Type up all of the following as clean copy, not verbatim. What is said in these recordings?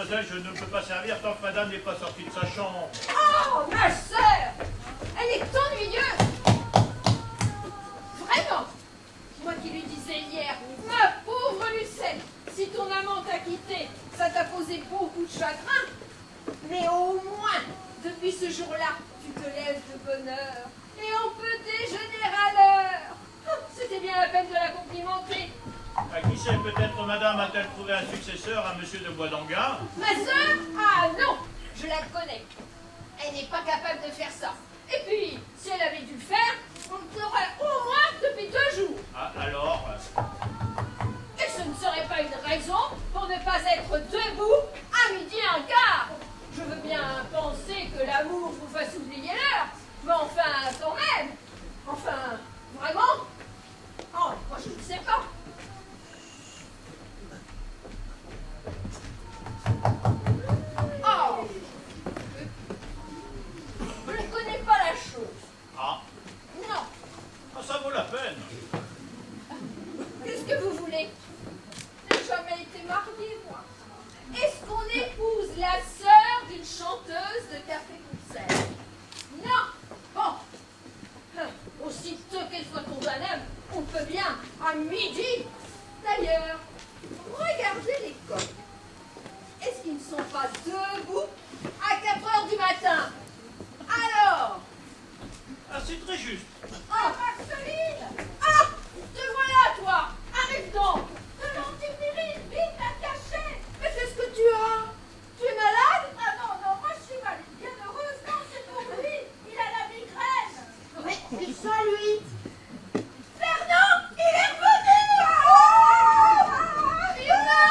mademoiselle, je ne peux pas servir tant que madame n'est pas sortie de sa chambre. Oh, ma sœur! Elle est ennuyeuse! Vraiment! Moi qui lui disais hier, ma pauvre Lucette, si ton amant t'a quitté, ça t'a causé beaucoup de chagrin. Mais au moins, depuis ce jour-là, tu te lèves de bonne heure et on peut déjeuner à l'heure. C'était bien la peine de la complimenter. À qui sait, peut-être madame a-t-elle trouvé un successeur à monsieur de Boisdanguin? Ma sœur? Ah non! Je la connais. Elle n'est pas capable de faire ça. Et puis, si elle avait dû le faire, on le saurait au moins depuis 2 jours. Ah, alors Et ce ne serait pas une raison pour ne pas être debout à midi un quart. Je veux bien penser que l'amour vous fasse oublier l'heure, mais enfin, quand même. Enfin, vraiment? Oh, moi je ne sais pas. Oh, je ne connais pas la chose. Ah, Non. ah, ça vaut la peine. Qu'est-ce que vous voulez? Je n'ai jamais été mariée, moi. Est-ce qu'on épouse la sœur d'une chanteuse de café-concert? Non. Bon. Aussitôt qu'elle soit tombée à l'âme, on peut bien, à midi. D'ailleurs, regardez les coqs. Est-ce qu'ils ne sont pas debout à 4 heures du matin? Alors? Ah, c'est très juste. Ah, Marceline! Ah! Te voilà, toi! Arrive donc! Clémentine, vite, la cachette! Mais qu'est-ce que tu as? Tu es malade? Ah non, non, moi je suis mal, bien heureuse. Non, c'est pour lui! Il a la migraine! Mais c'est ça, lui! Fernand! Il est revenu! Fiona!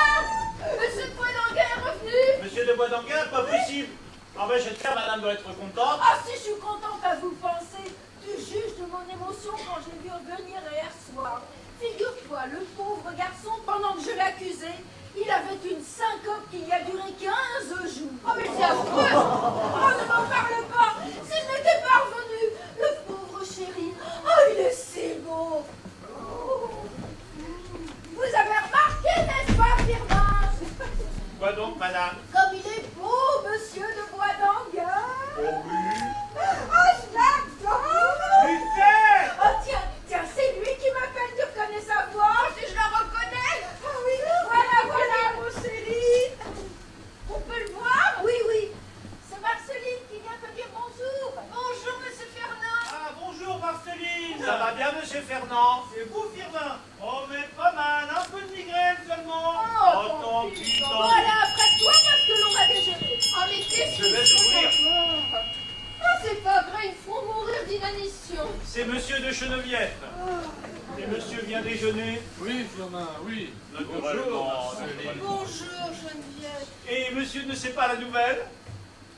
Monsieur Poidanguin est revenu! Monsieur de Boisdanguin, pas possible. Ah ben, j'espère madame doit être contente. Ah, si je suis contente à vous penser! Tu juges de mon émotion quand je l'ai vu revenir hier soir. Figure-toi, le pauvre garçon, pendant que je l'accusais, il avait une syncope qui a duré 15 jours. Oh, mais c'est affreux! Oh, ne m'en parle pas! S'il n'était pas revenu, le pauvre chéri, oh, il est si beau! Oh. Vous avez remarqué, n'est-ce pas, Firmin? Quoi donc, madame? Comme il est beau, monsieur de Boisdanguin! Oh oui. Oh, je l'adore! Lucette! Oh, tiens, c'est lui qui m'appelle, tu reconnais sa voix? Si je la reconnais? Ah oui, voilà, mon chéri! On peut le voir? Oui, c'est Marceline qui vient te dire bonjour. Bonjour, monsieur Fernand. Ah, bonjour Marceline. Ça va bien, monsieur Fernand? C'est vous, Firmin? Oh, mais pas mal, un peu de migraine seulement. Oh, tant pis, tant pis. Voilà, après toi, parce que l'on va déjeuner. Oh, mais qu'est-ce Je que vais c'est ouvrir. encore? Ah, c'est pas vrai, ils font mourir d'inanition. C'est monsieur de Cheneviette. Et monsieur vient déjeuner? Oui, Firmin, oui. Naturellement. Bonjour, Geneviève. Et monsieur ne sait pas la nouvelle?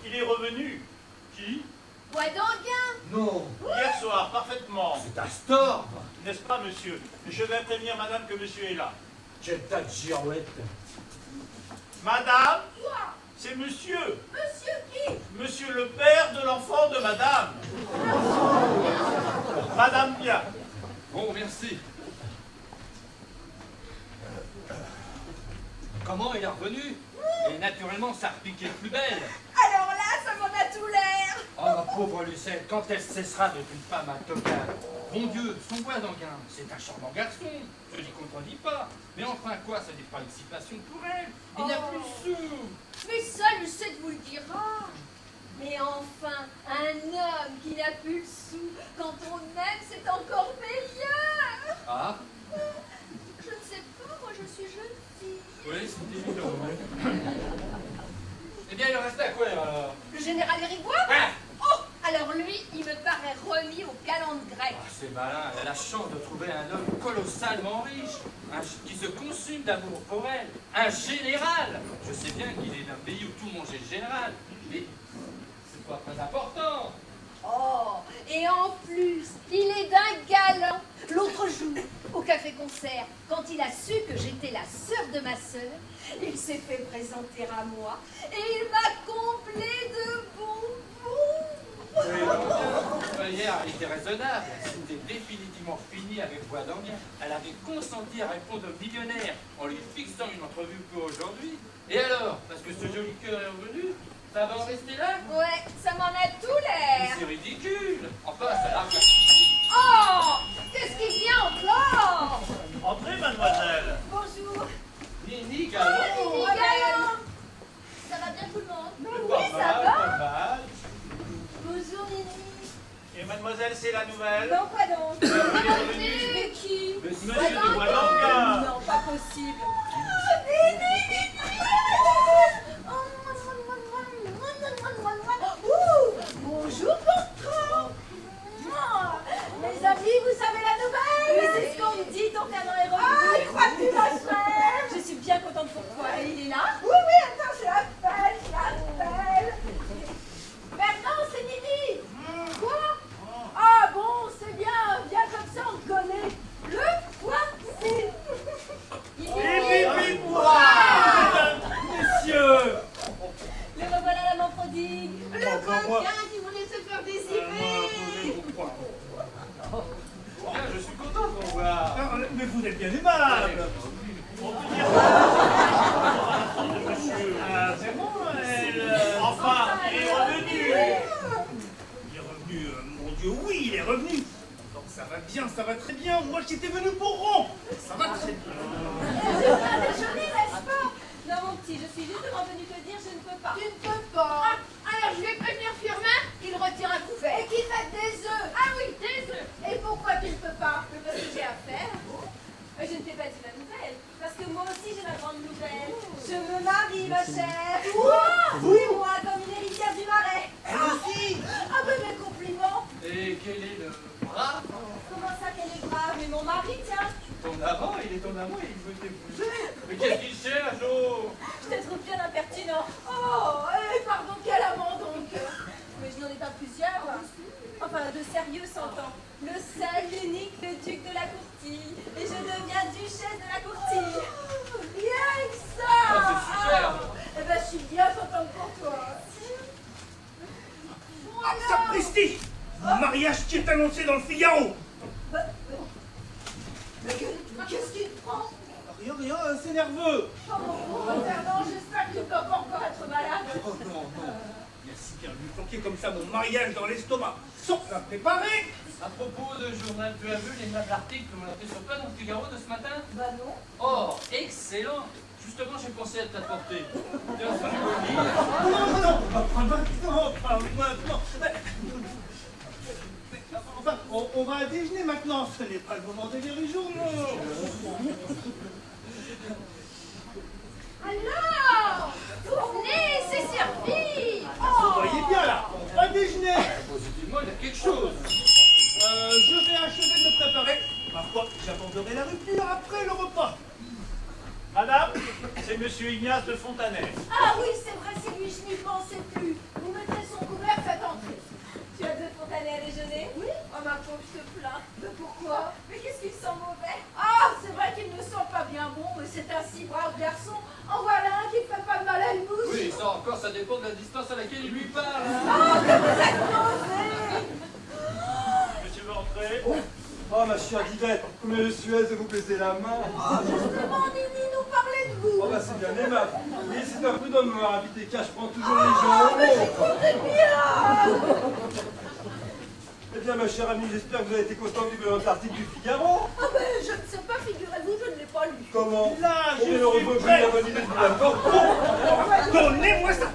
Il est revenu. Qui? Boisdanguin. Non, Hier soir, parfaitement. c'est Astor. N'est-ce pas, monsieur? Je vais prévenir madame que monsieur est là. Quel tas de girouette. Madame, Quoi? c'est monsieur. Monsieur qui? Monsieur le père de l'enfant de madame. Madame bien. Bon, merci. Comment il est revenu? Et naturellement, ça repiquait plus belle. Alors là, ça m'en a tout l'air. Oh, ma pauvre Lucette, quand elle cessera d'être une femme à tocade? Bon Dieu, son Boisdanguin, c'est un charmant garçon. Je n'y contredis pas. Mais enfin, quoi, ça n'est pas une si passion pour elle. Il n'a Oh. plus sous. Mais ça, Lucette vous le dira. Mais enfin, un homme qui n'a plus le sou, quand on aime, c'est encore meilleur. Ah, Je ne sais pas, moi je suis jeune fille. oui, c'est évident. Eh bien, il en reste à quoi, alors? Le général Hérigois? Ah, Oh, alors lui, il me paraît remis aux calendes grecques. c'est malin, elle a la chance de trouver un homme colossalement riche, qui se consume d'amour pour elle, un général. Je sais bien qu'il est d'un pays où tout le monde est général, mais c'est pas très important. Oh, et en plus, il est d'un galant. L'autre jour, au café-concert, quand il a su que j'étais la sœur de ma sœur, il s'est fait présenter à moi et il m'a comblé de bonbons. Oui, hier était raisonnable. C'était définitivement fini avec Boisdanguin. Elle avait consenti à répondre au millionnaire en lui fixant une entrevue pour aujourd'hui. Et alors, parce que ce joli cœur est revenu, ça va en rester là? Ouais, ça m'en a tout l'air. C'est ridicule. Enfin, ça n'a rien. Oh, qu'est-ce qui vient encore? Entrez, mademoiselle. Bonjour. Nini Galon. Nini Galon. Ça va bien tout le monde? Oui, ça va. Pas mal. Bonjour Nini. Et mademoiselle, c'est la nouvelle? Non, quoi donc? Mais qui? Monsieur de Boisdanguin. Non, pas possible. Bonjour, Bertrand. Mes amis, vous savez la nouvelle? Oui, c'est ce qu'on me dit, ton canon est revenu. Ah, crois-tu, ma chère? Je suis bien contente pour toi. Et il est là? Oui, attends, je l'appelle. Bernard, c'est Nini. Quoi? Ah bon, c'est bien comme ça, on te connaît. Le voici. Messieurs. Le revoilà l'amant prodigue. Le coquin qui voulait se faire désirer. Bien, je suis content de vous voir. Mais vous êtes bien aimable. On peut dire monsieur. Ah, vraiment, enfin, il est revenu. Il est revenu, mon Dieu, oui, il est revenu. Donc ça va bien, ça va très bien. Moi, j'étais venu pour rompre. Ça va très bien. C'est bien déjeuner, n'est-ce pas? Non, mon petit, je suis justement venue te dire, je ne peux pas. Tu ne peux pas. Alors, je vais prévenir Firmin qu'il retire un couvert. Et qu'il mette des œufs. Ah oui, des œufs. Et pourquoi tu ne peux pas? Parce que j'ai affaire. Je ne t'ai pas dit la nouvelle. Parce que moi aussi, j'ai la grande nouvelle. Je me marie, ma chère. Oui, moi, comme une héritière du Marais. Elle aussi. Ah ben, mes compliments. Et quel est le bras? Comment ça, qu'elle est grave? Mais mon mari, tiens. Ton amant, il est ton amant et il veut t'épouser. Mais qu'est-ce qu'il cherche, oh? Je te trouve bien impertinent. Oh, pardon, quel amant donc? Mais je n'en ai pas plusieurs. Enfin, de sérieux s'entend. Le seul, l'unique, le duc de la Courtille. Et je deviens duchesse de la Courtille. Rien que ça. Oh, c'est super. Eh ben, je suis bien contente pour toi. Ah, sapristi! Mariage qui est annoncé dans le Figaro. Mais qu'est-ce qui te prend? Rien, c'est nerveux. Oh mon pauvre Fernand, j'espère que tu ne peux pas encore être malade. Oh non. Merci bien de lui planquer comme ça mon mariage dans l'estomac. Sans la préparer. À propos de journal, tu as vu l'aimable article que m'on a fait sur toi dans le Figaro de ce matin? Bah non. Oh, excellent! Justement, j'ai pensé à t'apporter. Tiens, si tu veux lire. Non, pas maintenant. Enfin, on va déjeuner maintenant. Ce n'est pas le moment de lire les journaux. Alors, tournez, c'est servi. Vous voyez bien là, on va déjeuner. Positivement, il y a quelque chose. Je vais achever de me préparer. Parfois, j'aborderai la rupture après le repas. Madame, c'est monsieur Ignace de Fontanet. Ah oui, c'est vrai, c'est lui, je n'y pensais plus. Vous mettrez son couvert, faites entrer. Tu as deux fontanés à déjeuner? Oui. Oh ma pauvre, je te plains. Mais pourquoi? Mais qu'est-ce qu'il sent mauvais? Ah, c'est vrai qu'il ne sent pas bien bon, mais c'est un si brave garçon. En voilà un qui ne fait pas de mal à une bouche. Oui, ça encore, ça dépend de la distance à laquelle il lui parle. Ah, que vous êtes mauvais. Monsieur veut entrer. Oh ma chère Divette, comme je suis aise de vous baiser la main. Oh, justement, Nini nous parlait de vous. Oh bah c'est bien aimable. Mais c'est un prud'homme de m'avoir invité car je prends toujours les gens. Mais j'y comptais bien. Eh bien ma chère amie, j'espère que vous avez été content du brillant article du Figaro. Ah ben, je ne sais pas, figurez-vous, je ne l'ai pas lu. Comment? Là, je On est heureux suis de prêt. la bonne idée de vous l'apporter. Donnez-moi ça.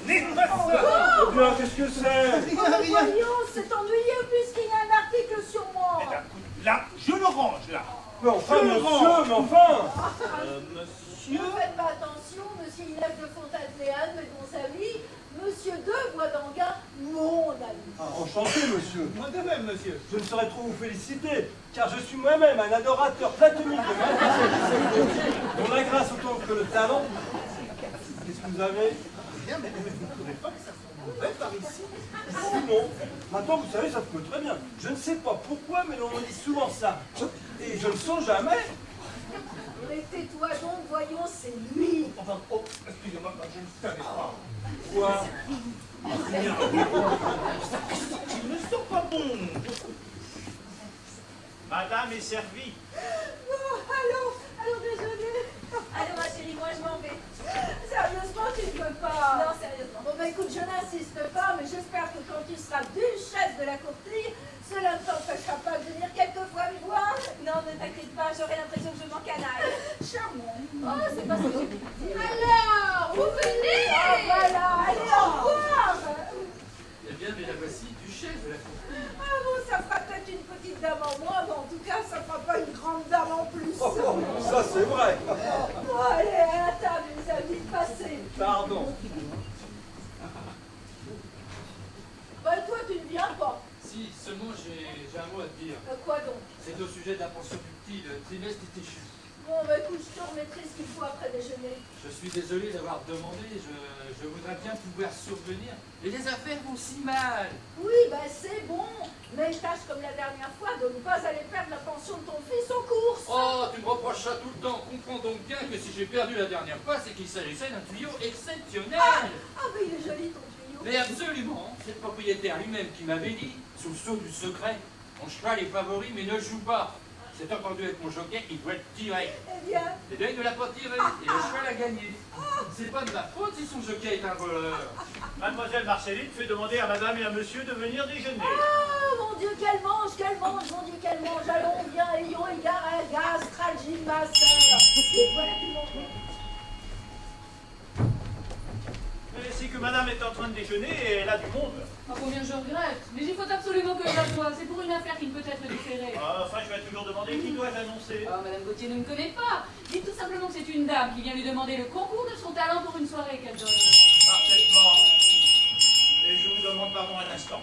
Donnez-moi ça. Eh bien, qu'est-ce que c'est? Voyons, c'est ennuyeux puisqu'il y a un article sur moi. Eh bien, là, je le range là. Mais enfin, Je monsieur, range. mais enfin. Monsieur. Ne faites pas attention, monsieur Inès de Fontaine-Léane, mais mon ami, monsieur de Boisdanguin, mon ami. Ah, enchanté, monsieur. Moi de même, monsieur. Je ne saurais trop vous féliciter, car je suis moi-même un adorateur platonique de Mademoiselle dont la grâce autant que le talent. Qu'est-ce que vous avez? Bien, mais vous ne trouvez pas que ça sent mauvais par ici? Non. Maintenant, vous savez, ça se peut très bien. Je ne sais pas pourquoi, mais l'on me dit souvent ça. Et je ne sens jamais. Mais tais-toi donc, voyons, c'est lui. enfin, oh, excusez-moi, je ne savais pas. Quoi? Rien. Il ne sent pas bon. Madame est servie. Oh, allons déjeuner. Allez ma chérie, moi je m'en vais. Sérieusement, tu ne veux pas? Non, sérieusement. Bon bah écoute, je n'insiste pas, mais j'espère que quand tu seras duchesse de la courtille, cela ne t'empêchera pas de venir quelquefois me voir. Non, ne t'inquiète pas, j'aurai l'impression que je m'encanaille. Charmant. Oh, c'est pas ce que j'ai dit. Alors, vous venez. Oh, voilà, allez, au revoir. Eh bien, mais la voici, duchesse de la cour. Ah bon, ça fera peut-être une petite dame en moins, mais en tout cas, ça fera pas une grande dame en plus. Oh, ça c'est vrai. Bon, allez, à la table, les amis, passez. Pardon. Bah, toi, tu ne viens pas. Si, seulement j'ai un mot à te dire. Quoi donc? C'est au sujet de la pension du petit, le trimestre échu. Bon, bah, écoute, je te remettrai ce qu'il faut après déjeuner. Je suis désolé d'avoir demandé, je voudrais bien pouvoir survenir. Et les affaires vont si mal. Oui, bah, c'est bon. Mais tâche comme la dernière fois de ne pas aller perdre la pension de ton fils aux courses. Oh, tu me reproches ça tout le temps. Comprends donc bien que si j'ai perdu la dernière fois, c'est qu'il s'agissait d'un tuyau exceptionnel. Ah, mais il est joli, ton tuyau. Mais absolument, c'est le propriétaire lui-même qui m'avait dit, sous le sceau du secret, mon cheval est favori mais ne joue pas. C'est entendu avec mon jockey, il doit être tiré. Eh bien, Et bien il ne l'a pas tiré, et le cheval a gagné. C'est pas de ma faute si son jockey est un voleur. Mademoiselle Marceline fait demander à madame et à monsieur de venir déjeuner. ah, mon Dieu, qu'elle mange, mon Dieu, qu'elle mange. Allons, bien, ayons égard à gaz, tragine, ma sœur. Et voilà tout le monde. Mais c'est que madame est en train de déjeuner et elle a du monde. Ah, combien je regrette. Mais il faut absolument que je la voie. C'est pour une affaire qui ne peut être différée. Ah, enfin, je vais toujours demander qui dois-je annoncer. Ah, Madame Gauthier ne me connaît pas. Dites tout simplement que c'est une dame qui vient lui demander le concours de son talent pour une soirée qu'elle donne. Parfaitement. Et je vous demande pardon un instant.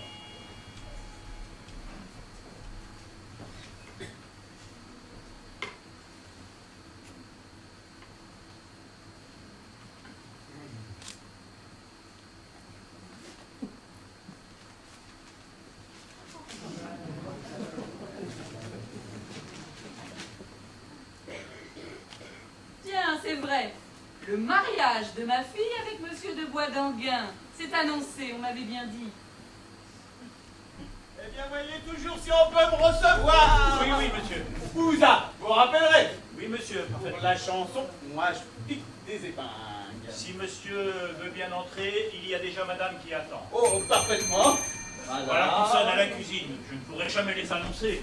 Tiens, c'est vrai. Le mariage de ma fille avec Monsieur de Bois d'Anguin. C'est annoncé, on m'avait bien dit. Eh bien, voyez toujours si on peut me recevoir. Oui, oui, monsieur. Bouza, vous rappellerez. Oui, monsieur. Pour la chanson, moi je pique des épingles. Si monsieur veut bien entrer, il y a déjà madame qui attend. Oh, parfaitement. Voilà qui sonne à la cuisine. Je ne pourrai jamais les annoncer.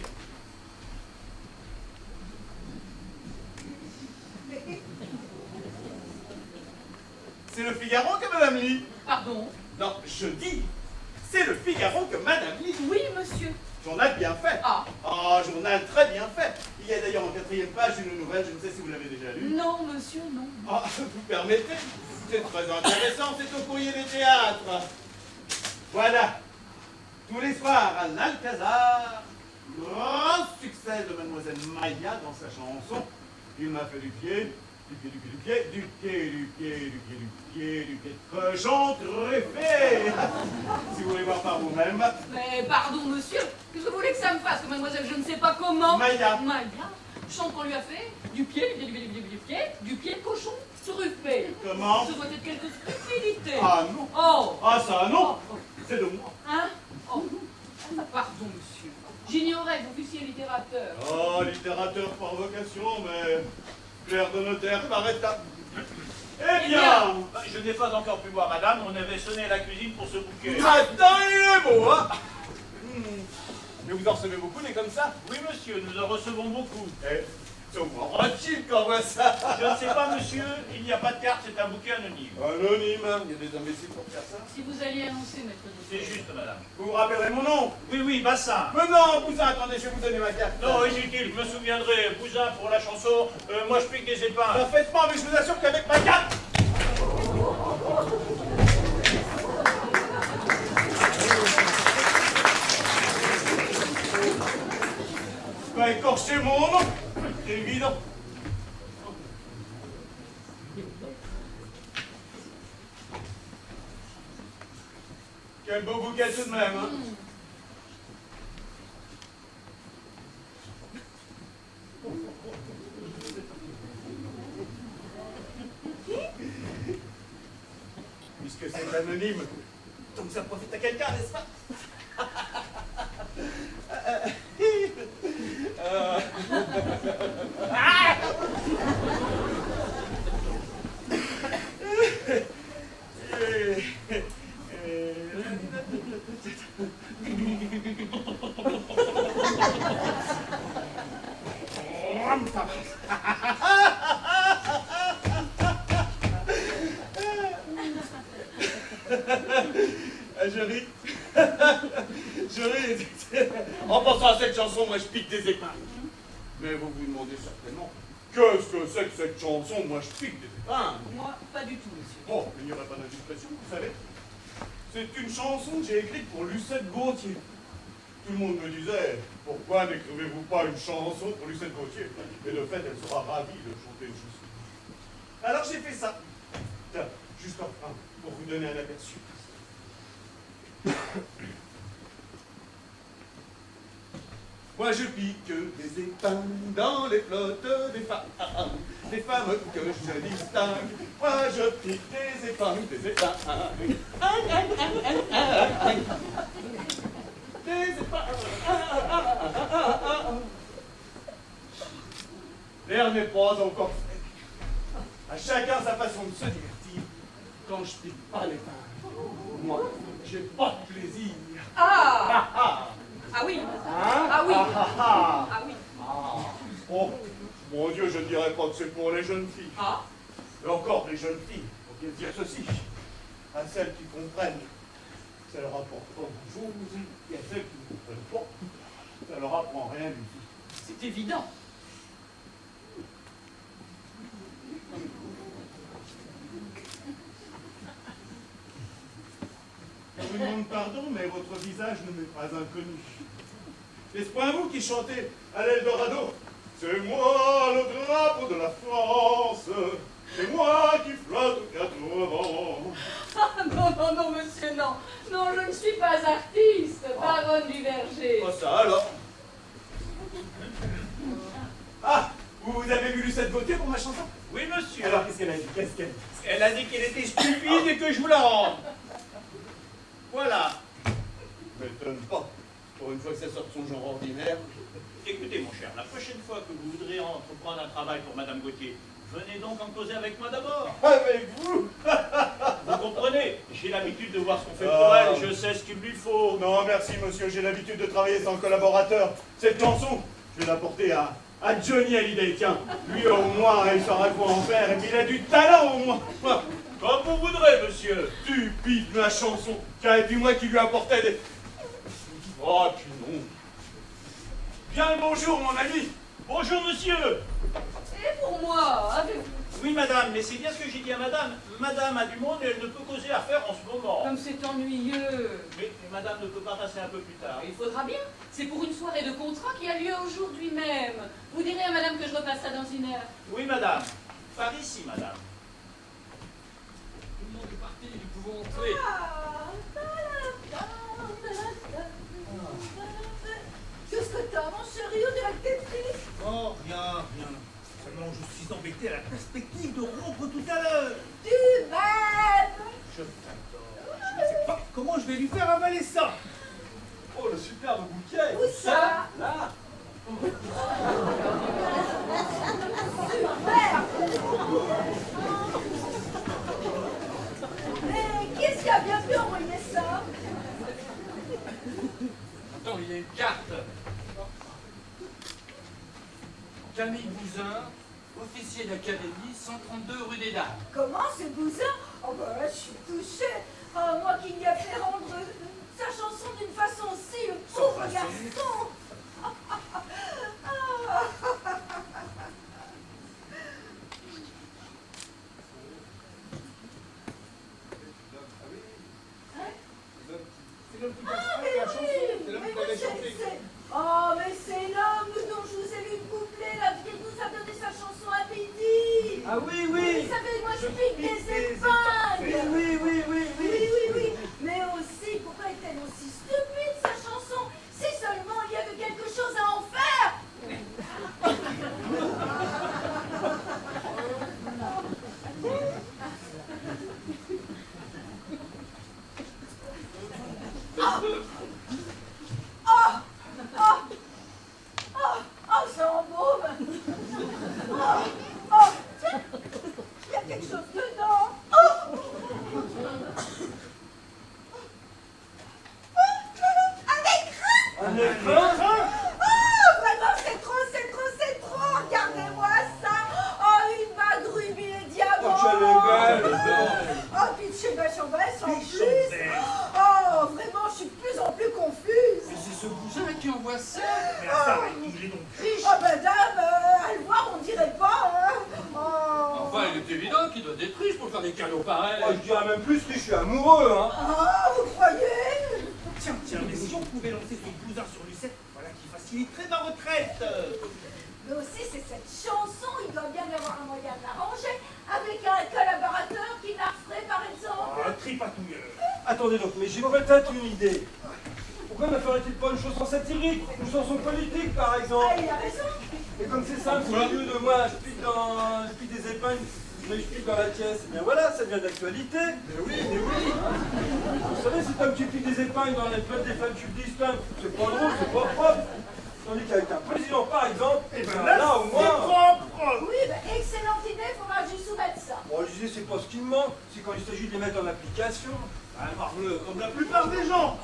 C'est le Figaro que madame lit. Pardon? Non, je dis, c'est le Figaro que madame lit. Oui, monsieur. Journal bien fait. Ah. Oh, journal très bien fait. Il y a d'ailleurs en 4e page une nouvelle, je ne sais si vous l'avez déjà lue. Non, monsieur, non. Ah, vous permettez? C'est très intéressant, c'est au courrier des théâtres. Voilà. Tous les soirs à l'Alcazar, grand succès de Mademoiselle Maya dans sa chanson. Il m'a fait du pied, du pied, du pied, du pied, du pied, du pied, du pied, du pied, du pied, cochon truffé. Si vous voulez voir par vous-même. Mais pardon, monsieur. Qu'est-ce que vous voulez que ça me fasse, que mademoiselle, je ne sais pas comment? Maya. Maya chante qu'on lui a fait du pied, du pied de cochon truffé. Comment? Ce doit être quelque stupidité. Ah non. Oh. Ah ça non. Oh, oh. C'est de moi. Hein? Oh. Pardon, monsieur. J'ignorais que vous fussiez littérateur. Oh, littérateur par vocation, mais clerc de notaire par état. Eh bien, Bah, je n'ai pas encore pu voir madame. On avait sonné à la cuisine pour ce bouquet. attends, il est beau, hein. Mais vous en recevez beaucoup des comme ça? Oui, monsieur, nous en recevons beaucoup. Eh, c'est au moins rend-il qu'on voit ça? Je ne sais pas, monsieur, il n'y a pas de carte, c'est un bouquet anonyme. Anonyme, il y a des imbéciles pour faire ça. Si vous alliez annoncer, maître C'est Gauthier. juste, madame. Vous vous rappellerez mon nom? Oui, oui, Bassin. Mais non, Bousin, attendez, je vais vous donner ma carte. Non, inutile, je me souviendrai. Bousin pour la chanson, moi je pique des épingles. Parfaitement, mais je vous assure qu'avec ma carte... Pas écorcher mon nom, c'est évident. Quel beau bouquet tout de même, hein. c'est anonyme. Donc ça profite à quelqu'un, n'est-ce pas? Je ris. Je ris. En pensant à cette chanson, moi je pique des épingles. Mais vous vous demandez certainement, qu'est-ce que c'est que cette chanson? Moi je pique des épingles. Moi, pas du tout, monsieur. Bon, il n'y aurait pas d'indiscrétion, vous savez. C'est une chanson que j'ai écrite pour Lucette Gauthier. Tout le monde me disait, pourquoi n'écrivez-vous pas une chanson pour Lucette Gauthier? Et de fait, elle sera ravie de chanter une chanson. Alors j'ai fait ça. Tiens, juste enfin, pour vous donner un aperçu. Moi je pique des épingles dans les flottes des femmes que je distingue. Moi je pique des épingles, des épingles. Des épingles. L'air n'est pas encore fait. À chacun sa façon de se divertir. Quand je pique pas l'épingle, moi, j'ai pas de plaisir. Ah oui. Ah oui. Ah oui. Oh, mon Dieu, je ne dirais pas que c'est pour les jeunes filles. Ah. Et encore les jeunes filles, faut bien dire ceci. À celles qui comprennent, ça leur apporte pas grand-chose. Et à celles qui ne comprennent pas, ça leur apprend rien du tout. C'est évident. Je vous demande pardon, mais votre visage ne m'est pas inconnu. N'est-ce pas vous qui chantez à l'Eldorado? C'est moi le drapeau de la France, c'est moi qui flotte aux quatre vents. Ah non, monsieur, non. Non, je ne suis pas artiste, baronne du Verger. Pas ça alors. Ah, vous avez vu Lucette Gauthier pour ma chanson? Oui, monsieur. Alors qu'est-ce qu'elle a dit? Qu'est-ce qu'elle dit? Elle a dit qu'elle était stupide et que je vous la rende. Voilà. M'étonne pas. Pour une fois que ça sort de son genre ordinaire. Écoutez, mon cher, la prochaine fois que vous voudrez entreprendre un travail pour Madame Gauthier, venez donc en causer avec moi d'abord. Avec vous? Vous comprenez? J'ai l'habitude de voir ce qu'on fait pour elle, je sais ce qu'il lui faut. Non, merci, monsieur. J'ai l'habitude de travailler sans collaborateur. Cette chanson, je vais la porter à Johnny Hallyday. Tiens, lui, au moins, il saura quoi en faire. Et puis, il a du talent, au moins. Comme vous voudrez, monsieur. Tu piques la chanson. Tiens, et puis moi qui lui apportais des... Oh, puis non. Bien le bonjour, mon ami. Bonjour, monsieur. Et pour moi, avez-vous? Oui, madame, mais c'est bien ce que j'ai dit à madame. Madame a du monde et elle ne peut causer affaire en ce moment. Comme c'est ennuyeux. Mais madame ne peut pas passer un peu plus tard. Il faudra bien. C'est pour une soirée de contrat qui a lieu aujourd'hui même. Vous direz à madame que je repasse ça dans une heure. Oui, madame. Par ici, madame. Tout le monde est parti, nous pouvons entrer. Qu'est-ce que t'as, mon chéri, de la tête triste? Oh, rien. Seulement, je suis embêté à la perspective de rompre tout à l'heure. Tu m'aimes? Je t'adore. Je ne sais pas comment je vais lui faire avaler ça. Oh, le superbe bouquet. Où ça? Là. Super! Mais qu'est-ce qui a bien pu envoyer ça? Attends, il y a une carte. Camille Bouzin, officier d'académie, 132 rue des Dames. Comment ce bousin? Oh bah là, je suis touchée. Oh, moi qui lui a fait rendre sa chanson d'une façon si, le pauvre garçon. C'est l'homme qui Ah, mais oui, oh, mais c'est l'homme dont je vous ai lu le couplet, là, qui nous a donné sa chanson à midi. Ah oui, oui. Vous savez, moi je pique des épingles. Oui. Mais aussi, pourquoi est-elle aussi stupide, sa chanson? Si seulement il y avait chose dedans. Un écrin? Oh, vraiment, c'est trop, c'est trop, c'est trop. Regardez-moi ça. Oh, une magruille et diamant. Oh, quelle est belle! Oh, puis de chez Bachambès en Puis plus. Chambès. Oh, vraiment, je suis de plus en plus confuse. Mais c'est ce bousin qui envoie ça. Mais enfin, il est donc riche. Oh, madame, à le voir, on dirait pas. Hein. Oh. Enfin, il est évident qu'il doit être riche pour faire des cadeaux pareils. Oh, je dirais même plus que je suis amoureux, hein! Ah, vous croyez? Tiens, mais si on pouvait lancer ce bousin sur Lucette, voilà qui faciliterait ma retraite. Mais aussi, c'est cette chanson, il doit bien y avoir un moyen de l'arranger avec un collaborateur qui la referait, par exemple. Un tripatouilleur. Attendez donc, mais j'ai peut-être une idée. Pourquoi ne ferait-il pas une chanson satirique? Une chanson politique, par exemple? Ah, il a raison. Et comme c'est simple, c'est au lieu de moi, je pique des épingles, mais je pique dans la caisse. Eh bien voilà, ça devient d'actualité. Mais oui, mais oui. Vous savez, c'est comme tu piques des épingles dans les plats des femmes, tu te distingues. C'est pas drôle, c'est pas propre. Tandis qu'avec un président, par exemple, Et ben ben là, au c'est moins... propre. Oui, bah, excellente idée, faudra que je soumette ça. Bon, je disais, c'est pas ce qui me manque, c'est quand il s'agit de les mettre en application. Ah, parle comme la plupart des gens.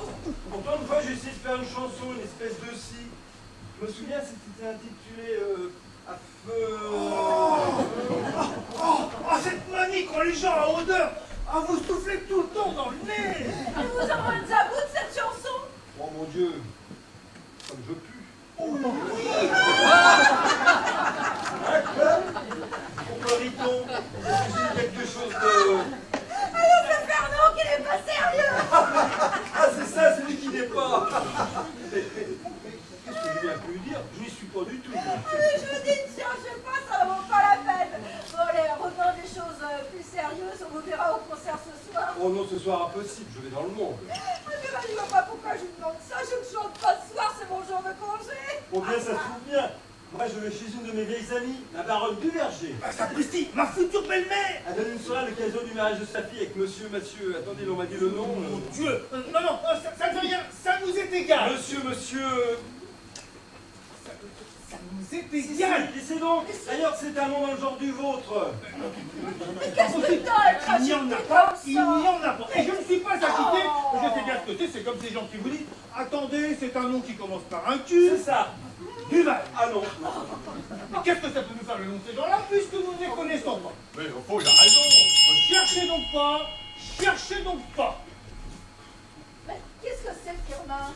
Pourtant, une fois, j'ai essayé de faire une chanson, une espèce de scie. Je me souviens, c'était intitulé À feu... Oh, cette manie quand les gens à odeur, ah, vous soufflez tout le temps dans le nez. Et vous en rendez à bout de cette chanson? Oh mon Dieu, comme je pue. Pourquoi rit-on? C'est quelque chose de... Alors c'est Fernand qui n'est pas sérieux. Ah, c'est ça, celui qui n'est pas. Qu'est-ce que je viens de lui dire? Je n'y suis pas du tout. Mais je vous dis, ne cherchez pas, ça ne vaut pas la peine. Bon, allez, revenons à des choses plus sérieuses, on vous verra au concert ce soir. Oh non, ce soir impossible, je vais dans le monde. Ah, mais bah, je ne vois pas pourquoi je vous demande ça, je ne chante pas ce soir, c'est mon jour de congé. Bon, bien, ça se trouve bien. Moi, je vais chez une de mes vieilles amies, la baronne Duverger. Ah, sapristi, ma future belle-mère. Elle donne une soirée à l'occasion du mariage de sa fille avec monsieur, attendez, on m'a dit le nom. Mon Dieu. Non, ça ne veut rien, ça nous est égal. Monsieur... Ça nous est Si, égal. laissez donc. D'ailleurs, c'est un nom dans le genre du vôtre. Mais qu'est-ce que t'as à être Il n'y en a agité pas, comme il ça? n'y en a pas. Et je ne suis pas agité, Oh. je sais bien ce que c'est comme ces gens qui vous disent attendez, c'est un nom qui commence par un Q, C'est ça. Duval. Ah non. Mais qu'est-ce que ça peut nous faire le nom de ces gens-là puisque nous ne les connaissons pas? Mais au fond, il a raison. Cherchez donc pas. Mais qu'est-ce que c'est, Firmin?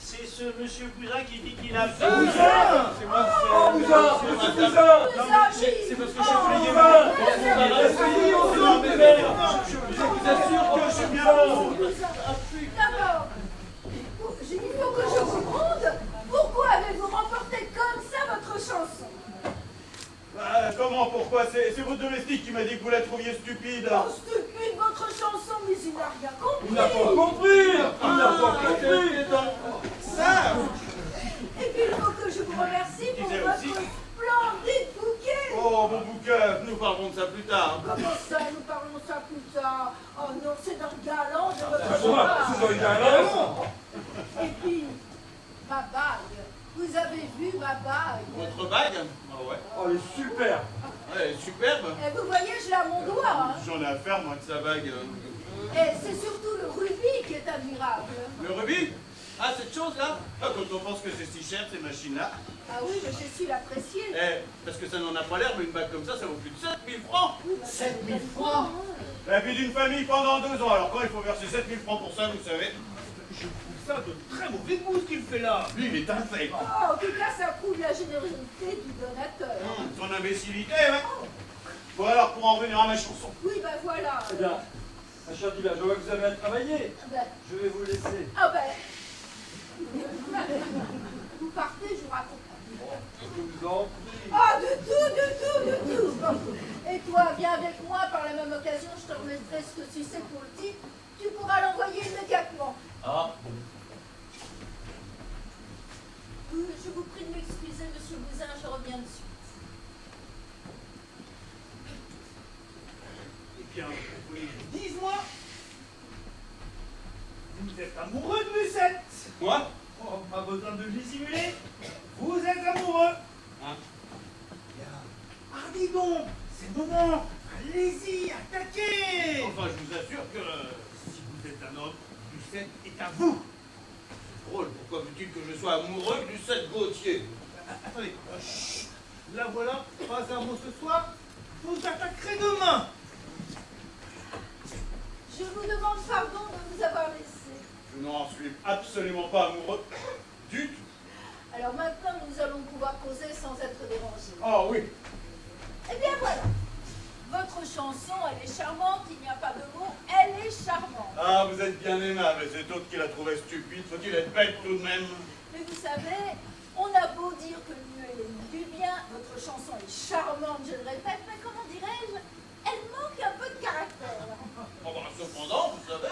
C'est ce monsieur Cousin qui dit qu'il a fait. Cousin. C'est moi, Oh, Cousin, monsieur Cousin. c'est parce que je Oh, voulais Cousin. Essayez, on s'en fait. Je vous assure que je suis bien. D'abord, il faut que je vous demande pourquoi avez-vous remporté comme ça votre chanson? Comment, pourquoi? C'est votre domestique qui m'a dit que vous la trouviez stupide. Oh, stupide votre chanson, mais il n'a rien compris. Il n'a pas compris. Il n'a pas compris. Ça. Et puis il faut que je vous remercie pour disais votre aussi. splendide bouquet. Oh, mon bouquin, nous parlerons de ça plus tard. Comment ça, nous parlons ça plus tard? Oh non, c'est d'un galant de votre C'est part. dans le galant. Et puis, ma bague. Vous avez vu ma bague? Votre bague? Ah ouais. Oh, elle est super. Ouais, superbe. Et vous voyez, je l'ai à mon doigt. Hein. J'en ai à faire, moi, de sa bague. Et c'est surtout le rubis qui est admirable. Le rubis? Ah, cette chose-là? Ah, quand on pense que c'est si cher, ces machines-là. Ah oui, mais j'ai su l'apprécier. Parce que ça n'en a pas l'air, mais une bague comme ça vaut plus de 7000 francs. 7000 francs. La vie d'une famille pendant 2 ans. Alors quand il faut verser 7000 francs pour ça, vous savez? Je trouve ça de très mauvais goût ce qu'il fait là. Lui, il est un fait. Oh, en tout cas, ça prouve la générosité du donateur. Son imbécilité, ouais. Bon alors, pour en revenir à ma chanson. Oui, ben voilà. Eh bien, ma chère Divers, je vois que vous avez à travailler. Ben, Je vais vous laisser. ah ben. Vous partez, je vous raconte. Je vous en prie. Ah, de tout. Et toi, viens avec moi, par la même occasion, je te remettrai ce que tu sais pour le type. Tu pourras l'envoyer immédiatement. Ah, Je vous prie de m'excuser, monsieur Bousin, je reviens de suite. Eh bien, vous voulez que je dise moi? Vous êtes amoureux de Lucette. Moi? Oh, pas besoin de le dissimuler. Vous êtes amoureux. Hein? Bien. Ah, dis donc, c'est le moment. Allez-y, attaquez. Enfin, je vous assure que... Si vous êtes un homme, Lucette est à vous. Drôle, pourquoi veux-tu que je sois amoureux de Lucette Gauthier? Attendez, chut. La voilà, pas un mot ce soir, vous attaquerez demain. Je vous demande pardon de vous avoir laissé. Je n'en suis absolument pas amoureux du tout. Alors maintenant, nous allons pouvoir causer sans être dérangés. Ah oui. Eh bien voilà. Votre chanson, elle est charmante, il n'y a pas de mots, elle est charmante. Ah, vous êtes bien aimable, et cet autre qui la trouvait stupide, faut-il être bête tout de même? Mais vous savez, on a beau dire que le mieux est l'ennemi du bien, votre chanson est charmante, je le répète, mais comment dirais-je, elle manque un peu de caractère. Oh, ben, cependant, vous savez...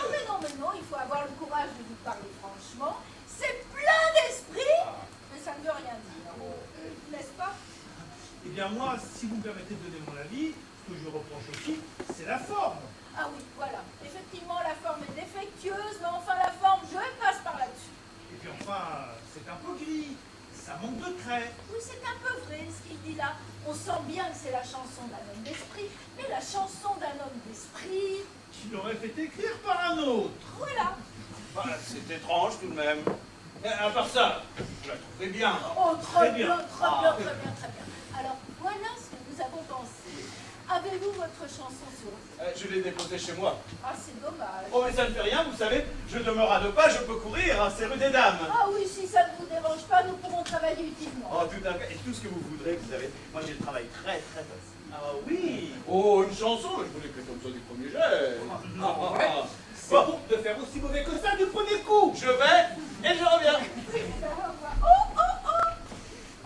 Non, il faut avoir le courage de vous parler franchement. C'est plein d'esprit, mais ça ne veut rien dire. N'est-ce pas? Eh bien moi, si vous me permettez de donner mon avis, ce que je reproche aussi, c'est la forme. Ah oui, voilà. Effectivement, la forme est défectueuse, mais enfin la forme, je passe par là-dessus. Et puis enfin, c'est un peu gris, ça manque de trait. Oui, c'est un peu vrai ce qu'il dit là. On sent bien que c'est la chanson d'un homme d'esprit, mais la chanson d'un homme d'esprit... Qui l'aurait fait écrire par un autre. Voilà. Ah, c'est étrange tout de même. À part ça, je la trouverai bien. Oh, très bien, bien. très bien, très bien, très bien. Alors, voilà ce que nous avons pensé. Avez-vous votre chanson sur vous? Je l'ai déposée chez moi. Ah, c'est dommage. Oh, mais ça ne fait rien, vous savez, je demeure à 2 pas, je peux courir, hein, c'est rue des Dames. Ah oui, si ça ne vous dérange pas, nous pourrons travailler utilement. Oh, tout à fait, et tout ce que vous voudrez, vous savez. Moi, j'ai le travail très, très facile. Ah oui. Oh, une chanson, je voulais que comme ça du premier jet. Non, ouais. C'est bon de faire aussi mauvais que ça du premier coup. Je vais et je reviens. Oh, oh, oh!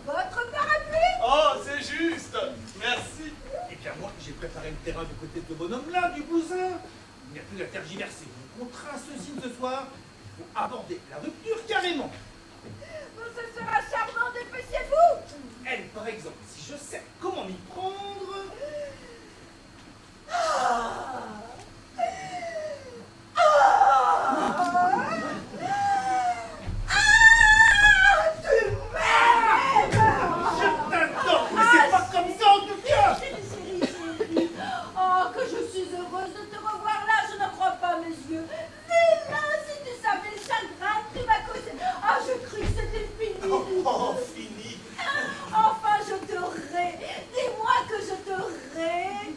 Votre parapluie? Oh, c'est juste. Merci. Eh bien moi, j'ai préparé le terrain du côté de ce bonhomme-là, du bousin. Il n'y a plus à tergiverser. On trace ce signe ce soir. Il faut aborder la rupture carrément. Ce sera charmant, dépêchez-vous! Elle, par exemple, si je sais comment m'y prendre... Je t'adore, mais c'est pas comme ça en tout cas. Chérie. Oh, que je suis heureuse de te revoir là, je n'en crois pas mes yeux. Villa, si tu savais le chagrin que tu m'as causé. Ah, je crus que c'était fini. Oh, fini. Enfin, je te hais. Dis-moi que je te hais.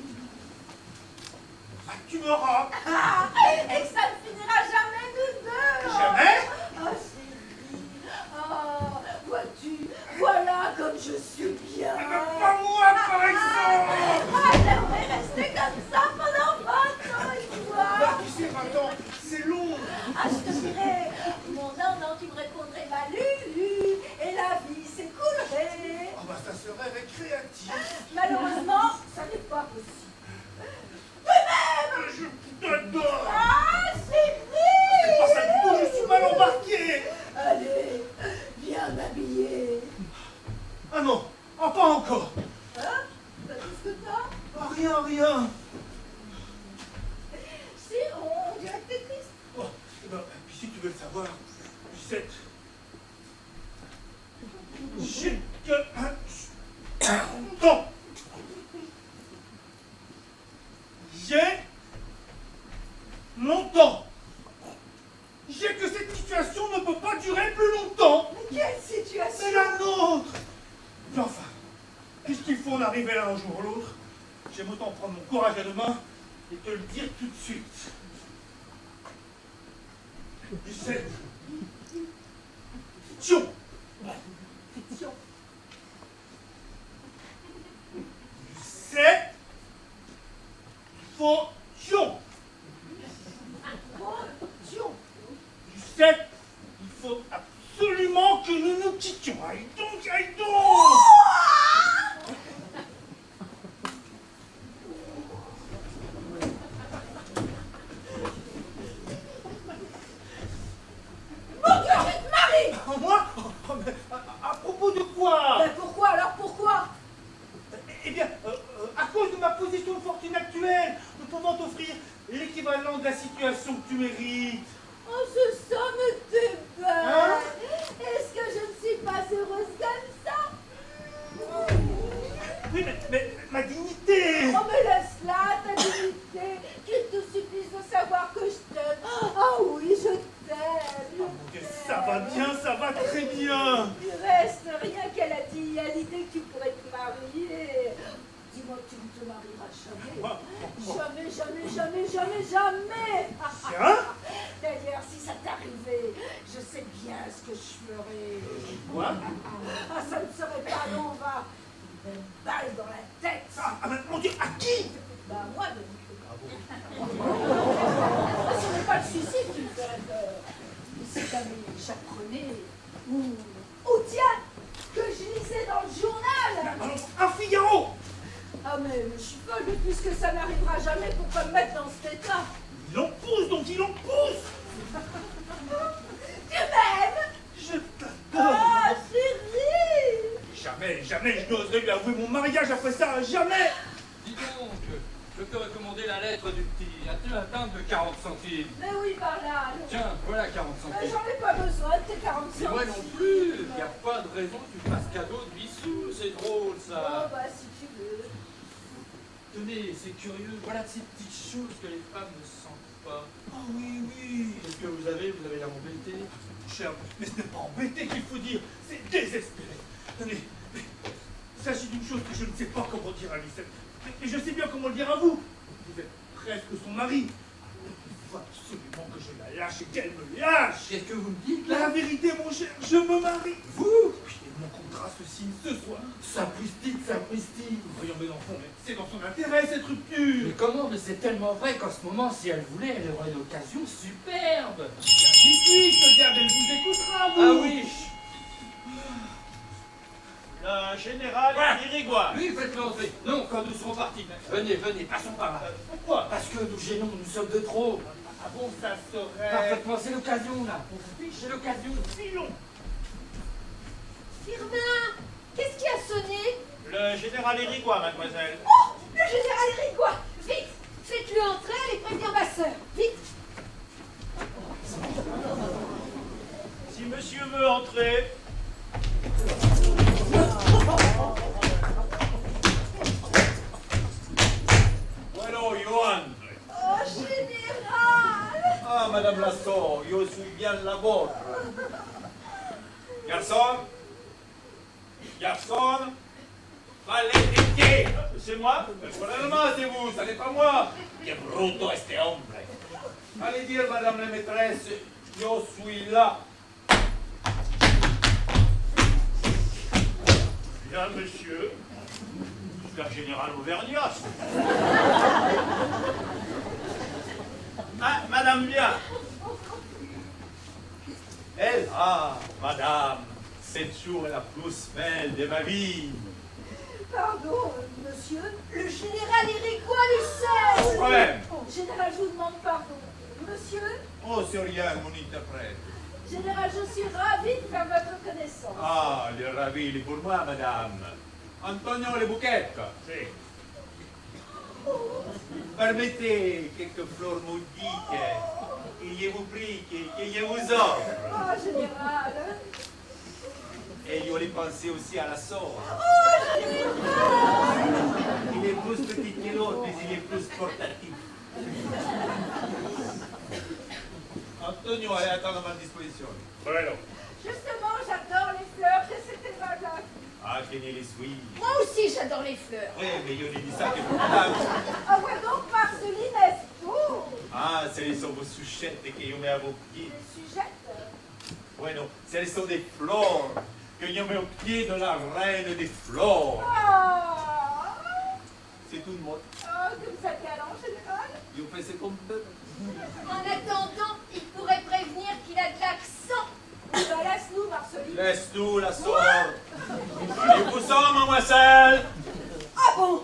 Ah, tu m'auras. Ah, et que ça ne finira jamais nous deux. Jamais. Ah, chérie. Ah, vois-tu, voilà comme je suis bien. Pas moi, par exemple. Ah, j'aimerais rester comme ça pendant 20 ans, et toi? Bah, tu sais, maintenant, c'est long. Ah, je te dirais, mon non, tu me répondrais ma Lulu, et la vie s'écoulerait. Oh, bah, ça serait récréatif. Malheureusement, ça n'est pas possible. Je t'adore. Ah, C'est chérie! pas ça du tout, je suis mal embarqué. Allez, viens m'habiller. Ah non, ah, pas encore. Hein? Qu'est-ce que t'as? Ah, rien, rien. Si, on dirait que t'es triste. Oh, eh ben, puis si tu veux le savoir, Lucette, j'ai que... Non. J'ai longtemps. J'ai que cette situation ne peut pas durer plus longtemps. Mais quelle situation? C'est la nôtre. Mais enfin, puisqu'il faut en arriver là un jour ou l'autre, j'aime autant prendre mon courage à deux mains et te le dire tout de suite. Lucette. Fiction. Fiction. Lucette. Faution. Fiction. Lucette, il faut absolument que nous nous quittions. Aïe donc, aïe donc. Mon Dieu, je te marie! Oh, moi oh, mais à propos de quoi? Ben pourquoi alors, pourquoi? Eh bien, à cause de ma position de fortune actuelle, ne pouvant t'offrir l'équivalent de la situation que tu mérites. Oh, ce ça me débat. Hein? Est-ce que je ne suis pas heureuse comme ça? Oui, mais ma dignité. Oh, mais laisse-la, jamais, jamais, jamais, jamais, jamais. Tiens. D'ailleurs, si ça t'arrivait, je sais bien ce que je ferais. Quoi? Ah, ça ne serait pas long, va. Une balle dans la tête. Ah, mon Dieu, à qui? Bah, moi, de ce n'est pas le suicide qui me ferait peur. Si jamais j'apprenais, ou tiens, que je lisais dans le journal. Un Figaro. Ah mais je suis folle, mais puisque ça n'arrivera jamais, pourquoi me mettre dans cet état? Il en pousse, donc il en pousse. Tu m'aimes? Je t'adore. Ah, chérie! Jamais, jamais je n'oserais lui avouer mon mariage après ça, jamais. Dis donc, je te recommandais la lettre du petit. As-tu un timbre de 40 centimes? Mais oui, par là. Tiens, voilà 40 centimes. J'en ai pas besoin de tes 40 Mais centimes. moi non plus. Il n'y a pas de raison que tu fasses cadeau de bisous. C'est drôle, Oh, ça. bah, si tu veux. Tenez, c'est curieux. Voilà de ces petites choses que les femmes ne sentent pas. Oh oui, oui. Qu'est-ce que vous avez? Vous avez l'air embêté. Cher, mais ce n'est pas embêté qu'il faut dire, c'est désespéré. Tenez, mais il s'agit d'une chose que je ne sais pas comment dire à Lucette. Mais je sais bien comment le dire à vous. Vous êtes presque son mari. Il faut absolument que je la lâche et qu'elle me lâche. Qu'est-ce que vous me dites, La là? vérité, mon cher, je me marie. Vous? Et mon contrat se signe ce soir. Sapristi, sapristi. Voyons mes enfants, mais c'est dans son intérêt cette rupture. Mais comment? Mais c'est tellement vrai qu'en ce moment, si elle voulait, elle aurait une occasion superbe. Bien, dites-lui, regarde, elle vous écoutera, vous. Ah oui. Le général Irigoyen. Oui, faites-le entrer. Non, quand nous serons partis. Venez, venez, passons par là. Pourquoi? Parce que nous gênons, nous sommes de trop. Ah bon, ça serait... Parfaitement, c'est l'occasion, là. C'est l'occasion. Filons. Firmin, qu'est-ce qui a sonné? Le général Irigoyen, mademoiselle. Oh, le général Rigois! Vite, faites-le entrer et prévenir ma sœur. Vite. Si monsieur veut entrer. Bueno, Johan. Oh, général! Ah, madame Lasson, je suis bien la vôtre. Garçon. Garçon. Valétier. C'est moi? Probablement c'est vous, ça n'est pas moi. Que bruto este hombre. Allez dire, madame la maîtresse, je suis là. Bien, monsieur. Je suis un général Auvergnat. Ah, madame bien. Elle, ah, madame, cette jour est la plus belle de ma vie. Pardon, monsieur. Le général Irigoyen Lucette! Problème. Oh, général, je vous demande pardon. Monsieur? Oh, c'est rien, mon interprète. Général, je suis ravie de faire votre connaissance. Ah, le ravi, il est pour moi, madame. Antonio Le Bouquette. C'est... Permettez quelques fleurs maudites que je vous prie, que je vous offre. Oh, général! Et je voulais penser aussi à la sauce. Oh, général! Il est plus petit que l'autre, mais il est plus portatif. Antonio, allez attendre à ma disposition. Bueno. Justement, j'adore les fleurs de cette époque-là. Ah, que ne les suis. Moi aussi, j'adore les fleurs. Oui, mais je ne dis ça que pour madame. Ah ouais, donc Marceline est tout. Ah, ce sont vos souchettes que je mets à vos pieds. Les sujettes. Bueno, ce sont des fleurs que je mets au pied de la reine des fleurs. Ah, C'est tout le monde. comme ça galant, général. Je fais ce qu'on peut. En attendant, il pourrait prévenir qu'il a de l'accent. Bah, laisse-nous, Marceline. Laisse-nous la sort. Allez, vous sort, mademoiselle. Ah bon?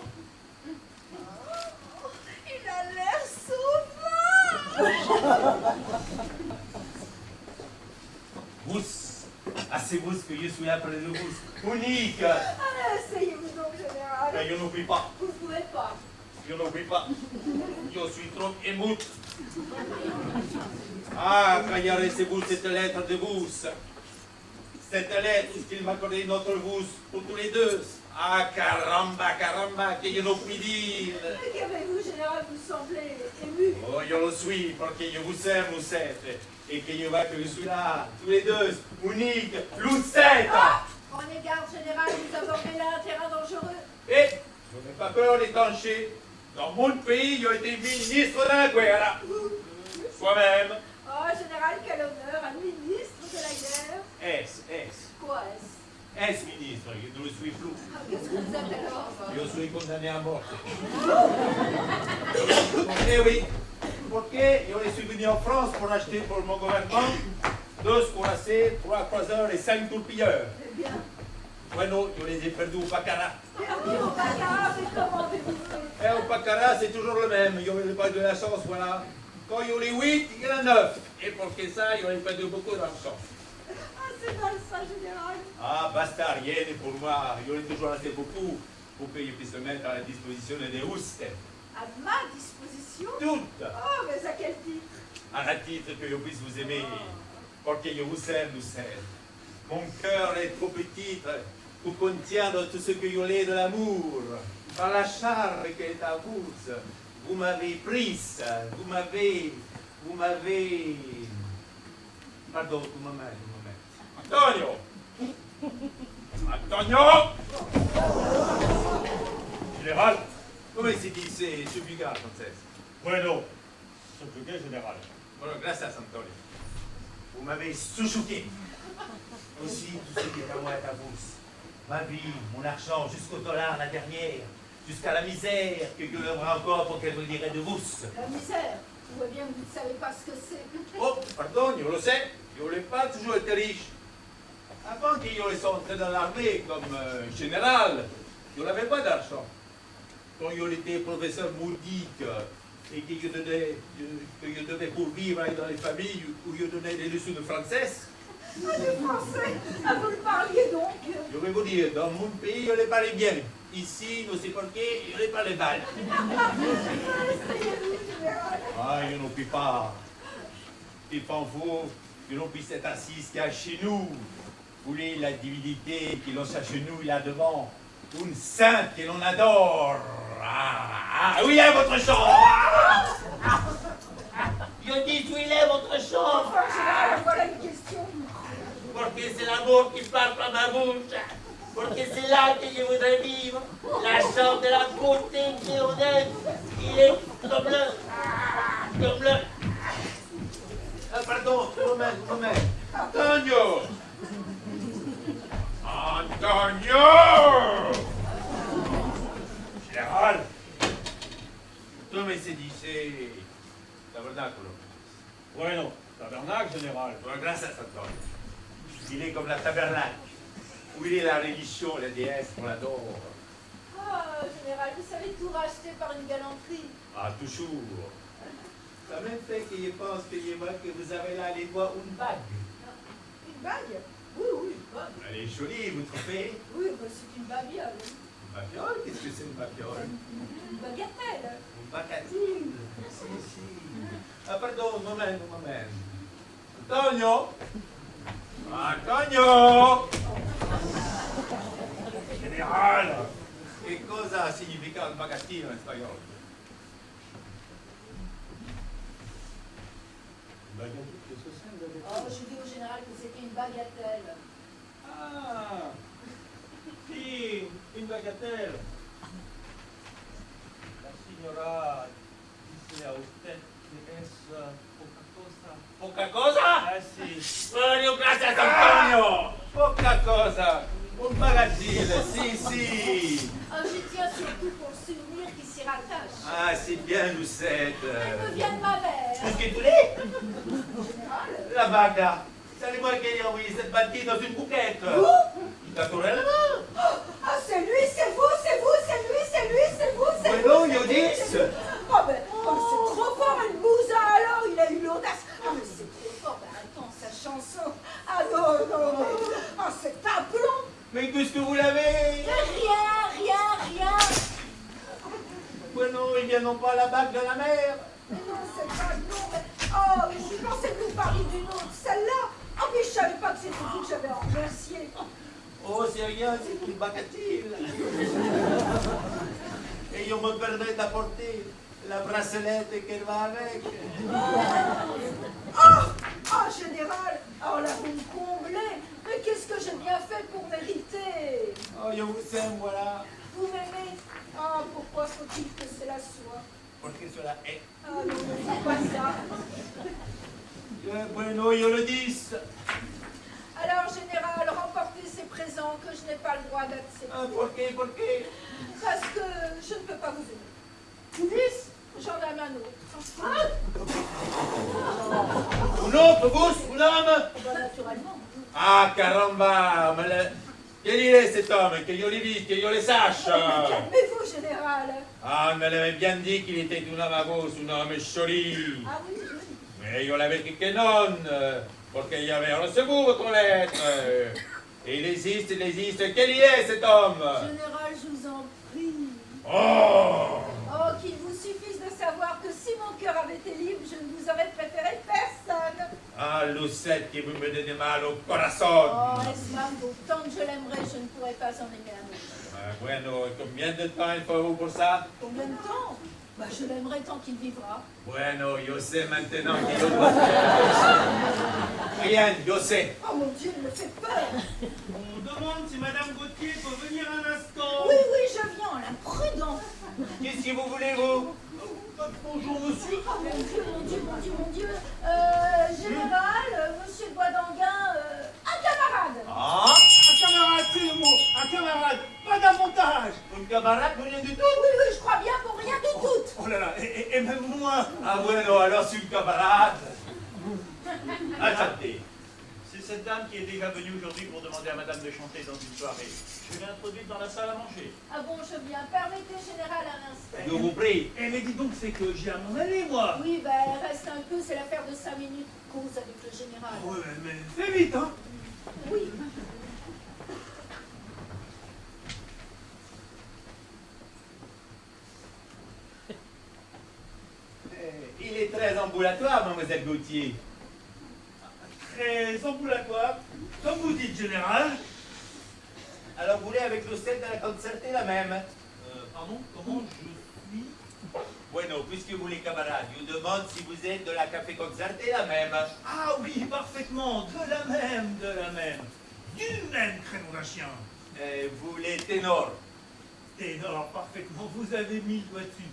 Il a l'air sauvage. Vous, assez vous que je suis après de vous. Unique. Ah, essayez-vous donc, général. Mais je n'oublie pas. Vous ne pouvez pas. Je n'oublie pas. Je suis trop émoute. Ah, quand il a reçu cette lettre de vous. Cette lettre qu'il m'a accordé notre vous pour tous les deux. Ah, caramba, caramba, que je n'ose plus dire. Mais qu'avez-vous, général? Vous semblez ému. Oh, je le suis, parce que je vous aime, Lucette. Et que je vois que je suis là, tous les deux, unique, Lucette. Ah! Prenez garde, général, vous abordez là un terrain dangereux. Et je n'ai pas peur d'étancher. Dans mon pays, il a été ministre de la guerre. Soi-même. Oh, général, quel honneur, un ministre de la guerre. Quoi ministre, je ne le suis plus. Ah, qu'est-ce que vous êtes alors? Je suis condamné à mort. Eh oui, parce que je suis venu en France pour acheter pour mon gouvernement 2 cuirassés, 3 croiseurs et 5 torpilleurs. Eh bien, Bueno, je les ai perdus au Baccarat. perdu au Baccarat, mais comment avez-vous fait? Et au Baccarat, c'est toujours le même. Il n'y a pas de la chance, voilà. Quand il y a les 8, il y en a 9. Et pour que ça, il y a perdu beaucoup d'argent. Ah, c'est mal ça, général. Ah, basta, rien pour moi. Il y en a toujours assez beaucoup pour que je puisse se mettre à la disposition des Russes. À ma disposition? Toutes. Oh, mais à quel titre? À la titre que je puisse vous aimer. Parce que je vous aime, Lucelle. Mon cœur est trop petit pour contenir tout ce que je l'ai de l'amour. Par la charme qui est à vous, vous m'avez prise, vous m'avez... Pardon, un moment. Antonio! Antonio! Général, Comment se dit c'est vulgaire, française? bueno, suppliqué, général. Bueno, gracias, Antonio. Vous m'avez chouchouté. Aussi, tout ce qui est à moi est à vous. Ma vie, mon argent, jusqu'au dollar, la dernière, jusqu'à la misère que je l'aurai encore pour qu'elle me dirait de vous. La misère. Je vois bien que vous ne savez pas ce que c'est. Oh, pardon, je le sais, je n'ai pas toujours été riche. Avant que je sois entré dans l'armée comme général, je n'avais pas d'argent. Quand je étais professeur mourdique et que je devais pourvivre dans les familles où je donnais des leçons de français, Ah, du français. Ah, vous le parliez donc. je vais vous dire, dans mon pays, je les parlais bien. Ici, ne sais pas qui, je les parlais mal. Essayez-vous, général. Ah, je ne puis pas. Il faut que l'on puisse être assis qu'il y a chez nous. Vous voulez la divinité qui l'on chez nous là devant. Une sainte que l'on adore. Où est votre chambre? Je dis, où est votre chambre? Enfin, général, voilà une question. Parce que c'est l'amour qui parle par ma bouche. Parce que c'est là que je voudrais vivre. La chambre de la beauté qui on aime. Il est comme le... Ah, pardon, moment. Antonio! Général, Come si dice tabernacolo? bueno, tabernacle, général. Bueno, gracias, Antonio. Il est comme la tabernacle. Où il est la religion, la déesse, on l'adore. Ah, général, vous savez tout racheter par une galanterie. Ah, toujours. Ça même fait que je pense que vous avez là les doigts une bague. Une bague? Oui, une bague. Elle est jolie, vous trouvez? Oui, bah, c'est une babiole. Une babiole? Qu'est-ce que c'est une babiole? Une bagatelle. Une bagatelle. Si. Ah, pardon, un moment. Antonio! Général, Che cosa significa un bagattino in spagnolo? Oh, je dis au général que c'était une bagatelle. Ah, sì, une bagatelle. La signora disse a usted que es poca cosa. Poca cosa? Ah, sì. Buongiorno, grazie Antonio! Poca cosa! Un bagattino, sì. Oh, je tiens surtout pour le souvenir qui s'y rattache. Ah, c'est bien, Lucette. Elle me vient de ma mère. Qu'est-ce que tu l'es? Général. La bague là. C'est moi qui ai envoyé cette battue dans une bouquette. Naturellement. Ah, c'est lui, c'est vous, c'est lui. Mais non, Yodis. Oh, mais c'est trop fort, une bousa alors, il a eu l'audace. Ah, mais c'est trop fort, ben attends, sa chanson. Ah non, mais... Ah, c'est un plomb. Mais qu'est-ce que vous l'avez? Rien. Bueno, ils viennent pas la bague de la mer. Mais non, c'est pas non, mais... Oh, mais je pensais que vous parliez d'une autre, celle-là. Oh, mais je savais pas que c'était vous que j'avais remercié. Oh, c'est rien, c'est une bagatelle. Et on me permet d'apporter la bracelette qu'elle va avec. Oh, général, alors là, vous me comblez. Mais qu'est-ce que j'ai bien fait pour mériter? Oh, je vous aime, voilà. Vous m'aimez? Ah, pourquoi faut-il que cela soit? Porque cela est. Ah non, c'est pas ça. Bueno, yo le dis. Alors, général, remportez ces présents que je n'ai pas le droit d'accepter. Ah, por qué? Parce que je ne peux pas vous aider. Vous dites? J'en ai un autre. Un autre, vous, un homme? Bah, naturellement. Ah, caramba, quel il est cet homme? Que yo le dise, que yo le sache. Calmez-vous, général. Ah, on me l'avait bien dit qu'il était un homme à vous, un homme joli. Ah oui, oui. Mais yo l'avais dit que non, parce qu'il avait reçu votre lettre. Et il existe, quel il est cet homme? Général, je vous en prie. Oh! Oh, qu'il vous suffise de savoir que si mon cœur avait été libre, je ne vous aurais préféré personne. Ah, Lucette, qui vous me donnez mal au Oh, corazon. Esmando, tant que je l'aimerais, je ne pourrais pas en aimer un autre. Ah, bueno, combien de temps il faut pour ça? Combien de temps? Bah, je l'aimerais tant qu'il vivra. Bueno, yo sais maintenant qu'il doit faire. Rien, yo sais. Oh mon Dieu, il me fait peur. On demande si Madame Gauthier peut venir un instant. Oui, oui, je viens, l'imprudent. Qu'est-ce que vous voulez, vous? Bonjour, monsieur. Oh mon Dieu, mon Dieu, mon Dieu, mon Dieu. Général, monsieur de Boisdanguin, un camarade. Ah? Un camarade, c'est le mot. Un camarade, pas davantage. Un camarade, rien du tout? Oui, oui, je crois bien pour rien du tout. Oh là là, et même moi. Ah, bueno, alors c'est une camarade. Attendez. C'est cette dame qui est déjà venue aujourd'hui pour demander à madame de chanter dans une soirée. Je l'ai introduite dans la salle à manger. Ah bon, je viens. Permettez, général, un instant. Je vous prie. Eh mais dis donc, c'est que j'ai à m'en aller, moi. Oui, ben, reste un peu, c'est l'affaire de 5 minutes. Cause avec le général. Ouais, mais fais vite, hein. Oui. Il est très ambulatoire, mademoiselle Gauthier. Très ambulatoire, comme vous dites, général. Alors vous voulez avec Lucette de la concerter la même? Pardon, comment je suis? Bueno, puisque vous les camarades, je vous demande si vous êtes de la café concertée la même. Ah oui, parfaitement, de la même. Du même créneau d'un chien. Vous les ténors. Ténor, parfaitement, vous avez mis le doigt dessus.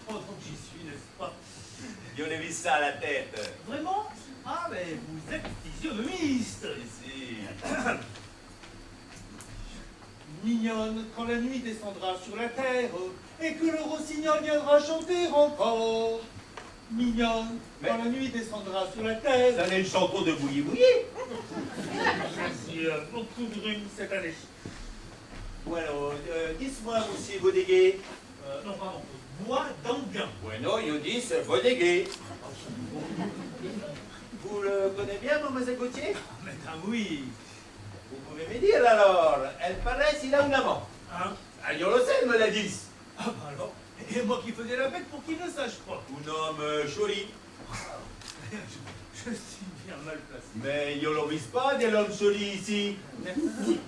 Pendant que j'y suis, n'est-ce pas? Je l'ai vu ça à la tête. Vraiment? Ah, mais vous êtes physionomiste. Ici. Mignonne, quand la nuit descendra sur la terre, et que le rossignol viendra chanter encore. Mignonne, quand la nuit descendra sur la terre. Ça n'est le chanson de Bouilly Bouilly. Merci, beaucoup de rhume cette année. Bueno, dites-moi aussi, vous déguez. Non, pardon, bois d'Anguin. Bueno, je dis, vous déguez. Vous le connaissez bien, mademoiselle Gauthier? Mais oui. Vous pouvez me dire alors, elle paraît s'il a un amant. Hein? Ah, je le sais, elle me l'a dit. Ah bah alors, et moi qui faisais la bête pour qu'il ne sache pas. Un homme joli. Je suis bien mal placé. Mais je ne vise pas de l'homme joli ici. Merci.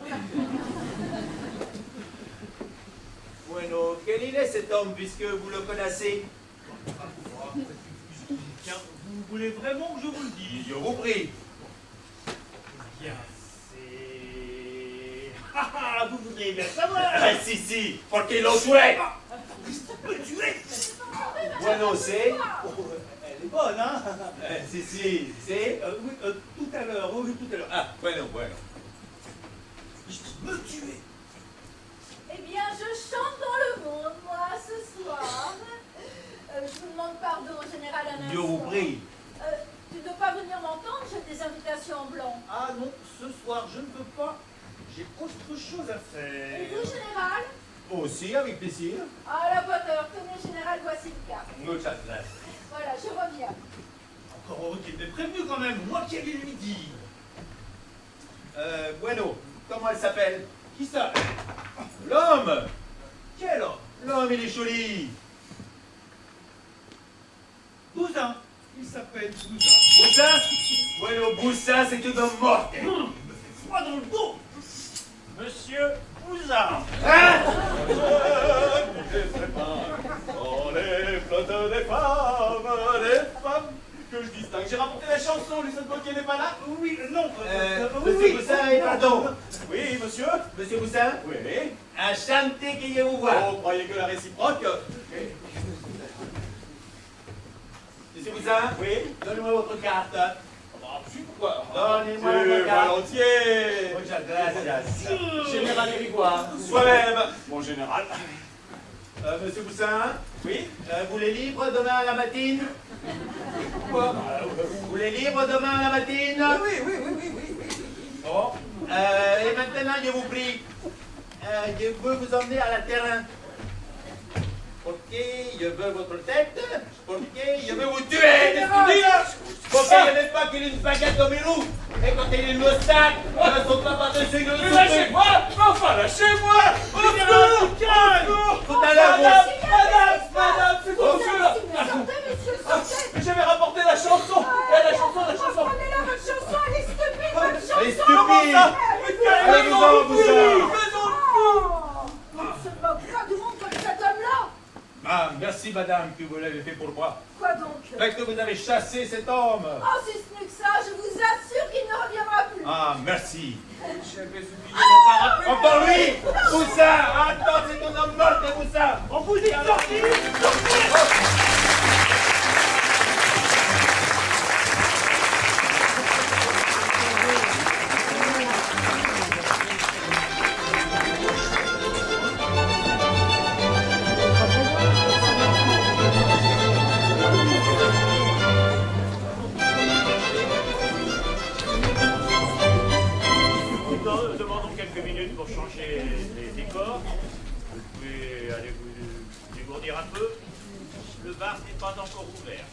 Bueno, quel il est cet homme puisque vous le connaissez? Tiens, vous voulez vraiment que je vous le dise? Je vous prie. Bien, c'est... Ah, vous voudriez bien savoir. Ah, si, pour qu'il le tuer. Me tuer. Bueno, c'est... Elle est bonne, hein? Si, c'est... Oui, tout à l'heure, oui, tout à l'heure. Ah, bueno. Me tuer. Eh bien, je chante dans le monde, moi, ce soir. Je vous demande pardon, général, un instant. Je vous prie. Tu ne peux pas venir m'entendre, j'ai des invitations en blanc. Ah non, ce soir, je ne peux pas. J'ai autre chose à faire. Et vous, général? Aussi, avec plaisir. Ah, la bonne heure. Tenez, général, voici le cas. Muchas gracias. Voilà, je reviens. Encore heureux qu'il m'ait prévenu quand même, moi qui allais lui dire. Bueno, comment elle s'appelle? Qui ça? L'homme. Quel homme? L'homme, il est joli. Bousin. Il s'appelle Bousin. Boussin? Bueno, Boussin, c'est une homme morte. Il me fait froid dans le dos. Monsieur Bouzard. Hein? Dans les flottes des femmes que je distingue. J'ai rapporté la chanson, Lucette Gauthier n'est pas là? Oui, non. Monsieur Boussin, pardon. Oui, monsieur? Monsieur Boussin? Oui. Enchanté que je vous vois. Oh, croyez que la réciproque. Monsieur Cousin? Oui? Donnez-moi votre carte. Pourquoi? Donnez-moi votre carte. Volontiers. Muchas gracias. Général Grégoire. Soi-même. Mon général. Monsieur Cousin? Oui? Vous les libre demain à la matine? Quoi? Vous les libre demain à la matine? Oui. Bon. Et maintenant, je vous prie, je veux vous emmener à la terrain. Parce que je veux votre tête, parce que je veux vous tuer. Qu'est-ce que tu dis là? Parce que je n'ai pas qu'il ait une baguette au mirou. Et quand il est le sac, ne saute pas par-dessus le souper. Lâchez-moi! Enfin, lâchez-moi! Au secours! Tout à l'heure, Madame, c'est trop sûr! J'avais rapporté la chanson! La chanson! Prenez-la, votre chanson, elle est stupide, votre chanson. Elle est stupide. Allez-vous-en, vous On ne se moque pas du monde comme cet homme-là. Ah, merci madame que vous l'avez fait pour moi. Quoi donc? Parce que vous avez chassé cet homme. Oh, si ce n'est que ça, je vous assure qu'il ne reviendra plus. Ah, merci. J'avais oublié mon parapluie! Encore lui. Poussin. Attends, c'est ton homme mort de Poussin. On vous dit sortir. Nous demandons quelques minutes pour changer les décors. Vous pouvez aller vous dégourdir un peu. Le bar n'est pas encore ouvert.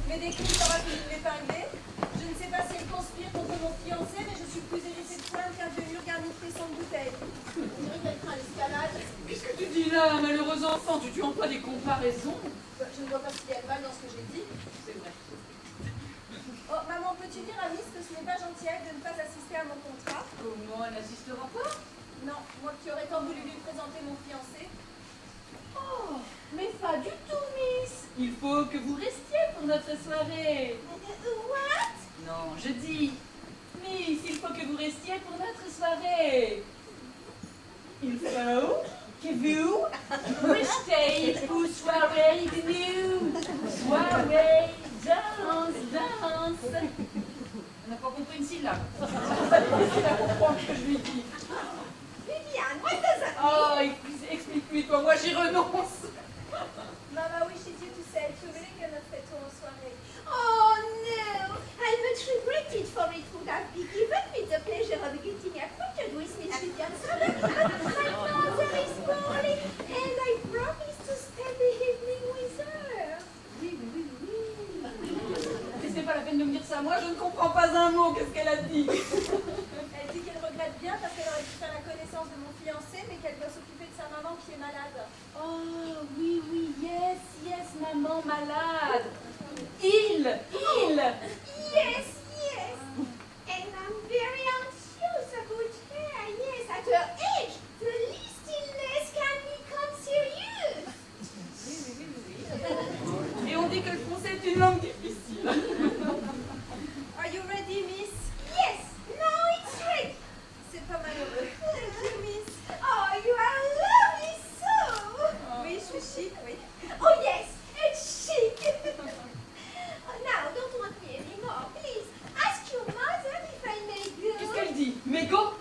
Mais des clés, ça va que je l'épingler. Je ne sais pas si elle conspire contre mon fiancé, mais je suis plus irritée de pointe qu'un vieux mur garni de frissons de bouteille. On dirait qu'elle craint l'escalade. Qu'est-ce que tu dis là, malheureux enfant? Tu emploies des comparaisons? Je ne vois pas ce qu'il y a de mal dans ce que j'ai dit. C'est vrai. Oh, maman, peux-tu dire à Miss que ce n'est pas gentil à elle de ne pas assister à mon contrat? Comment elle n'assistera pas? Non, moi qui aurais tant voulu lui présenter mon fiancé. Oh, mais pas du tout, Miss. Il faut que vous restiez pour notre soirée. What? Non, je dis, Miss, il faut que vous restiez pour notre soirée. Il faut que vous restiez pour soirée de nous. Soirée, danse. On n'a pas compris une syllabe. C'est à comprendre ce que je lui dis. Viviane, what does that mean? Oh, explique-lui, toi, moi j'y renonce. Mama wishes you to say to really gonna fit to our soirée. Oh no! I much regretted, for it would have been given me the pleasure of getting acquainted with Miss Vivian Solomon. My mother is poorly, and I promised to spend the evening with her. Oui. Et c'est pas la peine de me dire ça. Moi, je ne comprends pas un mot. Qu'est-ce qu'elle a dit? Elle dit qu'elle regrette bien parce qu'elle aurait pu faire la connaissance de mon fiancé, mais qu'elle doit s'occuper de sa maman qui est malade. Oh, oui, yes, maman malade. Il. Yes. And I'm very anxious about her. Yes, at her age, the least illness can become serious. Et on dit que le français est une langue difficile. Are you ready, Miss? Yes, now it's ready. C'est pas malheureux. Thank you, Miss. Oh, you are lovely so. Oui, je suis chic, oui. Oh, yes, it's chic. Oh, now, don't want me anymore. Please, ask your mother if I may go. Qu'est-ce qu'elle dit? Mais go.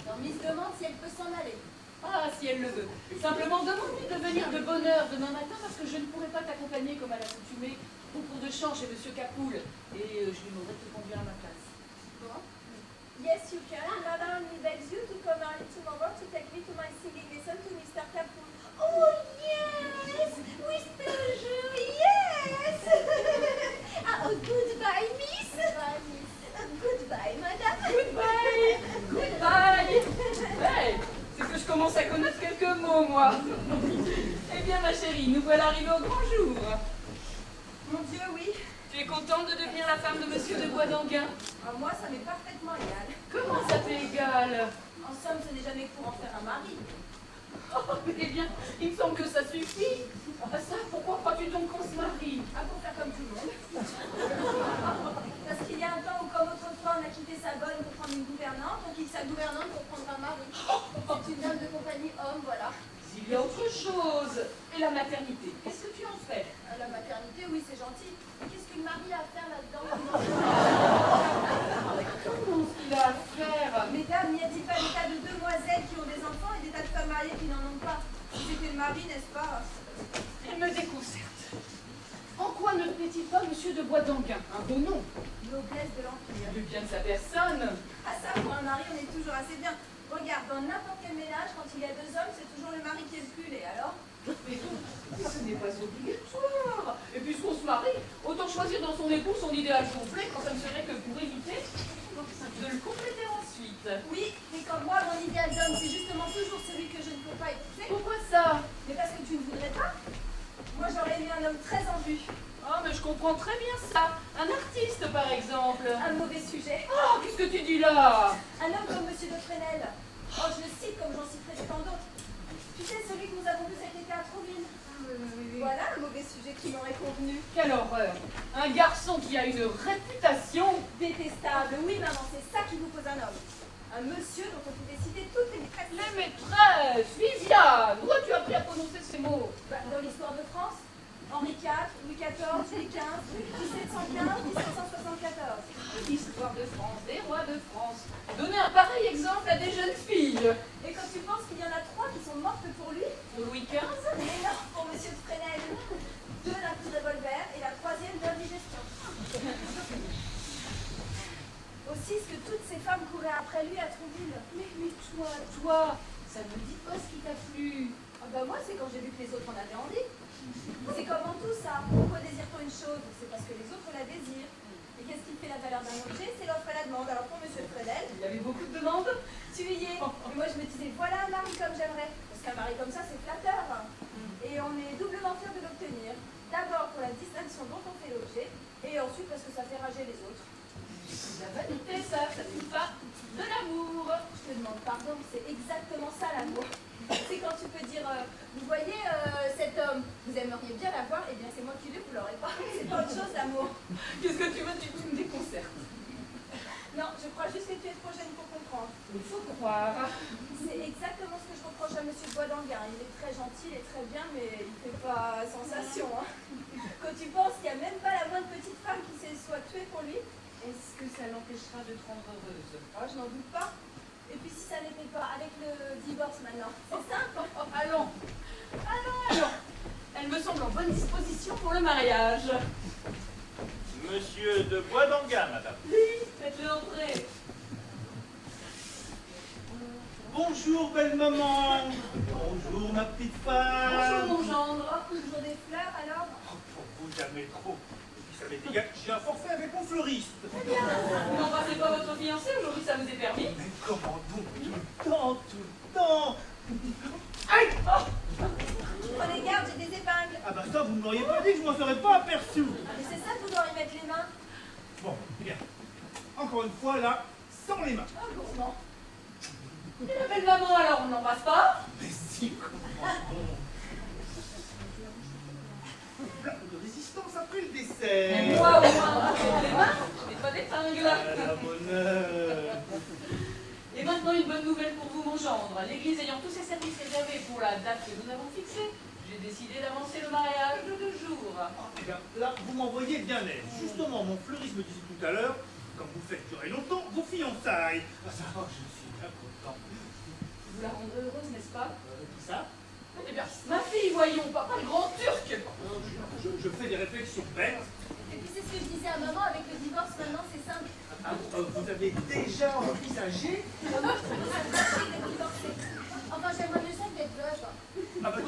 Non, Miss demande si elle peut s'en aller. Ah, si elle le veut. Simplement, demande-lui de venir de bonne heure demain matin parce que je ne pourrai pas t'accompagner comme à l'accoutumée au cours de chant chez Monsieur Capoul. Et je lui demanderai de te conduire à ma place. Bon. Yes, you can. Mama only begs you to come early tomorrow to take me to my singing lesson to Mr. Capoul. Oh, yes, with pleasure. moi. Eh bien, ma chérie, nous voilà arrivés au grand jour. Mon Dieu, oui. Tu es contente de devenir la femme de Monsieur de Boisdanguin? Moi, ça m'est parfaitement égal. Comment ça t'est égal? En somme, ce n'est jamais pour en faire un mari. Oh, eh bien, il me semble que ça suffit. Ça, pourquoi crois-tu donc qu'on se marie? Pour faire comme tout le monde. Parce qu'il y a un temps où, comme autrefois, on a quitté sa bonne pour prendre une gouvernante, on quitte sa gouvernante pour prendre un mari. C'est une dame de compagnie homme, voilà. Il y a autre chose. Et la maternité, qu'est-ce que tu en fais? La maternité, oui, c'est gentil. Mais qu'est-ce qu'une mari a à faire là-dedans? Comment est-ce qu'il a à faire? Mesdames, n'y a-t-il pas des tas de demoiselles qui ont des enfants et des tas de femmes mariées qui n'en ont pas? C'était le mari, n'est-ce pas? Elle me déconcerte. En quoi ne plaît-il pas Monsieur de Boisdanguin? Un beau nom. Noblesse de l'Empire. Le bien de sa personne. Ah ça, pour un mari, on est toujours assez bien. Regarde, dans n'importe quel ménage, quand il y a deux hommes, c'est toujours le mari qui est le plus laid, alors? Mais ce n'est pas obligatoire. Et puisqu'on se marie, autant choisir dans son époux son idéal complet quand ça ne serait que pour éviter de le compléter ensuite. Oui, mais comme moi, mon idéal d'homme, c'est justement toujours celui que je ne peux pas épouser. Pourquoi ça? Mais parce que tu ne voudrais pas. Moi, j'aurais aimé un homme très en vue. Ah, mais je comprends très bien ça. Un artiste, par exemple. Un mauvais sujet. Oh, qu'est-ce que tu dis là? Un homme comme Monsieur de Fresnel. Oh, je le cite comme j'en citerai tant d'autres. Tu sais, celui que nous avons vu cet été à Trouville. Voilà un mauvais sujet qui m'aurait convenu. Quelle horreur. Un garçon qui a une réputation Détestable. Oui, maman, c'est ça qui vous pose un homme. Un monsieur dont on pouvait citer toutes les maîtresses. Les maîtresses, Viviane, où as-tu appris à prononcer ces mots? Dans l'histoire de France, Henri IV, Louis XIV, Louis XV, 1715, 1774. L'histoire de France, des rois de France. Donner un pareil exemple à des jeunes filles. Et quand tu penses qu'il y en a trois qui sont mortes pour lui, Pour Louis XV? mais non, pour Monsieur de Fresnel. Deux d'un coup de revolver et la troisième d'indigestion. Aussi, ce que toutes ces femmes couraient après lui à Trouville. Mais toi, ça ne me dit pas ce qui t'a plu. Moi, c'est quand j'ai vu que les autres en avaient envie. C'est comme en tout ça. Pourquoi désire-t-on une chose? C'est parce que les autres la désirent. Et qu'est-ce qui fait la valeur d'un objet? C'est l'offre et la demande. Alors pour Monsieur Fresnel, Il y avait beaucoup de demandes. tu y es. Et moi, je me disais, voilà un mari comme j'aimerais. Parce qu'un mari comme ça, c'est flatteur. Et on est doublement fiers de l'obtenir. D'abord pour la distinction dont on fait l'objet, et ensuite parce que ça fait rager les autres. La vanité, ça n'est pas de l'amour. Je te demande pardon, c'est exactement ça l'amour. C'est quand tu peux dire, vous voyez cet homme, vous aimeriez bien l'avoir, et bien c'est moi qui l'ai, vous l'aurez pas. C'est pas autre chose l'amour. Qu'est-ce que tu veux? Tu me déconcertes. Non, je crois juste que tu es trop jeune pour comprendre. Il faut croire. C'est exactement ce que je reproche à Monsieur Boisdanguin. Il est très gentil, il est très bien, mais il fait pas sensation. Hein. Quand tu penses qu'il n'y a même pas la moindre petite femme qui se soit tuée pour lui, Est-ce que ça l'empêchera de te rendre heureuse? je n'en doute pas. Et puis si ça n'était pas avec le divorce maintenant, c'est simple. Allons. Elle me semble en bonne disposition pour le mariage. Monsieur de Boisdanguin, madame. Oui, faites-le entrer. Bonjour, belle maman. Bonjour, ma petite femme. Bonjour, mon gendre. Toujours des fleurs alors? Pour vous, jamais trop. Et puis ça m'est égal, j'ai un forfait avec mon fleuriste. Vous n'embrassez pas votre fiancé, aujourd'hui ça vous est permis. Mais comment donc tout le temps Aïe! Prenez garde, j'ai des épingles. Ah bah ça, vous ne m'auriez pas dit que je m'en serais pas aperçu. Mais c'est ça de vouloir y mettre les mains. Bon, bien. Encore une fois, là, sans les mains. Oh, gourmand. Et la belle maman, alors on n'embrasse pas? Mais si, comment Plat de résistance après le Et dessert. moi, au moins, les mains, je n'ai pas d'épingle. À la bonne heure. Et maintenant, une bonne nouvelle pour vous, mon gendre. L'église ayant tous ses services réservés pour la date que nous avons fixée, j'ai décidé d'avancer le mariage de 2 jours. Eh bien, là, vous m'envoyez bien l'aise. Justement, mon fleuriste me disait tout à l'heure, comme vous faites durer longtemps, vos fiançailles. Ah, ça va, je suis bien content. Vous la rendrez heureuse, n'est-ce pas? Qui ça? Eh bien, ma fille, voyons, papa, le grand turc. Je fais des réflexions bêtes. Et puis c'est ce que je disais à maman, avec le divorce maintenant c'est simple. Ah, vous avez déjà envisagé? Moi je trouve que ça me chier d'être divorcée. Enfin j'aimerais mieux ça que d'être veuve. Ah, bah,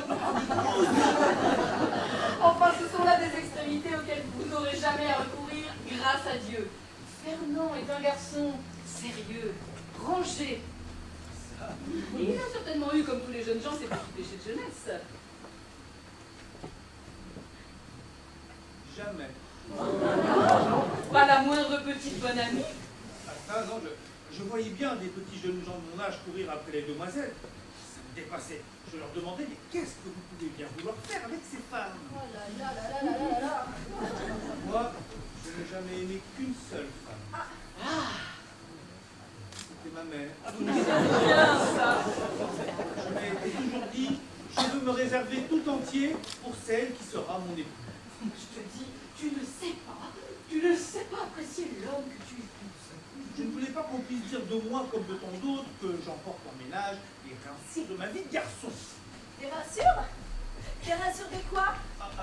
Enfin, ce sont là des extrémités auxquelles vous n'aurez jamais à recourir, grâce à Dieu. Fernand est un garçon sérieux, rangé. Et il a certainement eu, comme tous les jeunes gens, c'est petit péché de jeunesse. Jamais. Pas la moindre petite bonne amie. Ah ça, non, je voyais bien des petits jeunes gens de mon âge courir après les demoiselles. Ça me dépassait. Je leur demandais, mais qu'est-ce que vous pouvez bien vouloir faire avec ces femmes? Oh là là là là là là là. Moi, je n'ai jamais aimé qu'une seule femme. C'était ma mère. Bien ça. Je m'ai toujours dit, je veux me réserver tout entier pour celle qui sera mon épouse. Je te dis, tu ne sais pas apprécier l'homme que tu épouses. Je ne voulais pas qu'on puisse dire de moi comme de tant d'autres que j'emporte en ménage les rincures de ma vie de garçon. Des rassures? Des rassures de quoi?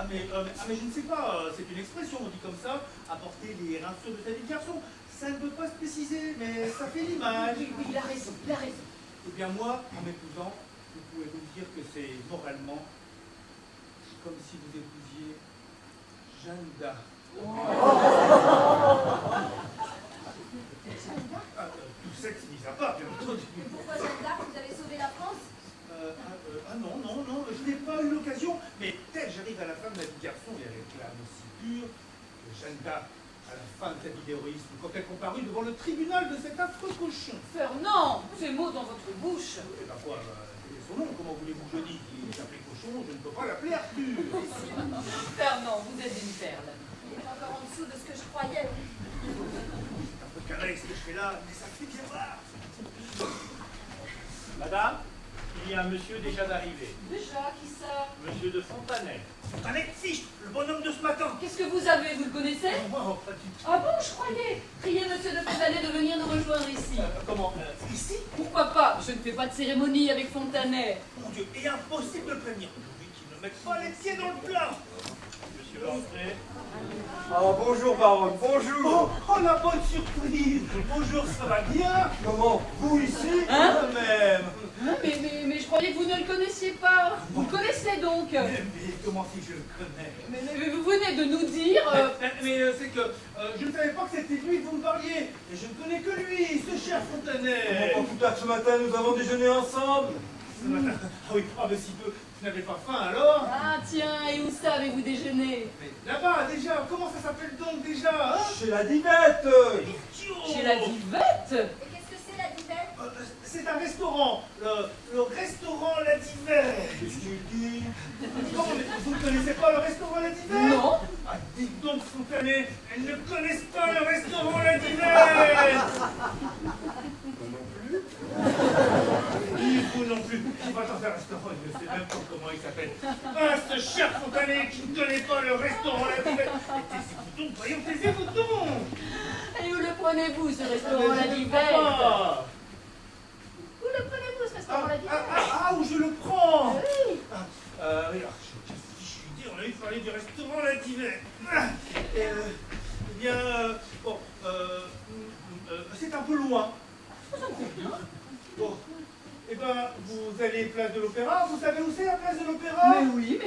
Mais je ne sais pas, c'est une expression, on dit comme ça, apporter les rincures de ta vie de garçon. Ça ne veut pas se préciser, mais ça fait l'image. Oui, il a raison, il a raison. Eh bien moi, en m'épousant, vous pouvez vous dire que c'est moralement comme si vous épousiez Jeanne d'Arc. Tout sexe mis à part, bien entendu. Pourquoi Jeanne d'Arc, vous avez sauvé la France? Non, je n'ai pas eu l'occasion, mais peut-être j'arrive à la fin de ma vie de garçon et avec l'âme aussi pure que Jeanne d'Arc, à la fin de sa vie d'héroïsme, quand elle comparut devant le tribunal de cet affreux cochon. Fernand, ces mots dans votre bouche. Eh ben quoi, c'est son nom, comment voulez-vous que je dise? Il s'appelait cochon, je ne peux pas l'appeler Arthur. Fernand, vous êtes une perle. Il est encore en dessous de ce que je croyais. C'est un peu carré ce que je fais là, mais ça fait bien voir. Madame, il y a un monsieur déjà d'arrivée. Déjà, qui ça? Monsieur de Fontanet. Fontanet, fiche, le bonhomme de ce matin. Qu'est-ce que vous avez? Vous le connaissez? Moi, pas du tout. Ah bon, je croyais. Priez monsieur de Fontanet de venir nous rejoindre ici. Comment ici? Pourquoi pas? Je ne fais pas de cérémonie avec Fontanet. Mon Dieu, et impossible de le prévenir. Lui qui ne met pas les pieds dans le plat. Monsieur l'entrée. Ah, bonjour, baronne, bonjour. Oh, la bonne surprise. Bonjour, ça va bien? Comment? Vous ici? Hein? Même. Mais je croyais que vous ne le connaissiez pas. Vous le connaissez donc. Mais comment si je le connais? Mais vous venez de nous dire... C'est que je ne savais pas que c'était lui que vous me parliez. Et je ne connais que lui, ce cher Fontanet. Comment plus tard ce matin, nous avons déjeuné ensemble? Ce matin. Ah oui, mais si peu. Vous n'avez pas faim alors? Ah tiens, et où ça avez-vous déjeuné? Mais là-bas, déjà, comment ça s'appelle donc déjà hein? Chez la divette. Chez la divette? Et qu'est-ce que c'est la divette? C'est un restaurant, le restaurant La Divette. Qu'est-ce qu'il dit? Comment, mais vous ne connaissez pas le restaurant La Divette? Non. Ah, dites donc, Fontanet, elles ne connaissent pas le restaurant La Divette. Ni vous non plus. Je vais dans un restaurant, je ne sais même pas comment il s'appelle. Ah, ce cher Fontanet qui ne connaît pas le restaurant La Divette. Taisez-vous donc, voyons, taisez-vous donc. Et où le prenez-vous, ce restaurant La Divette? Ah, Où le prenez-vous, ce restaurant La divette? où je le prends. Oui. Oui, alors, je suis dit, on a eu parlé du restaurant La Divette. Eh bien, bon, c'est un peu loin. Bon, eh ben, vous allez place de l'Opéra. Vous savez où c'est la place de l'Opéra? Mais oui.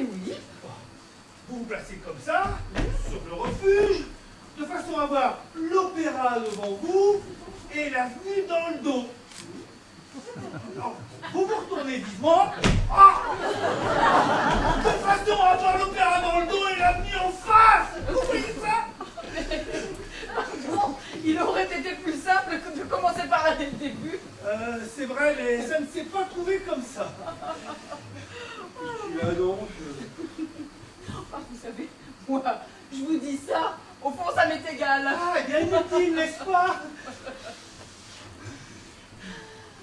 Vous vous placez comme ça, sur le refuge, de façon à voir l'Opéra devant vous et l'avenue dans le dos. Alors, vous vous retournez vivement, de façon à voir l'Opéra dans le dos et l'avenue en face. Vous voyez ça? Bon, il aurait été plus simple que de commencer par là dès le début. C'est vrai, mais ça ne s'est pas trouvé comme ça. Là donc. Ah, vous savez, moi, je vous dis ça, au fond, ça m'est égal. Ah, eh bien inutile, n'est-ce pas?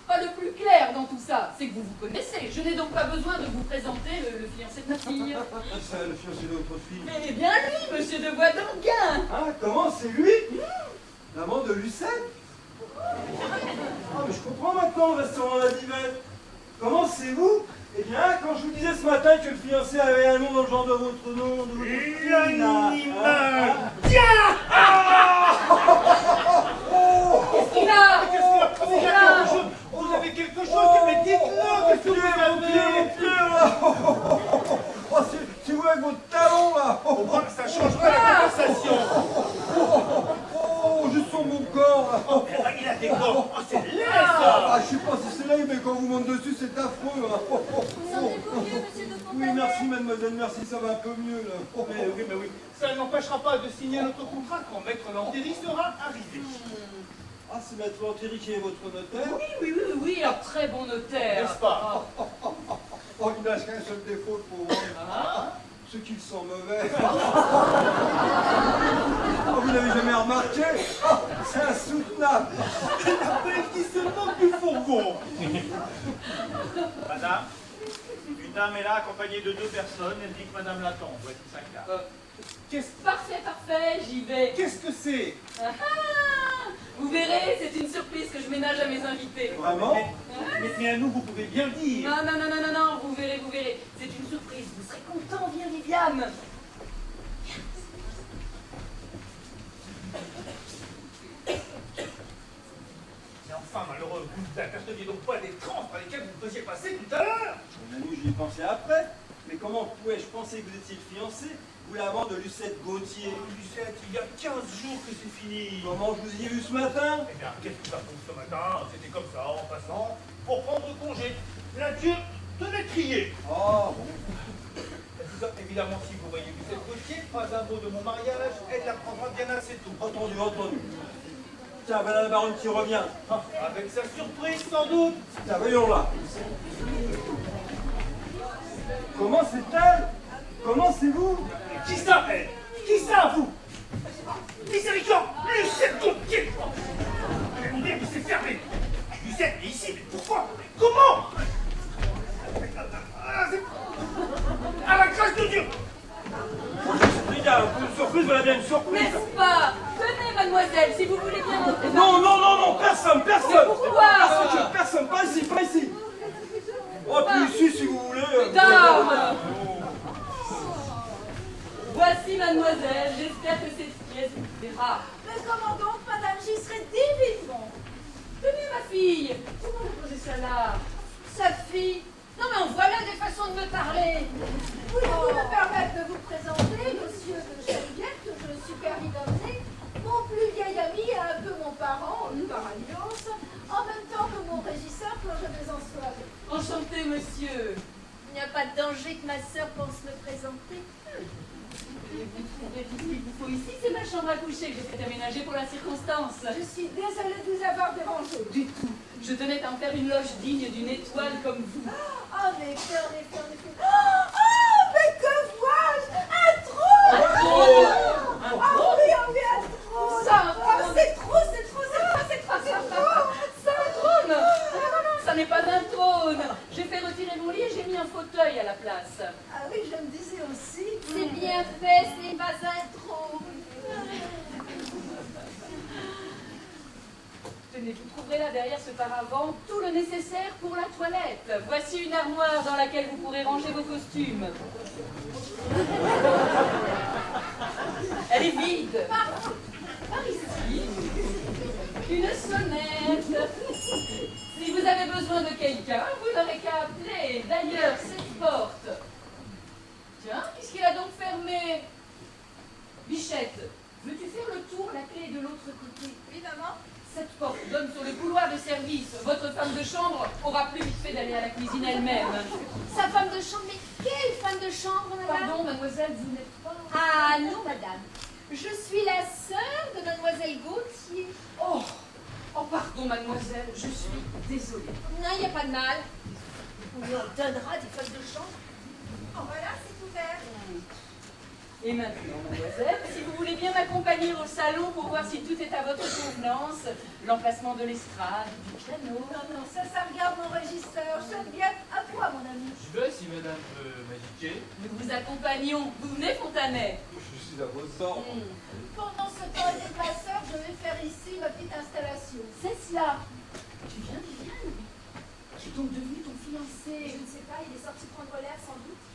Pas le plus clair dans tout ça, c'est que vous vous connaissez. Je n'ai donc pas besoin de vous présenter le fiancé de ma fille. Ça, le fiancé de votre fille. Eh bien lui, monsieur de Boisdanguin. Ah, comment? C'est lui? L'amant de Lucette? Ah, mais je comprends maintenant le restaurant La Divette. Comment c'est vous? Eh bien, quand je vous disais ce matin que le fiancé avait un nom dans le genre de votre nom, de votre fille, là, L'animal. Tiens! Qu'est-ce qu'il a? Qu'est-ce qu'il y a? Vous avez quelque chose? Mais dites-le! Qu'est-ce que vous avez? Oh, c'est vous avec votre talon, là! Au moins, ça changera la conversation. Oh, juste sur mon corps, là! Oh, il a des corps. Oh, c'est laid, Ah, ça. je sais pas si c'est là, mais quand vous monte dessus, c'est affreux. Hein. Vous sentez-vous mieux, monsieur de Oui, Fontanet? merci, mademoiselle, merci, ça va un peu mieux, là. Mais oui, ça n'empêchera pas de signer notre contrat quand maître Landry sera arrivé. Ah, c'est maître Lantéry qui est votre notaire? Oui, un très bon notaire. N'est-ce pas? Oh, il n'a qu'un seul défaut, le pauvre. Ah. C'est qu'il sent mauvais. Oh, vous l'avez jamais remarqué? Oh, c'est insoutenable. Mais qui se moque du fourgon. Madame, une dame est là accompagnée de 2 personnes. Elle dit que madame l'attend. Voici sa carte. Parfait, j'y vais. Qu'est-ce que c'est? Ah, ah. Vous verrez, c'est une surprise que je ménage à mes invités. Vraiment? Mais à nous, vous pouvez bien dire. Non, vous verrez. C'est une surprise, vous serez content, viens Viviane. Mais enfin, malheureux, vous n'aperceviez donc pas des transes par lesquelles vous faisiez passer tout à l'heure? Nous, j'y ai pensé après. Mais comment pouvais-je penser que vous étiez le fiancé ou l'amant de Lucette Gauthier? Lucette, il y a 15 jours que c'est fini. Comment je vous y ai vu ce matin? Eh bien, qu'est-ce que ça prouve ce matin? C'était comme ça, en passant, pour prendre congé. Nature tenait crier. Oh, Évidemment, si vous voyez Lucette Gauthier, pas un mot de mon mariage, elle l'apprendra bien assez tôt. entendu. Tiens, voilà la baronne qui revient. Ah, avec sa surprise, sans doute. Tiens, voyons là. Comment c'est-elle? Comment c'est vous? Qui ça, elle? Qui ça, vous? Miséricorde! Lucette Gauthier! Mais c'est fermé! Lucette est ici, mais pourquoi? Comment? À la grâce de Dieu! Les gars, une surprise, voilà bien une surprise. N'est-ce pas? Tenez, mademoiselle, si vous voulez bien rentrer. Non, personne. Mais pourquoi? Personne, pas ici. Oh, puis ici, si vous voulez. Dame! Voici, mademoiselle, j'espère que cette pièce vous plaira. Mais comment donc, madame, j'y serais divinement. Tenez, ma fille, comment vous posez ça là? Sa fille. Non mais en voilà des façons de me parler. Voulez-vous me permettre de vous présenter monsieur de Chennevières, que je suis permis d'emmener, mon plus vieil ami et un peu mon parent, par alliance, en même temps que mon régisseur quand je vais en soirée. Enchanté, monsieur. Il n'y a pas de danger que ma sœur pense me présenter. Et vous trouverez tout ce qu'il vous faut ici, c'est ma chambre à coucher que j'ai fait aménager pour la circonstance. Je suis désolée de vous avoir dérangé. Du tout. Je tenais à en faire une loge digne d'une étoile comme vous. Oh, mais fleurs. Oh, mais que vois-je? Un trône! Un trône! Un Oh trône? oui, un trône! Ça, un trône! Oh, c'est trop! Ça, un trône? Non, ça n'est pas un trône. J'ai fait retirer mon lit et j'ai mis un fauteuil à la place. Ah oui, je me disais aussi. C'est bien fait, ce n'est pas un trône. Tenez, vous trouverez là derrière ce paravent tout le nécessaire pour la toilette. Voici une armoire dans laquelle vous pourrez ranger vos costumes. Elle est vide. Par ici, une sonnette. Si vous avez besoin de quelqu'un, vous n'aurez qu'à appeler. D'ailleurs, cette porte. Tiens, qu'est-ce qu'il a donc fermé? Bichette, veux-tu faire le tour? La clé est de l'autre côté. Oui, maman? Cette porte donne sur le couloir de service. Votre femme de chambre aura plus vite fait d'aller à la cuisine elle-même. Sa femme de chambre, mais quelle femme de chambre, madame? Pardon, mademoiselle, vous n'êtes pas... Ah non, madame. Je suis la sœur de mademoiselle Gauthier. Oh, pardon, mademoiselle, je suis désolée. Non, il n'y a pas de mal. On lui en donnera des femmes de chambre. Oh, voilà, c'est ouvert. Et maintenant, mademoiselle, si vous voulez bien m'accompagner au salon pour voir si tout est à votre convenance, l'emplacement de l'estrade, du piano... Non, ça regarde mon régisseur. Geneviève, à toi, mon ami. Je veux, si madame peut m'indiquer. Nous vous accompagnons. Vous venez, Fontanet? Je suis à vos ordres. Pendant ce temps et des passeurs, je vais faire ici ma petite installation. C'est cela. Tu viens, Viviane? Qui est donc devenu ton fiancé? Je ne sais pas, il est sorti prendre l'air sans doute.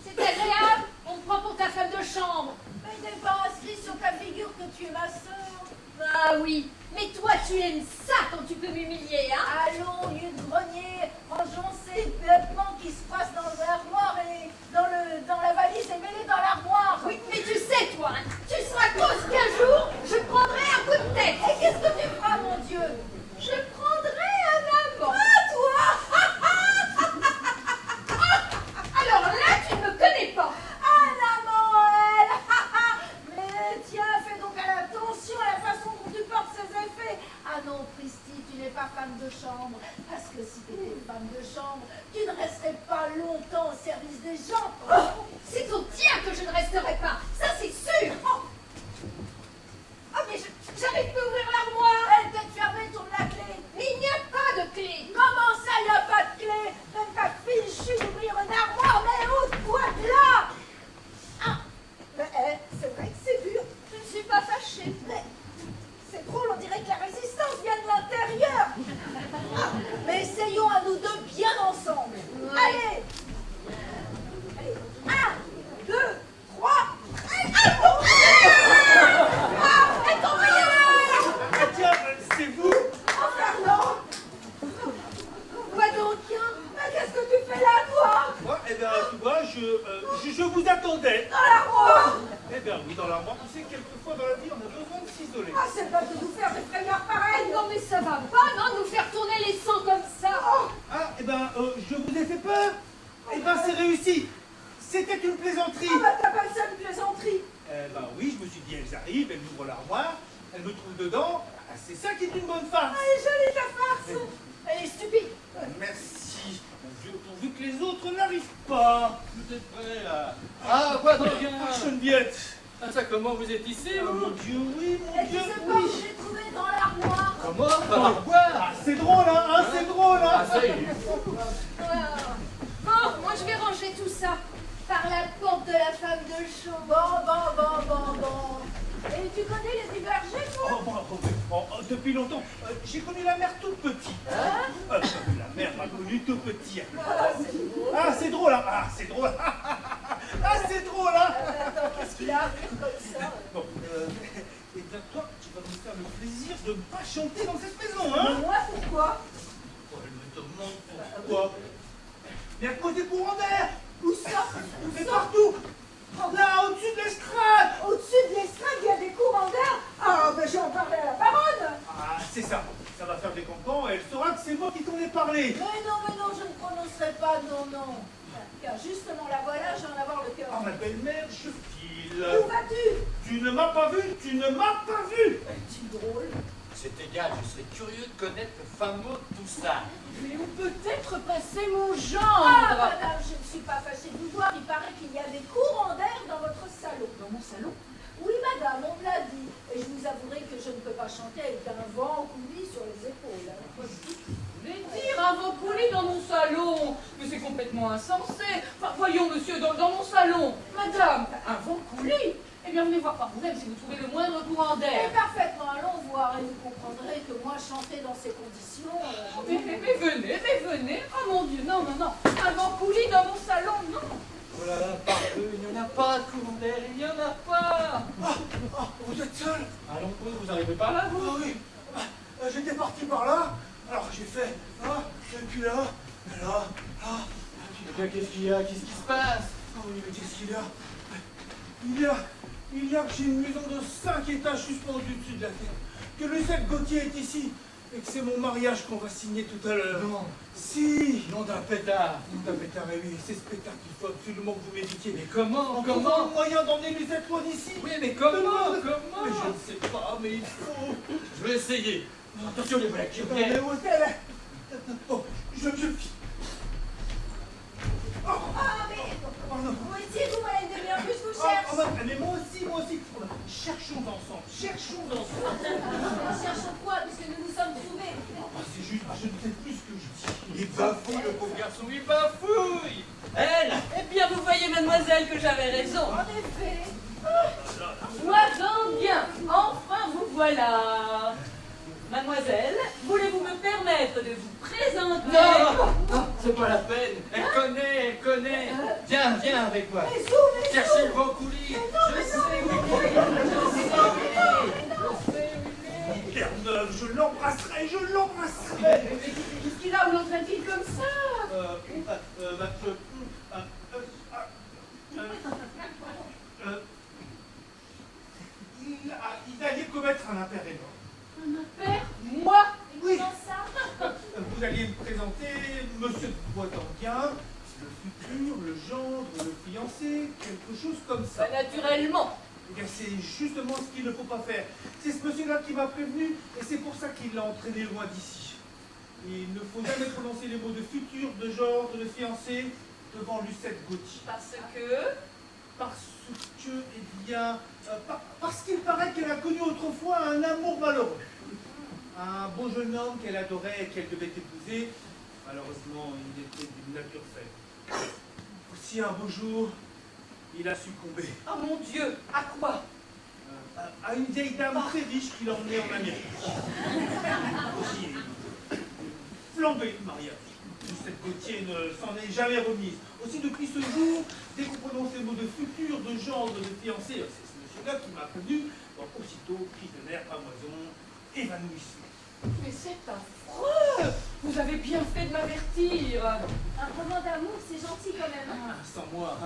C'est agréable. On te prend pour ta femme de chambre. Mais il n'est pas inscrit sur ta figure que tu es ma sœur. Ah oui. Mais toi, tu aimes ça quand tu peux m'humilier, hein? Allons, lieu de grenier, rangeons ces vêtements qui se passent dans l'armoire et dans la valise et mets-les dans l'armoire. Oui, mais tu sais, toi, hein, tu seras cause qu'un Ah non, Pristi, tu n'es pas femme de chambre. Parce que si tu étais femme de chambre, tu ne resterais pas longtemps au service des gens. Oh, c'est au tien que je ne resterai pas. Ça, c'est sûr. Oh, mais j'arrive pas à ouvrir l'armoire. Elle peut être fermée, tourne la clé. Mais il n'y a pas de clé. Comment ça, il n'y a pas de clé? Même pas fichu d'ouvrir une armoire. Mais ôte-toi de là. Ah, mais c'est vrai que c'est dur. Je ne suis pas fâchée. Mais c'est drôle, on dirait que la résistance vient de l'intérieur. Ah, mais essayons à nous deux bien ensemble. Allez. Allez. 1, 2, 3. Elle tombe rien. Ah tiens, c'est vous? Oh, Fernand. Quoi donc, hein? Qu'est-ce que tu fais là, toi? Moi, eh bien, tu vois, je vous attendais. Dans l'armoire. Eh bien, oui, dans l'armoire. Tu sais, quelquefois dans la vie, on a besoin de s'isoler. Ah, c'est pas de nous faire des frayeurs pareilles. Non, mais ça va pas, non, nous faire tourner les sangs comme ça. Oh. Ah, eh bien, je vous ai fait peur. Eh bien, c'est réussi. C'était une plaisanterie. Ah, bah, t'appelles ça une plaisanterie? Eh ben oui, je me suis dit, elles arrivent, elles ouvrent l'armoire, elles me trouvent dedans. Ah, c'est ça qui est une bonne farce. Elle est jolie, ta farce. Elle est stupide. Merci. Mon Dieu, pourvu que les autres n'arrivent pas. Vous êtes prêts là? Ah, quoi donc? Ah, Geneviève. Ah, ça, comment vous êtes ici, Oh, vous? mon Dieu, oui, mon Et tu Dieu, sais pas oui. où j'ai trouvé dans l'armoire? Comment? Par l'armoire? Ah, c'est drôle, hein, c'est drôle, hein. Ah, ça y est. Bon, moi je vais ranger tout ça par la porte de la femme de chambre. Bon. Et tu connais les Divergés, toi? Oh, moi, depuis longtemps, j'ai connu la mère toute petite. Hein? La mère m'a connu tout petit. Ah, c'est drôle. Ah, c'est drôle, hein. Ah, c'est drôle. Ah, c'est drôle, hein. Attends, qu'est-ce qu'il a à faire comme ça? Bon, et bien toi, tu vas me faire le plaisir de ne pas chanter dans cette maison, hein? Moi, pourquoi? Oh, elle me demande pourquoi. Mais à cause des courants d'air. Où ça? Mais partout. Là, au-dessus de l'estrade. Au-dessus de l'estrade, il y a des courants d'air. Ah, ben j'ai en parlé à la baronne. Ah, c'est ça. Ça va faire des campans et elle saura que c'est moi qui t'en ai parlé. Mais non, je ne prononcerai pas non. Car justement, la voilà, j'ai en avoir le cœur. Ah, ma belle-mère, je file. Où vas-tu? Tu ne m'as pas vu, tu ne m'as pas vu. Petit drôle. C'est égal, je serais curieux de connaître le fin mot de tout ça. Mais où peut-être passer mon Ah, gendre? madame, je ne suis pas fâchée de vous voir. Il paraît qu'il y a des courants d'air dans votre salon. Dans mon salon? Oui, madame, on me l'a dit. Et je vous avouerai que je ne peux pas chanter avec un vent coulis sur les épaules. Vous voulez dire un vent coulis dans mon salon? Mais c'est complètement insensé. Enfin, voyons, monsieur, dans mon salon. Madame, un vent coulis? Eh bien, venez voir par vous-même si vous trouvez le moindre courant Et d'air. parfaitement, allons voir et vous comprendrez que moi, chanter dans ces conditions... Mais venez. Oh mon Dieu, non. Un vent coulis dans mon salon, non. Oh là là, parbleu, il n'y en a pas de courant d'air, il n'y en a pas. Vous êtes seul? Allons, vous arrivez par là, vous? Ah oui. J'étais parti par là. Alors j'ai fait là, et puis là, et là. Eh bien, qu'est-ce qu'il y a? Qu'est-ce qui se passe? Oh oui, mais qu'est-ce qu'il y a? Il y a que j'ai une maison de 5 étages suspendue au-dessus de la terre. Que Lucette Gauthier est ici. Et que c'est mon mariage qu'on va signer tout à l'heure. Non. Si. Nom d'un pétard. Nom d'un pétard, et oui, c'est ce pétard qu'il faut absolument que vous méditiez. Mais comment? On trouvera le moyen d'emmener Lucette loin d'ici. Oui, mais comment? Mais je ne sais pas, mais il faut. Je vais essayer. Attention les blagues, Mais où est-elle? Oh, je Ah, mais... Vous étiez-vous, à une demi-heure que je vous cherche? mais moi aussi. Cherchons ensemble. Cherchons quoi, puisque nous nous sommes trouvés? C'est juste, je ne sais plus ce que je dis. Il bafouille, le pauvre garçon, il bafouille. Elle? Eh bien, vous voyez, mademoiselle, que j'avais raison. En effet. Sois-en bien. Enfin, vous voilà. Mademoiselle, voulez-vous me permettre de vous présenter? Non, c'est pas la peine. Elle connaît. Viens avec moi. Mais où? Cherchez le vent coulis. Je sais où il est. Terre-Neuve, je l'embrasserai. Qu'est-ce qu'il a? Où l'entraîne-t-il comme ça? Il allait commettre un impair énorme. Un père? Moi? Oui. Comment ça? Vous alliez me présenter Monsieur de Boisdanguin, le futur, le gendre, le fiancé, quelque chose comme ça. Naturellement. Eh bien, c'est justement ce qu'il ne faut pas faire. C'est ce monsieur-là qui m'a prévenu, et c'est pour ça qu'il l'a entraîné loin d'ici. Il ne faut jamais prononcer les mots de futur, de genre, de fiancé devant Lucette Gauthier. Parce que... Parce que, eh bien, parce qu'il paraît qu'elle a connu autrefois un amour malheureux. Un beau jeune homme qu'elle adorait et qu'elle devait épouser. Malheureusement, il était d'une nature faible. Aussi, un beau jour, il a succombé. Oh mon Dieu, à quoi? À une vieille dame très riche qui l'a emmené en Amérique. Aussi, flambé de mariage. Cette Gauthier ne s'en est jamais remise. Aussi, depuis ce jour, dès qu'on prononce les mots de futur, de gendre, de fiancé, c'est ce monsieur-là qui m'a prévenu, donc aussitôt, crise de nerfs, pamoison, évanouissement. Mais c'est affreux! Vous avez bien fait de m'avertir. Un roman d'amour, c'est gentil quand même. Ah, sans moi,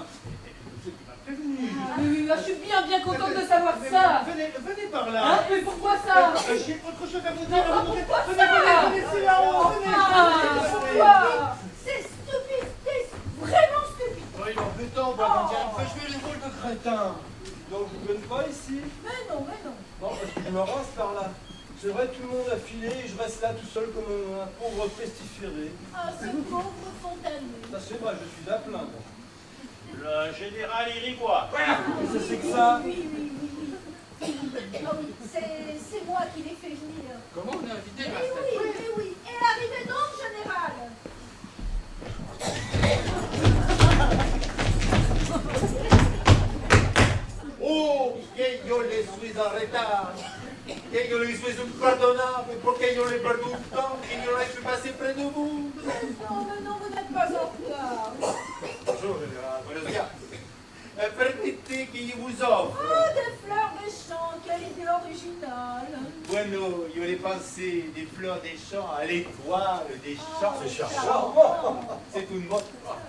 c'est qui m'a prévenu. Oui, je suis bien contente de savoir ça. Venez par là. Hein, mais pourquoi ça? J'ai autre chose à vous dire. Pourquoi ça? Venez, c'est là-haut. Pourquoi? C'est stupide, c'est vraiment stupide. Oui, embêtant, bah, on fait jouer les rôles de crétin. Donc, vous ne venez pas ici? Mais non. Non, parce que je me rase par là. C'est vrai, tout le monde a filé et je reste là tout seul comme un pauvre pestiféré. Ah, ce pauvre Fontanet. Ça, c'est vrai, je suis à plaindre. Le général Irigois. Qu'est-ce que c'est que ça? Oui. Ah oui, c'est moi qui l'ai fait venir. Comment on a invité Eh ma oui. Et arrivez donc, général. Oh, que yo le suis en retard, que yo le suis impardonnable, pour que yo l'ai perdu un temps, que yo l'ai pu passer près de vous. Mais non, vous n'êtes pas en retard. Bonjour, général. Buenos días. Permettez que je vous offre. Oh, des fleurs des champs, quelle idée originale. Bueno, yo l'ai pensé des fleurs des champs à l'étoile des champs. C'est charmant. C'est une mode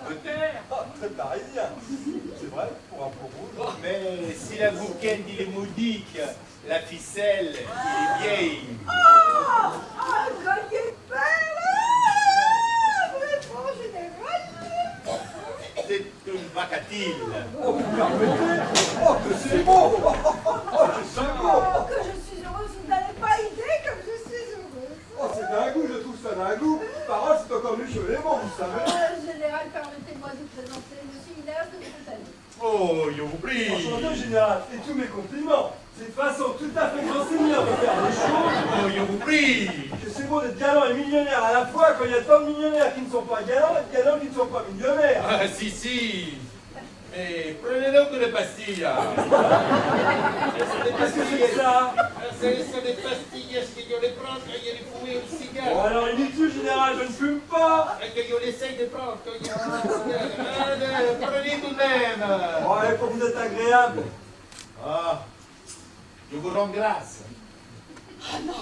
de terre. Ah, très parisien. C'est vrai, pour un peau rouge. Mais si la bouquette il est modique, la ficelle il est vieille. Ah, collier de perles. Vraiment général. C'est une vacatile. Oh, vous permettez? Oh, que c'est beau! Oh, que c'est beau! Oh, que je suis heureuse, vous n'avez pas idée comme je suis heureuse. Oh, c'est d'un goût, je trouve ça d'un goût. Parole, c'est encore mieux que les mots, vous savez. Général, permettez-moi de vous présenter Monsieur Inès de Fontanet. Oh, je vous prie. Enchanté, général, et tous mes compliments. C'est une façon tout à fait enseignante de faire les choses. Oh, je vous prie. Que c'est beau d'être galant et millionnaire à la fois quand il y a tant de millionnaires qui ne sont pas galants et de galants qui ne sont pas millionnaires. Ah, si. Mais prenez donc une pastille. Qu'est-ce que c'est que ça? Ce sont des pastilles que je les prends quand je les fumé au Bon, cigare. alors il dit tout, général, je ne fume pas. Que je l'essaye de prendre quand je Allez, prenez tout de même. Bon, allez, pour vous êtes agréable. Ah, je vous rends grâce. Ah non.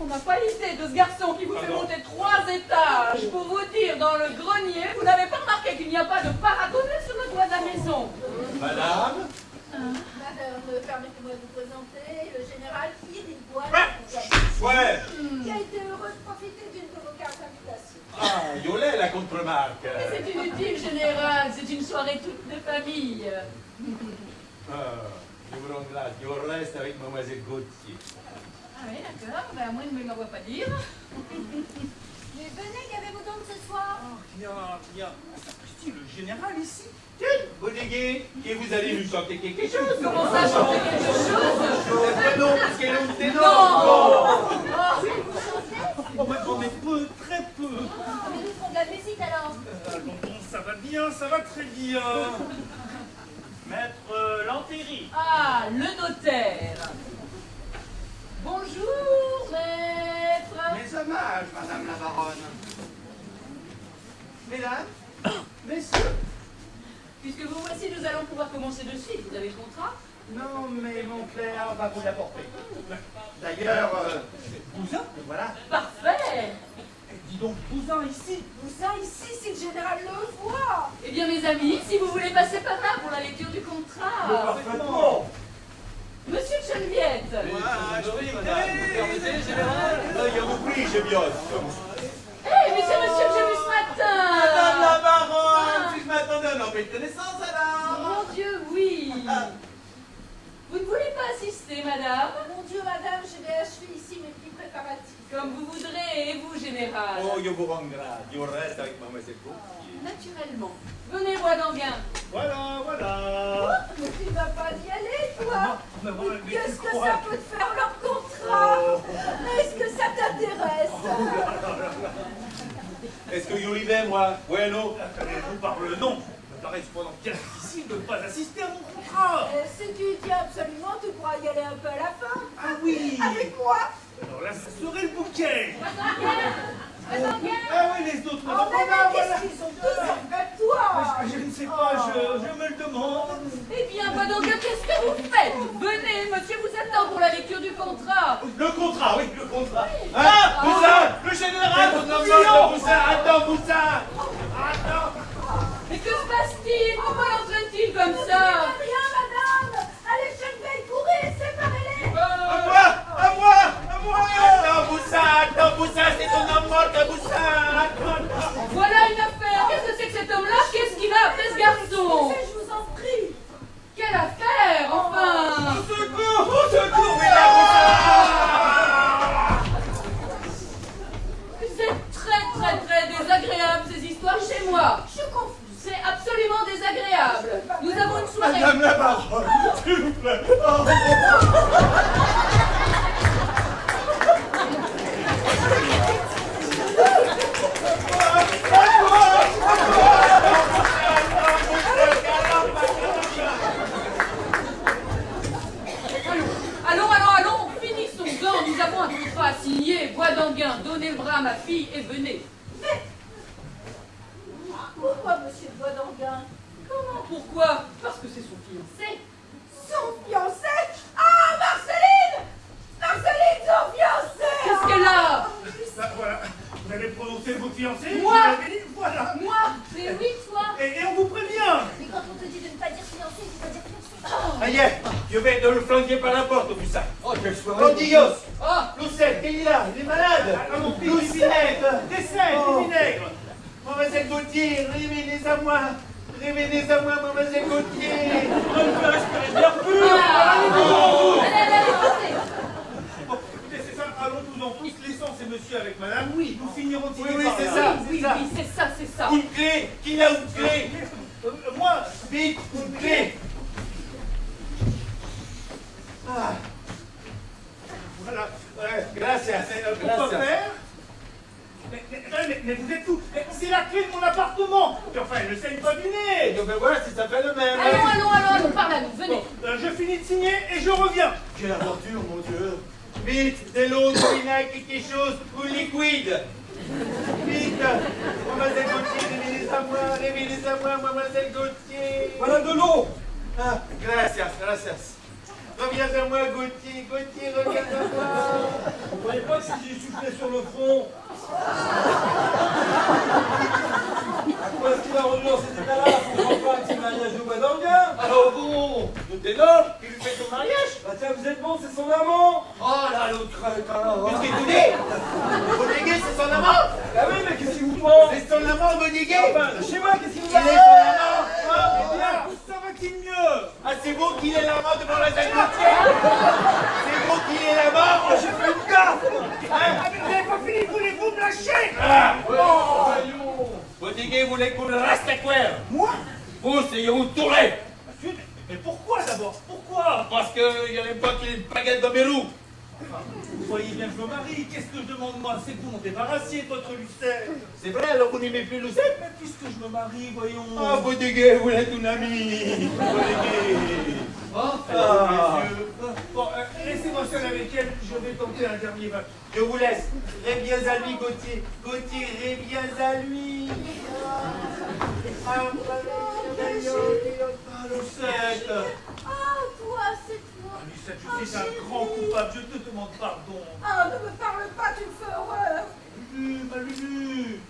On n'a pas l'idée de ce garçon qui vous fait monter 3 étages. Pour vous dire, dans le grenier, vous n'avez pas remarqué qu'il n'y a pas de paratonnerre sur le toit de la maison. Madame. Madame, permettez-moi de vous présenter le général Irigois Ouais. qui a été heureux de profiter d'une de vos cartes d'invitation. Ah, je l'ai la contre-marque. Mais c'est inutile, général. C'est une soirée toute de famille. Je vous rends grâce. Je reste avec mademoiselle Gauthier. Ah oui, d'accord. Ben, moi, il ne me la voit pas dire. Mais venez, qu'avez-vous donc ce soir? Bien. Sapristi, le général ici. Tiens, Bodeguet, que vous allez nous chanter quelque chose. Comment ça, chanter quelque chose? Non, parce qu'elle est une ténor. Non. Oh, mais j'en ai peu, très peu. Mais nous ferons de la musique alors. Bon, ça va bien, ça va très bien. Maître Lanthéry. Ah, le notaire. Bonjour, maître. Mes hommages, madame la baronne. Mesdames, messieurs. Puisque vous voici, nous allons pouvoir commencer de suite. Vous avez le contrat? Non, mais mon clerc va vous l'apporter. D'ailleurs, cousin, le voilà. Parfait. Dis donc, cousin ici. Vous ça ici, si le général le voit. Eh bien, mes amis, si vous voulez passer par là pour la lecture du contrat. Parfaitement. Monsieur de Geneviève. Permettez, général? Je vous prie, je bios. Eh, mais c'est monsieur que j'ai vu ce matin. Madame la baronne, si je m'attendais à une nouvelle connaissance alors. Mon Dieu, oui. Vous ne voulez pas assister, madame? Mon Dieu, madame, je vais achever ici mes petits préparatifs. Comme vous voudrez, et vous, général? Oh, je vous rends grâce. Je reste avec mademoiselle Gauthier. Naturellement. Venez, Boisdanguin. Voilà, voilà. Mais tu ne vas pas y aller, toi. Mais moi, mais Qu'est-ce tu que crois ça peut te faire leur contrat? Est-ce que ça t'intéresse? Est-ce que you y vais, moi? Bueno. Attendez-vous par le nom. Il me paraît cependant bien difficile de ne pas assister à mon contrat. Si tu y tiens absolument, tu pourras y aller un peu à la fin. Ah oui. Avec moi. Alors là, ça serait le bouquet. Boisdanguin. Ah oui, les autres. Oh, mais qu'est-ce qu'ils sont tous après toi? Je ne sais pas, je me le demande. Eh bien, Boisdanguin, qu'est-ce que vous faites? Venez, monsieur vous attend pour la lecture du contrat. Le contrat, oui, le contrat. Ah, Boussin! Le général, Boussin, attends, Boussin! Attends! Mais que se passe-t-il? Pourquoi l'entraîne-t-il comme ça? Rien, madame. Allez, Chenveille, courez, séparez-les. À moi! À moi! À moi! Attends, Boussin, c'est ton homme mort, Boussin! Attends! Voilà une affaire. Qu'est-ce que c'est que cet homme-là? Qu'est-ce qu'il a après ce garçon? Je vous en prie. Quelle affaire, enfin? Au secours, C'est très désagréable ces histoires chez moi. Je suis confuse. C'est absolument désagréable. Nous avons une soirée. Madame la baronne, s'il vous plaît! Oh. Allons, finissons-en. Nous avons un contrat à signer. Boisdanguin, donnez le bras à ma fille et venez. Pourquoi, monsieur Boisdanguin? Comment? Pourquoi? Parce que c'est son fiancé. Son fiancé? Ah, Marceline! Marceline, son fiancé! Qu'est-ce qu'elle a? Bah, voilà. Vous avez prononcé votre fiancé? Moi? Vous l'avez dit, voilà. Moi? Mais oui, toi. Et on vous prévient. Mais quand on te dit de ne pas dire fiancé, il faut pas dire fiancé. Aïe, je vais te le flanquer par la porte, Boussin. Oh, quelle soirée! Oh, Dios! Oh, Lucette, il est là, il est malade! Ah non, du vinaigre. Des sels, Oh. du vinaigre. Mademoiselle Gauthier, revenez à moi! Revenez à moi, Mademoiselle Gauthier! allez, passez. Bon, écoutez, c'est ça. Allons-nous en tous. Laissons ces messieurs avec madame. Oui, nous finirons de signer Oui, par c'est là. ça. Oui, c'est ça, c'est ça. Une clé! Qui a une clé? Moi, Vite, une clé! Ah. voilà. Gracias, Pourquoi faire? Mais vous êtes fous. C'est la clé de mon appartement. Et enfin, elle ne saigne pas du nez. Je vais voir si ça fait le même. Allons, parle à nous, venez. Je finis de signer et je reviens. Quelle aventure, mon Dieu! Vite, de l'eau, du vinaigre, quelque chose, ou liquide! Vite! Mademoiselle Gauthier, revenez à moi, Mademoiselle Gauthier! Voilà de l'eau! Ah, gracias. Reviens à moi, Gauthier, reviens à moi! Vous ne voyez pas que si j'ai soufflé sur le front? À quoi est-ce qu'il a rendu dans cet état-là? Pour qu'on fasse un petit mariage de Boisdanguin? Alors bon, le ténor, qui lui fait ton mariage? Bah tiens, vous êtes bon, c'est son amant! Oh là, l'autre crétin! Qu'est-ce qu'il vous dit? Bodiguet, c'est son amant? Ah oui, mais qu'est-ce qu'il vous prend? C'est son amant, Bodiguet? Enfin, chez moi, qu'est-ce qu'il vous Il est a son fait? amant! Eh bien, ça va-t-il mieux? Ah, c'est vous qui est l'amant de Mademoiselle Gauthier? C'est vous qui est l'amant? Oh, j'ai fait une gaffe! Ah, mais vous n'avez pas fini, voulez-vous me lâcher? Ah, voyons! Bodiguet voulait qu'on le reste à quoi? Moi? Vous, c'est vous tourner! Monsieur, mais pourquoi d'abord? Pourquoi? Parce qu'il n'y avait pas que les baguettes de Bérou! Vous voyez bien que je me marie. Qu'est-ce que je demande moi? C'est que vous m'en débarrassiez de votre Lucette. C'est vrai, alors vous n'aimez plus Lucette? Mais puisque je me marie, voyons. Ah, Bodiguet, vous êtes une amie! Bodiguet! Messieurs. Bon, laissez-moi seul avec elle. Je vais tenter un dernier vague. Je vous laisse. Reviens à lui, Gauthier. Gauthier, reviens à lui. Lucette. Ah, toi, c'est toi. Lucette, je suis un grand coupable. Je te demande pardon. Ah, ne me parle pas, tu me fais horreur. Lulu, ma Lulu.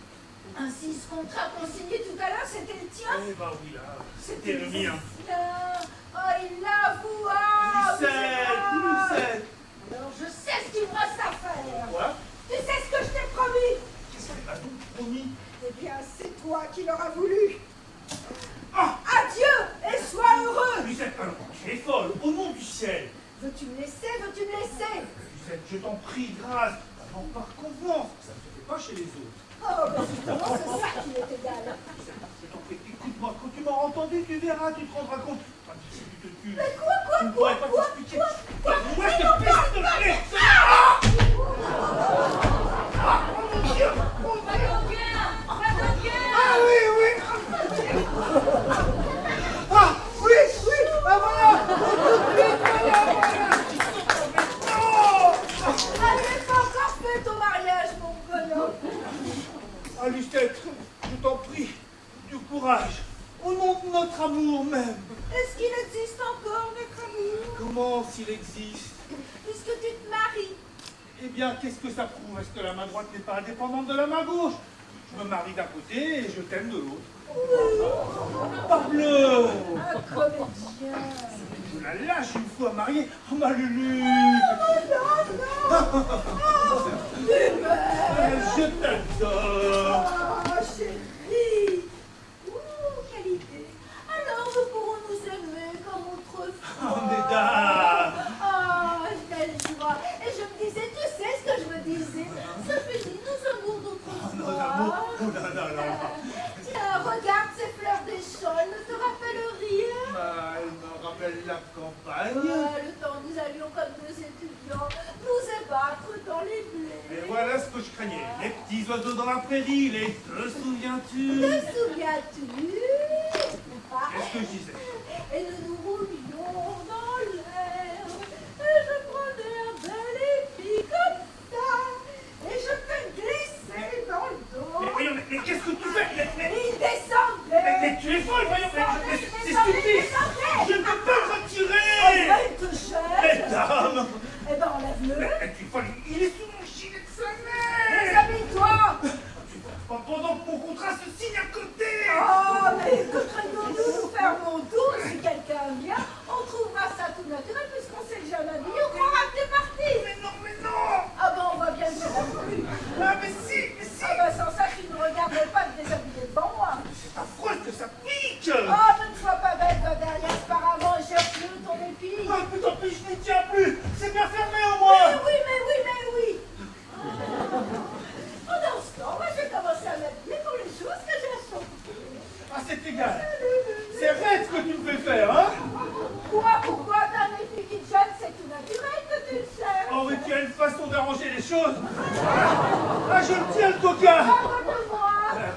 Ainsi, ce contrat qu'on signait tout à l'heure, c'était le tien? Eh ben oui, là. C'était le mien. Oh, il l'avoue. Ah, Lucette. Alors, je sais ce qu'il me reste à faire. Quoi? Tu sais ce que je t'ai promis? Qu'est-ce qu'elle m'a donc promis? Eh bien, c'est toi qui l'auras voulu. Ah! Adieu et sois heureux. Lucette, alors, tu es folle. Au nom du ciel. tu me laisser? Suzette, je t'en prie, grâce. Avant par convenance. Ça ne se fait pas chez les autres. Oh, ben justement, c'est ça qui m'est égal. Je t'en prie, écoute-moi. Quand tu m'auras entendu, tu verras, tu te rendras compte. Tandis que si tu te tues, Mais quoi, tu ne pourrais pas t'expliquer. Moi, je te pisse de plaie. Oh mon Dieu! Oh mon Dieu! Ah oui, oui! Ah oui, oui! Ah voilà! Tout de suite, voilà! Non! Ah, j'ai pas encore fait ton mariage, mon bonhomme. Ah, Lucette, je t'en prie, du courage, au nom de notre amour même. Est-ce qu'il existe encore, notre amour? Comment s'il existe? Puisque tu te maries. Eh bien, qu'est-ce que ça prouve? Est-ce que la main droite n'est pas indépendante de la main gauche? Je me marie d'un côté et je t'aime de l'autre. Parbleu! Un comédien. Je la lâche une fois mariée. Oh, ma Lulu! Je t'adore! Oh, chérie. Quelle idée. Alors, nous pourrons nous aimer comme autrefois. Oh, mesdames! Oh, quelle joie. Et je me disais, tu sais ce que je me disais? Ça fait dit nos amours d'autrefois. Nos amours? Oh là là là! Tiens, regarde ces fleurs des champs, elles ne te rappellent rien? Bah, elle me rappelle la campagne. Le temps où nous allions comme deux étudiants nous ébattre dans les blés. Et voilà ce que je craignais. Les petits oiseaux dans la prairie, les te souviens-tu? Te souviens-tu? Qu'est-ce que je disais? Et nous nous roulions dans l'air. Et je prenais un bel épi comme ça. Et je fais glisser dans le dos. Mais voyons, mais qu'est-ce que tu fais? Il descendait. Mais tu es folle, voyons, mais c'est descendait, stupide! Je ne peux pas le Oh, retirer! ben, il te jette. Mesdames! Eh ben, enlève-le. Mais tu es folle, il est sous mon gilet de sa mère! Déshabille-toi. Pendant que mon contrat se signe à côté! Oh, mais que craignons-nous nous faire mon tour? Si quelqu'un vient, on trouvera ça tout naturel puisqu'on s'est déjà habillé, on croira que t'es parti. Mais non, mais non! Ah ben, on voit bien que je n'aime plus. Ah, mais si, mais si! Ah ben, sans ça, tu ne regarderais pas te déshabiller devant moi. C'est affreux que ça pique! Oh, ne sois pas bête, va derrière ce paravent et cherche-le ton épi. Ah, mais tant pis, je n'y tiens plus! C'est bien fermé au moins! Mais oui, mais oui, mais oui. Pendant ce temps, moi, je vais commencer à m'habiller pour les choses que j'ai à chanter. Ah, c'est égal! C'est raide ce que tu me fais faire, hein? Pourquoi t'as un épi qui te jette? C'est tout naturel que tu le sais. Oh, mais tu as une façon d'arranger les choses! Ah, je le tiens, le coquin! Pardonne-moi.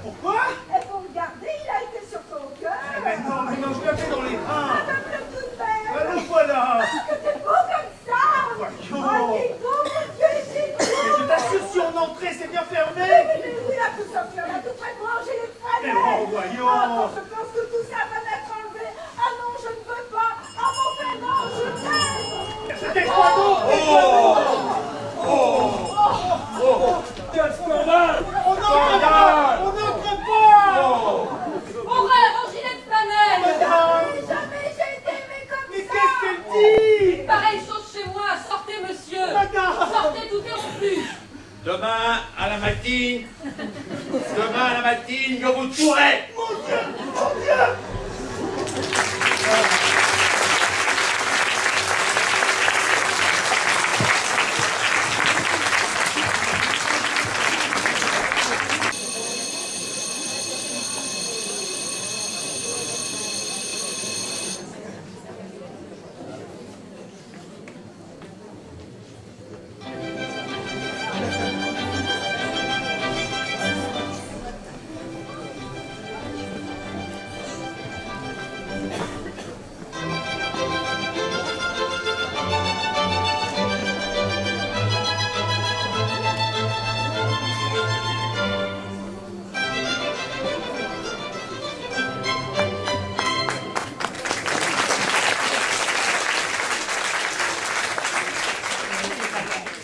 Pourquoi? Et pour le garder, il a été sur ton cœur. Mais non, je l'avais dans les reins! Madame le tout de même. Ah, nous voilà! Ah, que t'es beau comme ça. Voyons! Oh, dis donc, mon Dieu, dis donc. Mais je t'assure, si on entrait, c'est bien fermé! Oui, là, tout sortir, là, tout près de moi, j'ai les Mais frais. bon, voyons! Ah, quand je pense que tout ça va m'être enlevé. Ah non, je ne veux pas. Ah, mon frère, non, je t'aime. C'était quoi donc? Quel scandale! On n'entre pas! On n'entre pas! Horreur en gilet de flanelle! Madame! Jamais j'ai été aimée comme Mais ça. qu'est-ce qu'elle dit? Pareille chose chez moi, sortez monsieur! Madame! Sortez tout et en plus! Demain à la matinée, je vous tuerai. Mon Dieu! Mon Dieu!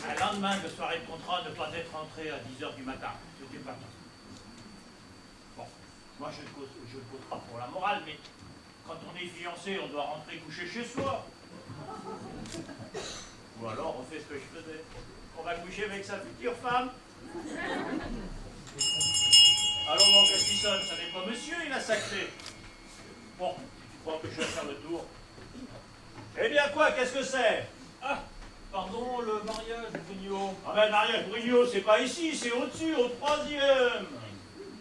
Un lendemain de soirée de contrat, ne pas être rentré à 10h du matin. C'était pas possible. Bon, moi je ne cause pas pour la morale, mais quand on est fiancé, on doit rentrer coucher chez soi. Ou alors on fait ce que je faisais. On va coucher avec sa future femme. Allons donc, qu'est-ce qui sonne? Ça n'est pas monsieur, il a sacré. Bon, tu crois que je vais faire le tour? Eh bien quoi, qu'est-ce que c'est? Ah, pardon. Ah ben, le mariage Brugnot, c'est pas ici, c'est au-dessus, au 3e.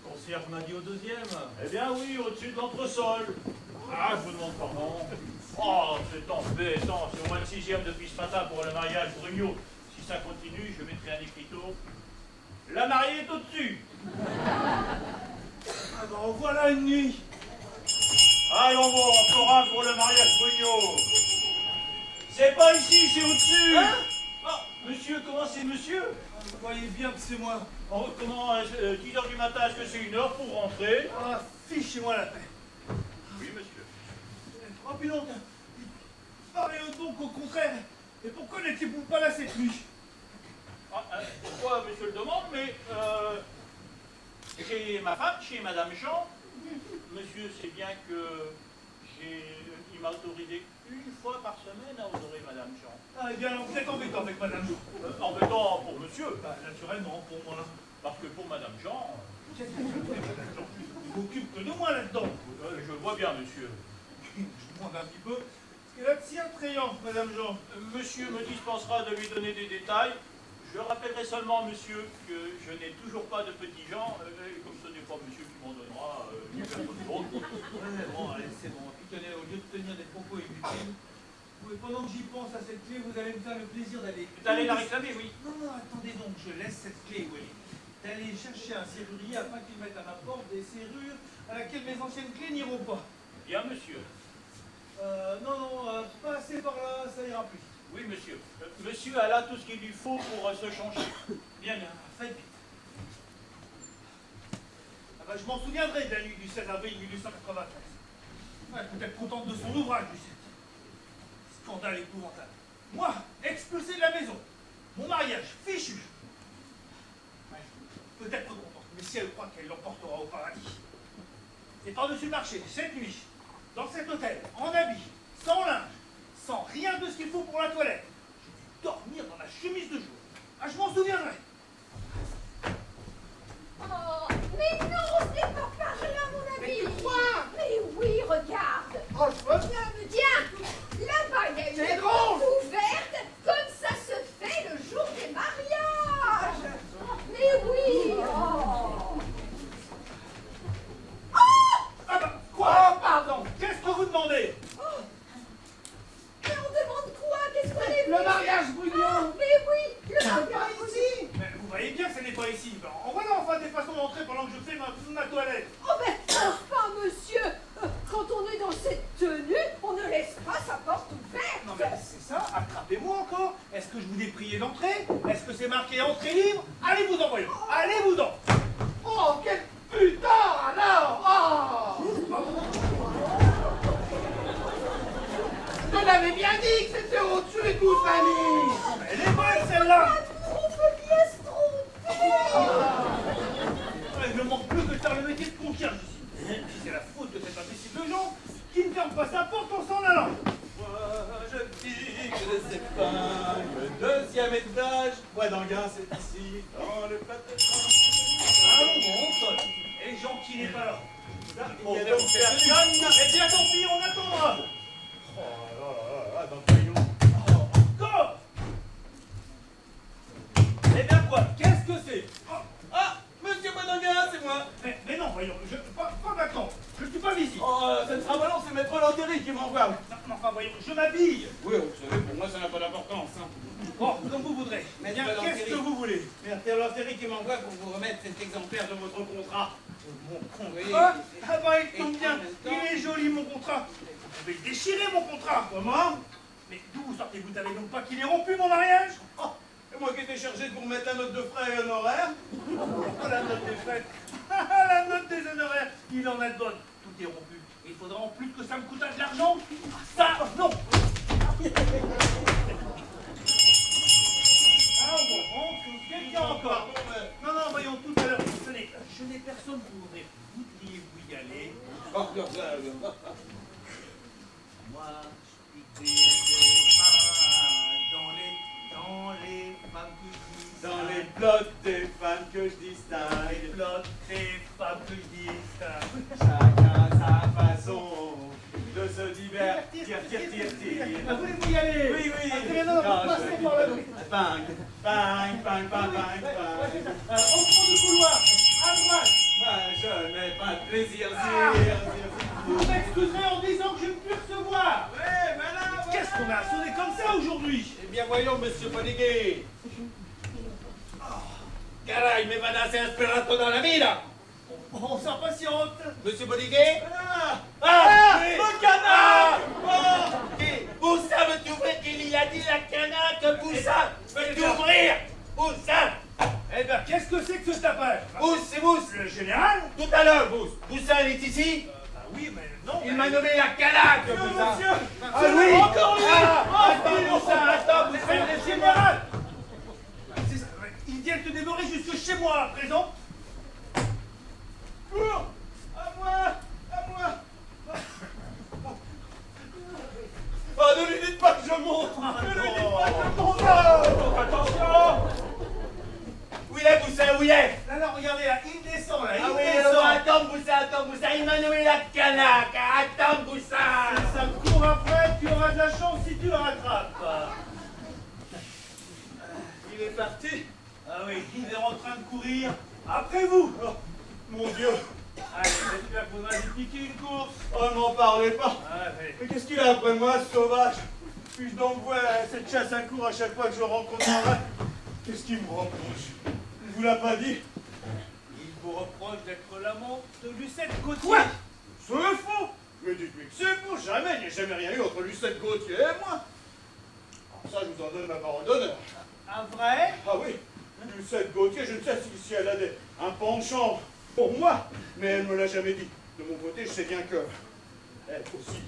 Concierge m'a dit au 2e. Eh bien oui, au-dessus de l'entresol. Ah, je vous demande pardon. Oh, c'est embêtant, c'est au moins le 6e depuis ce matin pour le mariage Brugnot. Si ça continue, je mettrai un écriteau. La mariée est au-dessus. Ah ben, en voilà une nuit. Allons bon, encore un pour le mariage Brugnot. C'est pas ici, c'est au-dessus. Hein? Ah, monsieur, comment c'est monsieur? Vous voyez bien que c'est moi. Oh, comment, 10h du matin, est-ce que c'est une heure pour rentrer? Ah, fichez-moi la paix. Oui, monsieur. Oh, puis donc, parlez donc au contraire. Et pourquoi n'étiez-vous pas là cette nuit? Ah, pourquoi monsieur le demande, mais chez ma femme, chez Madame Jean, monsieur sait bien que il m'a autorisé une fois par semaine à honorer Madame Jean. Ah, eh bien, vous êtes embêtant avec Madame Jean. Embêtant pour monsieur, Bah, naturellement, pour moi. parce que pour Madame Jean, Qu'est-ce que vous faites, Madame Jean? Je m'occupe que de moi là-dedans. je vois bien monsieur. Je vous demande un petit peu. Parce qu'elle a si attrayant, Madame Jean. Monsieur me dispensera de lui donner des détails. Je rappellerai seulement, monsieur, que je n'ai toujours pas de petits gens, et comme ce n'est pas monsieur qui m'en donnera, ni personne d'autre. Ouais, bon, allez, c'est bon. Puis tenez, au lieu de tenir des propos inutiles, pendant que j'y pense à cette clé, vous allez me faire le plaisir d'aller... Vous allez la réclamer, oui. Non, non, attendez donc, je laisse cette clé où elle est. D'aller chercher un serrurier afin qu'il mette à ma porte des serrures à laquelle mes anciennes clés n'iront pas. Bien, monsieur. Non, passez par là, ça ira plus. Oui, monsieur. Monsieur a là tout ce qu'il lui faut pour se changer. Bien, faites vite. Ah ben, je m'en souviendrai de la nuit du 16 avril 1893. Ouais, peut-être contente de son ouvrage, Lucette. Scandale épouvantable. Moi, expulsé de la maison. Mon mariage, fichu. Ouais, peut-être contente, mais si elle croit qu'elle l'emportera au paradis. Et par-dessus le marché, cette nuit, dans cet hôtel, en habit, sans linge, sans rien de ce qu'il faut pour la toilette, j'ai dû dormir dans la chemise de jour. Ah, je m'en souviendrai. Oh, mais non, ce n'est pas par là, mon ami. Mais quoi? Mais oui, regarde. Oh, je veux bien. Tiens, là-bas, il y a une C'est porte drôle. ouverte, comme ça se fait le jour des mariages. Mais oui. Ah bah, quoi? Pardon, qu'est-ce que vous demandez? Mais on demande quoi? Qu'est-ce qu'on est Le mariage Brugnot. Ah, mais oui, le mariage ici. Mais vous voyez bien que ce n'est pas ici. Ben, en voilà enfin des façons d'entrer pendant que je fais ma toilette. Oh mais enfin, monsieur, quand on est dans cette tenue, on ne laisse pas sa porte ouverte. Non mais c'est ça, attrapez-moi encore. Est-ce que je vous ai prié d'entrer? Est-ce que c'est marqué entrée libre? Allez-vous-en, voyons, allez-vous-en. Oh, quel putain alors. Oh. Je l'avais bien dit que c'était au-dessus et tout, famille. Elle est bonne celle-là. On peut bien se tromper. Il ne manque plus que de faire le métier de concierge ici. Si c'est la faute de cet imbécile de Jean qui ne ferme pas sa porte en s'en allant. Moi, je dis que je sais pas, le 2e étage, bois d'Anguin, c'est ici, dans le plateau. Allons bon, on sonne. Et Jean qui n'est pas là. Il y a donc personne. Eh bien tant pis, on attendra. Oh là là, donc voyons. Encore. Eh bien quoi? Qu'est-ce que c'est? Ah, monsieur Bois-d'Anguin, c'est moi. Mais non, voyons, pas maintenant. Je ne suis pas visible. Oh, ça ne sera pas long, c'est maître Lantéry qui m'envoie. Non, enfin, voyons, je m'habille. Oui, vous savez, pour moi, ça n'a pas d'importance. Hein. Bon, comme vous voudrez. Mais Bien, Madame qu'est-ce Thierry. que vous voulez? Maître Lantéry qui m'envoie pour vous remettre cet exemplaire de votre contrat. Mon con, oui. Ah bah, il tombe Et bien. en même temps- Il est joli, mon contrat. Vous pouvez le déchirer, mon contrat. Comment? Mais d'où vous sortez? Vous savez donc pas qu'il est rompu, mon mariage? Oh, et moi qui étais chargé de vous remettre la note de frais et honoraires. Oh, la note des frais. La note des honoraires. Il en a de bonnes. Tout est rompu. Et il faudra en plus que ça me coûte de l'argent. Ça, non. Ah, bon, quelqu'un encore. Pardon, mais... Non, non, voyons, tout à l'heure, tenez, je n'ai personne pour ouvrir. Voudriez-vous y aller? Oh, non, ça, Moi, je pique des pains dans les femmes que je dans les distingue. plots des femmes que je Dans les distingue, plots des femmes que je distingue. chacun sa façon de se divertir, tire. Ah, voulez-vous y aller? Oui, oui. Ah, très bien, non, Quand vous passez je par la dis- rue. Bang, bang, bang, bang, bang, bang. Au fond du couloir, à droite. Je n'ai pas de plaisir, Vous m'excuserez en disant que je ne puis recevoir. Ouais, voilà. Qu'est-ce qu'on a sonné comme ça aujourd'hui? Eh bien, voyons, monsieur Boniguet. Caray, me van a hacer esperar toda la vida. On s'impatiente. Monsieur Boniguet? Oui. Mon canard! Poussin veut t'ouvrir qu'il y a dit la canard que Poussin veut t'ouvrir! Poussin! Eh bien, qu'est-ce que c'est que ce tapage? Pousse, c'est Pousse! Le général? Tout à l'heure, Pousse! Poussin, il est ici? Bah oui, mais non. Il m'a nommé la canaque, Poussin! Monsieur! Ah oui! Encore lui! Attends, Poussin, attends, Poussin! Le général! Il vient te dévorer jusque chez moi à présent. Cours! À moi! À moi! Oh, ne lui dites pas que je monte! Ne lui dites pas que je monte! Attention! Où il est, Poussin? Où il est? Là, regardez, là, il descend, là, Ah il oui, descend. attends, Poussin, il m'a nommé la canaque! Attends, Poussin! Si ça me court après, tu auras de la chance si tu le rattrapes. Il est parti? Ah oui, il est en train de courir. Après vous! Oh, mon Dieu! Allez, j'espère que vous m'avez piqué une course. Oh, ne m'en parlez pas! Ah, Mais qu'est-ce qu'il a après moi, ce sauvage? Puis-je donc voir cette chasse à court à chaque fois que je rencontre un rat? Qu'est-ce qu'il me reproche? Il ne vous l'a pas dit? il vous reproche d'être l'amant de Lucette Gauthier. Quoi? C'est faux! Mais dites-lui que c'est faux! Jamais, il n'y a jamais rien eu entre Lucette Gauthier et moi! Alors ça, je vous en donne ma parole d'honneur. Un vrai? Ah oui, Lucette Gauthier, je ne sais si elle a un penchant pour moi, mais elle ne me l'a jamais dit. De mon côté, je sais bien que elle aussi.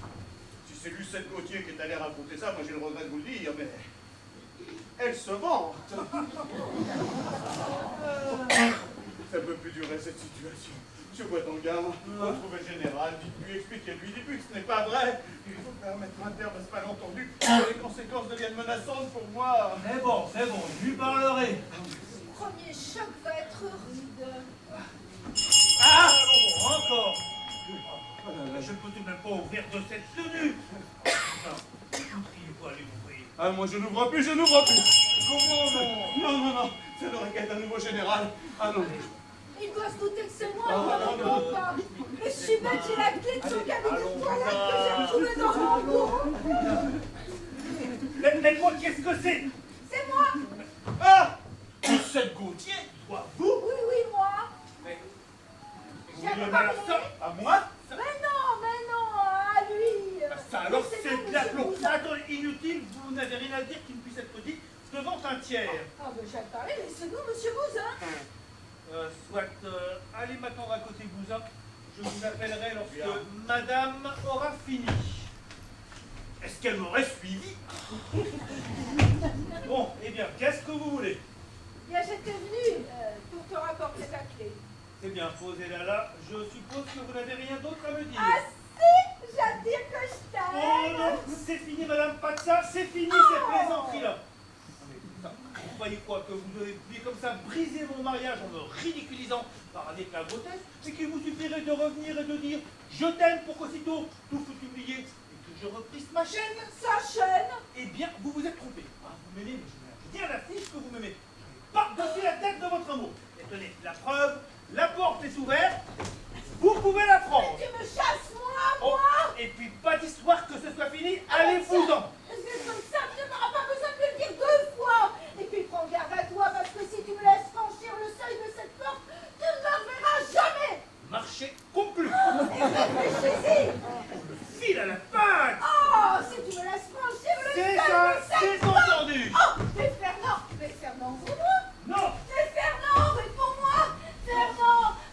Si c'est Lucette Gauthier qui est allée raconter ça, moi j'ai le regret de vous le dire, mais elle se vante. Ça ne peut plus durer cette situation. Monsieur Boisdangain, retrouvez le général, dites-lui, expliquez-lui, dites-lui que ce n'est pas vrai. Il faut faire mettre un terme à ce malentendu, que les conséquences deviennent menaçantes pour moi. C'est bon, je lui parlerai. Le premier choc va être rude. Ah, bon, encore. Oh là là, je ne peux tout de même pas ouvrir de cette tenue. Non, il faut aller ouvrir. Ah, moi je n'ouvre plus, je n'ouvre plus. Comment non? Non, ça n'aurait qu'à être un nouveau général. Ah non. Il doit se douter que c'est moi, Ah, il ne non, répond pas. Mais je suis bête, j'ai la clé de son cabinet de toilette que j'ai retrouvée dans mon bureau. Mais moi, qu'est-ce que c'est? C'est moi. Ah, Lucette Gauthier. Toi, vous? Oui, moi. Mais vous J'avais lui pas avez compris. ça à moi? Mais non, à lui. Ça alors, Mais c'est bon, de la monsieur plomb. Cousin. Attendez, inutile, vous n'avez rien à dire qui ne puisse être dit devant un tiers. Ah, ben j'ai parlé, laissez-nous, monsieur Cousin. Soit, allez m'attendre à côté Bousin. Je vous appellerai lorsque madame aura fini. Est-ce qu'elle m'aurait suivi? Bon, eh bien, qu'est-ce que vous voulez? Bien, j'étais venue pour te rapporter ta clé. C'est bien, posez-la là. Je suppose que vous n'avez rien d'autre à me dire. Ah si, j'adore que je Oh t'aime. non, c'est fini, madame, pas de ça, c'est fini, cette plaisanterie-là. Vous croyez quoi, que vous devez comme ça briser mon mariage en me ridiculisant par un éclat grotesque, et qu'il vous suffirait de revenir et de dire je t'aime pour qu'aussitôt tout fût oublié et que je reprisse ma chaîne? Sa chaîne. Eh bien, vous vous êtes trompé. Ah, vous m'aimez, mais je viens à la fiche que vous m'aimez. Par-dessus la tête de votre amour. Et tenez, la preuve, la porte est ouverte, vous pouvez la prendre. Tu me chasses, moi. Oh, et puis pas d'histoire que ce soit fini, allez-vous-en. C'est comme ça, tu n'auras pas besoin de me le dire 2 fois. Et puis prends garde à toi, parce que si tu me laisses franchir le seuil de cette porte, tu ne me reverras jamais. Marché conclu. Réfléchis-y. File à la patte. Oh, si tu me laisses franchir le C'est seuil ça, de cette c'est porte. entendu. Oh, mais Fernand, réponds-moi. Non. Mais Fernand, réponds-moi.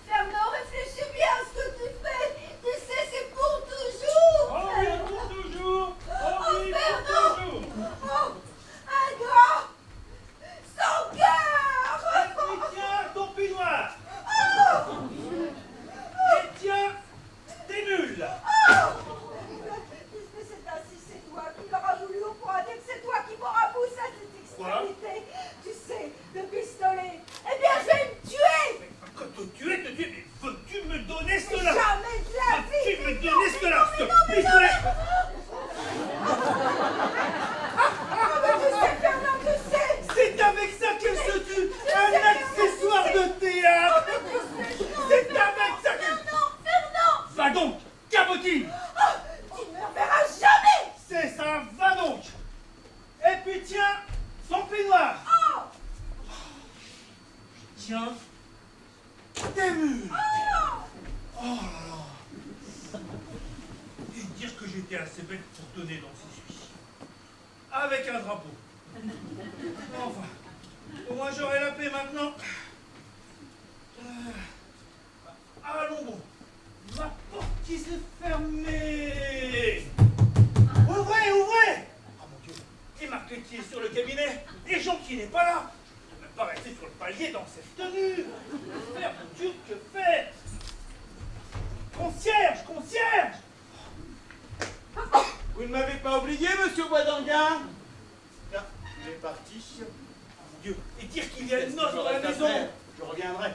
Fernand, réfléchis bien à ce que tu fais. Tu sais, c'est pour toujours. Oh oui, pour toujours. Oh oui, Fernand. C'est avec ça qu'elle se tue. Un accessoire de théâtre. C'est avec ça qu'elle... Fernand! Va donc, cabotine. Tu ne me reverras jamais! C'est ça, va donc. Et puis tiens, son peignoir. Tiens, tes mules. Oh là là. Et dire que j'étais assez bête pour donner dans ses suies. Avec un drapeau. Enfin, au moins j'aurai la paix maintenant. Allons bon. Ma porte qui s'est fermée. Ouvrez, ouvrez. Oh mon Dieu. Et ma clé qui est sur le cabinet. Et Jean qui n'est pas là. Je ne peux même pas rester sur le palier dans cette tenue. Que faire, mon Dieu, que faire? Concierge, concierge. Vous ne m'avez pas oublié, monsieur Boisdanguin? Non, il est parti. Oh mon Dieu. Et dire qu'il y a une noce Je dans la reste maison. après. Je reviendrai.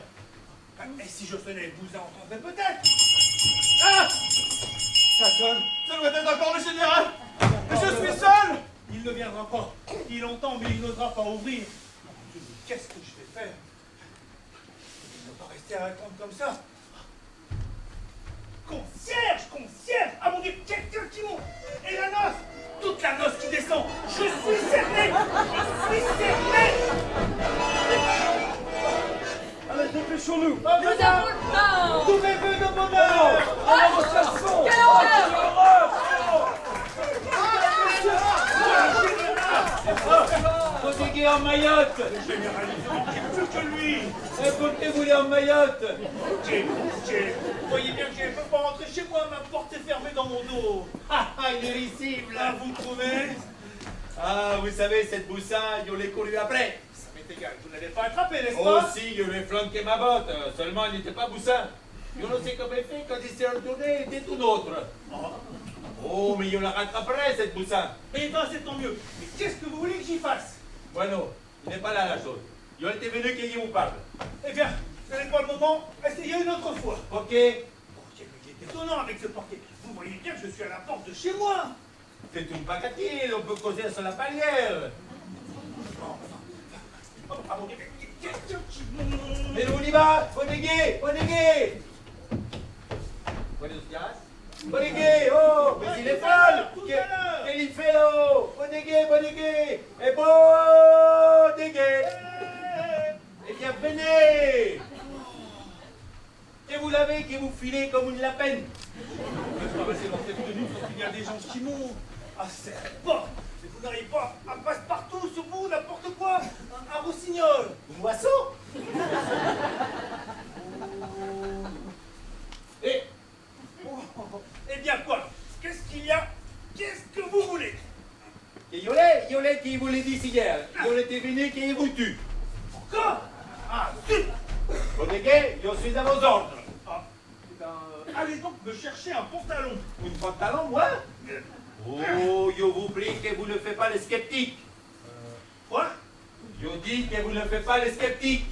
Et si je sonnais, vous entendrez peut-être. Ah! Ça sonne. Ça doit être encore le général! Mais je suis seul! Il ne viendra pas. Il entend, mais il n'osera pas ouvrir. Oh mon Dieu, mais qu'est-ce que je vais faire? Je ne peux pas rester à attendre comme ça. Concierge, concierge! Ah mon Dieu, quelqu'un qui monte! Et la noce! Toute la noce qui descend! Je suis cerné! Je suis cerné! Allez, dépêchons-nous. Ah, Nous madame, avons le temps! tous mes vœux de bonheur! Alors, chassons. Quelle horreur! Baudeguet en Mayotte. Le général, il ne plus que lui! Écoutez-vous en Mayotte. Vous voyez bien que je ne peux pas rentrer chez moi, ma porte est fermée dans mon dos. Ah, il est irrisible. Là, vous trouvez? Ah, vous savez, cette boussin, je l'ai couru après. Ça m'est égal, vous n'avez pas attrapé, n'est-ce Oh, pas? si, je lui ai flanqué ma botte. Seulement, il n'était pas boussin. Je ne sais comment il fait, quand il s'est retourné, il était tout autre. Oh, mais je la rattraperai, cette boussin. Eh ben, c'est tant mieux. Mais qu'est-ce que vous voulez que j'y fasse? Bueno, il n'est pas là la chose. Je était venu que je vous parle. Eh bien, ce n'est pas le moment. Essayez une autre fois. Ok? Oh, il est étonnant avec ce portier. Vous voyez bien que je suis à la porte de chez moi. C'est une pacatille, on peut causer sur la palière. Oh, ah mon Dieu, mais qu'est-ce qui... Mais on y va, Baudeguet, Baudeguet. Buenos dias. Baudeguet, oh, mais il est folle. Tout à l'heure. Quel il fait là-haut? Baudeguet, Baudeguet. Et Baudeguet. Eh bien, venez. Et vous l'avez qui vous filez comme une lapine. Je vais ramasser dans cette tenue parce qu'il y a des gens qui montent. Ah, c'est pas. Mais vous n'arrivez pas à passer partout sur vous, n'importe quoi. Un rossignol. Un oiseau. Et Eh bien, quoi? Qu'est-ce qu'il y a? Qu'est-ce que vous voulez? Et Yolet qui vous l'a dit hier. Yolet est venu qui vous tue. Encore? Ah, zut! Baudeguet, je suis à vos ordres. Ah, eh ben, allez donc me chercher un pantalon. Un pantalon, moi? Oh, je vous prie que vous ne faites pas les sceptiques. Quoi? Je dis que vous ne faites pas les sceptiques.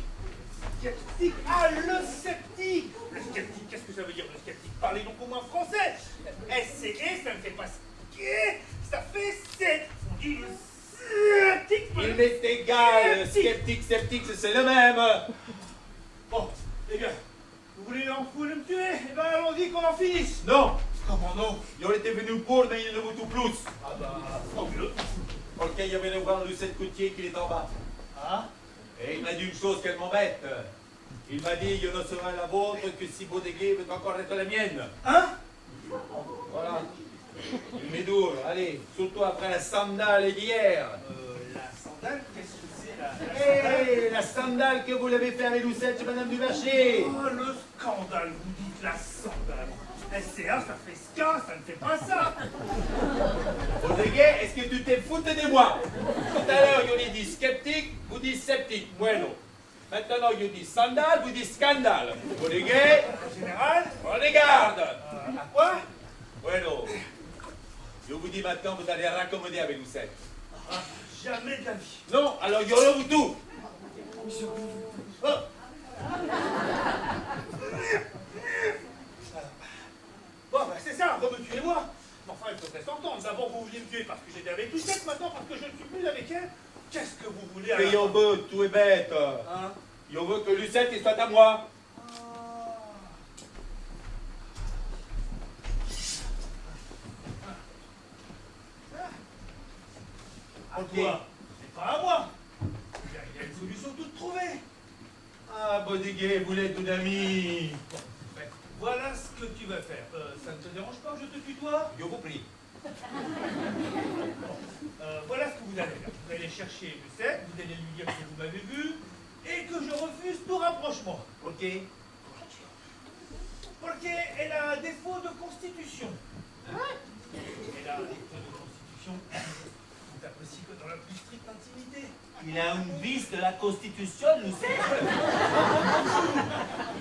Sceptique? Ah, le sceptique! Le sceptique, qu'est-ce que ça veut dire le sceptique? Parlez donc au moins français! S-C-E, ça ne fait pas skier, ça fait c'est. On dit le sceptique. Il m'est égal, sceptique, sceptique, c'est le même. Bon, eh bien, vous voulez me tuer? Eh bien, allons-y qu'on en finisse. Non, Comment non? je était venu pour, mais il ne vous tue plus. Ah bah, fabuleux. Ok, je vais voir Lucette Coutier qui est en bas. Ah? Et il m'a dit une chose qu'elle m'embête. Il m'a dit, je ne serai la vôtre que si Baudeguet veut encore être la mienne. Hein? Voilà. Il m'est dur, allez, surtout après la sandale d'hier. La sandale, qu'est-ce que c'est la Hé, la sandale que vous l'avez fait avec Lucette, Madame Duverger. Oh, le scandale, vous dites la sandale. SCA, ça fait ska, ça ne fait pas ça. Baudeguet, est-ce que tu t'es foutu de moi? Tout à l'heure, je dit sceptique, vous dites sceptique. Bueno. Maintenant, je dis sandale, vous dites scandale. Baudeguet, Général, on les garde. à quoi? Bueno. Je vous dis maintenant, vous allez raccommoder avec Lucette. Ah, jamais de la vie. Non, alors je le vous tout. Oh. Bon, bah c'est ça, me tuez moi. Mais enfin, il faudrait s'entendre. D'abord, vous vouliez me tuer parce que j'étais avec Lucette, maintenant parce que je ne suis plus avec elle. Qu'est-ce que vous voulez Mais yo veut, tout est bête. Hein? Yo veut que Lucette il soit à moi. À Ok. toi, c'est pas à moi. Il y a une solution toute trouvée. Ah, Bodiguet, vous l'êtes tout ami. Ben, voilà ce que tu vas faire. Ça ne te dérange pas que je te tutoie? Je vous prie. Voilà ce que vous allez faire. Vous allez chercher Lucette, vous allez lui dire que vous m'avez vu et que je refuse tout rapprochement. Ok. Parce qu'elle a un défaut de constitution. Elle a un défaut de constitution tout impossible que dans la plus stricte intimité. Il a une vice de la Constitution, Lucette.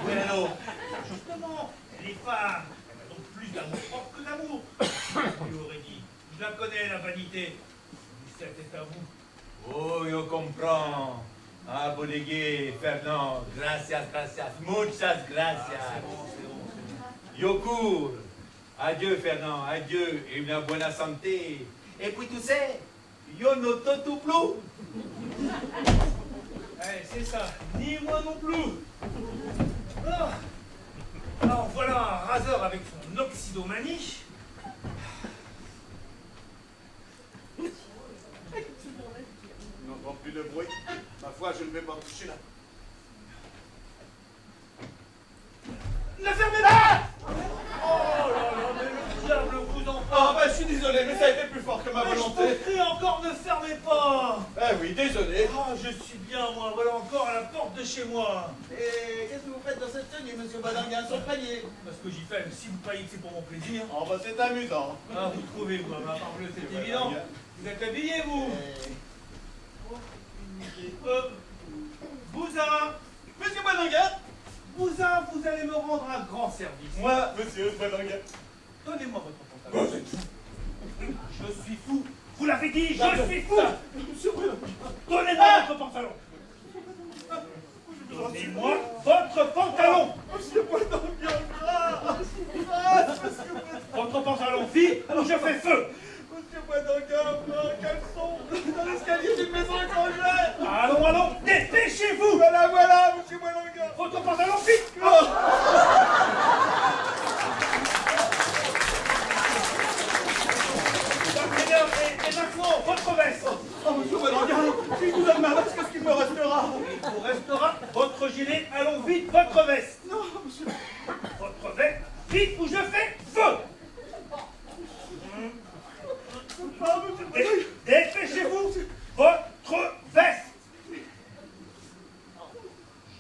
Oui, alors. Justement, elle est femme. Elle a donc plus d'amour propre que d'amour. Je lui aurais dit, je la connais, la vanité. Lucette est à vous. Oh, yo comprends. Ah, Bodiguet, Fernand, gracias, muchas gracias. C'est bon. Yo cours. Adieu, Fernand, adieu, et une bonne santé. Et puis, tu sais, yo noto tout plus. Eh, c'est ça, ni moi non plus. Ah. Alors voilà un raseur avec son oxydomanie. Je n'entends plus de bruit. Ma foi, je ne vais pas toucher là. Ne fermez pas! Oh là là, mais le diable vous en Ah, bah, je suis désolé, mais ça a été plus fort que ma Mais je volonté. te prie encore, ne fermez pas! Ah oui, désolé. Ah, je suis bien, moi, voilà encore à la porte de chez moi. Et qu'est-ce que vous faites dans cette tenue, monsieur Badinguin, sans panier? Parce que j'y fais, si vous croyez que c'est pour mon plaisir. Oh, bah, c'est amusant. Ah, vous trouvez, moi, ma parbleu, c'est évident. Vous êtes habillé, vous? Bousin! Monsieur Badinguin! Bousin, vous allez me rendre un grand service. Moi, monsieur Badinguin. Donnez-moi votre pantalon. Je suis fou. Vous l'avez dit, Ah, je suis fou. Monsieur Badinguin. Donnez-moi votre pantalon. Donnez-moi votre pantalon. Monsieur Badinguin. Ah, monsieur Badinguin. Votre pantalon, vite, ou je fais feu. Monsieur Badinguin, caleçon. Dans l'escalier d'une maison étrangère. Allons, allons, dépêchez-vous. Voilà, voilà, monsieur Badinguin. Votre pantalon, vite. Oh. Et maintenant, votre veste. Oh, monsieur Badinguin, si je vous donne ma veste, qu'est-ce qu'il me restera? Il vous restera votre gilet. Allons vite, votre veste. Non, monsieur. Votre veste, vite, ou je fais feu. Ah, monsieur Badinguin. Dépêchez-vous, votre veste.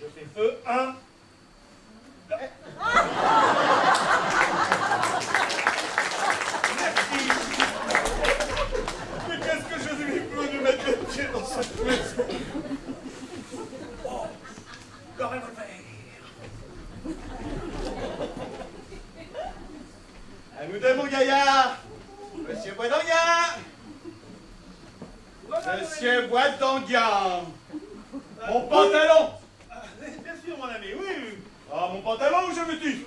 Je fais feu, 1. Merci. Mais qu'est-ce que je lui peux de mettre les pieds dans cette maison? Oh, le revolver. À nous deux, mon gaillard. Monsieur Badinguin. Monsieur Badinguin. Mon pantalon. Bien sûr, mon ami, oui, oui. Ah, mon pantalon, où je me tue?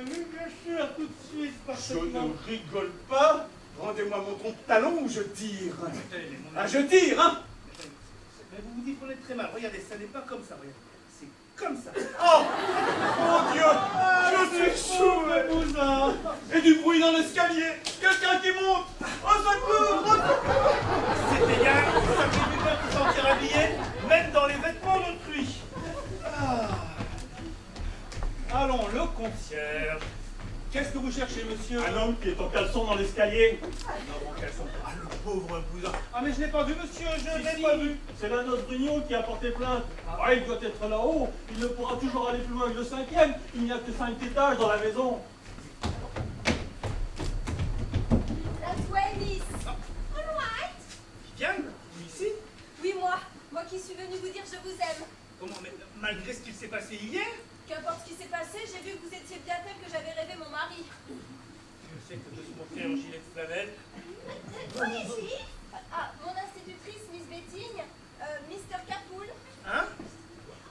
Oui, bien sûr, tout de suite, Je parfaitement. ne rigole pas. Rendez-moi mon pantalon ou je tire. Tenez, mon Ah, ami. je tire, hein? Mais vous vous y prenez très mal. Regardez, ça n'est pas comme ça, regardez. C'est comme ça. Oh, mon Dieu, je suis sourd, le bousin. et du bruit dans l'escalier. Quelqu'un qui monte. Au secours, au secours. C'est égal, ça fait du bien de se sentir habillé, même dans les vêtements d'autrui. Ah. Allons, le concierge. Qu'est-ce que vous cherchez, monsieur? Un homme qui est en caleçon dans l'escalier. Non, mon caleçon. Ah, le pauvre bousin. Ah, mais je n'ai pas vu, monsieur, je Si, n'ai si, pas vu. c'est la noce Brugnon qui a porté plainte. Ah, il doit être là-haut. Il ne pourra toujours aller plus loin que le 5e. Il n'y a que 5 étages dans la maison. That's way, Miss. All right. Viviane, vous ici? Oui, moi qui suis venue vous dire je vous aime. Comment, mais malgré ce qu'il s'est passé hier? Qu'importe ce qui s'est passé, j'ai vu que vous étiez bien tel que j'avais rêvé mon mari. Je sais que je suis monté en gilet de flanelle. Oui. Ah, mon institutrice, Miss Bettigne, Mr. Capoul. Hein?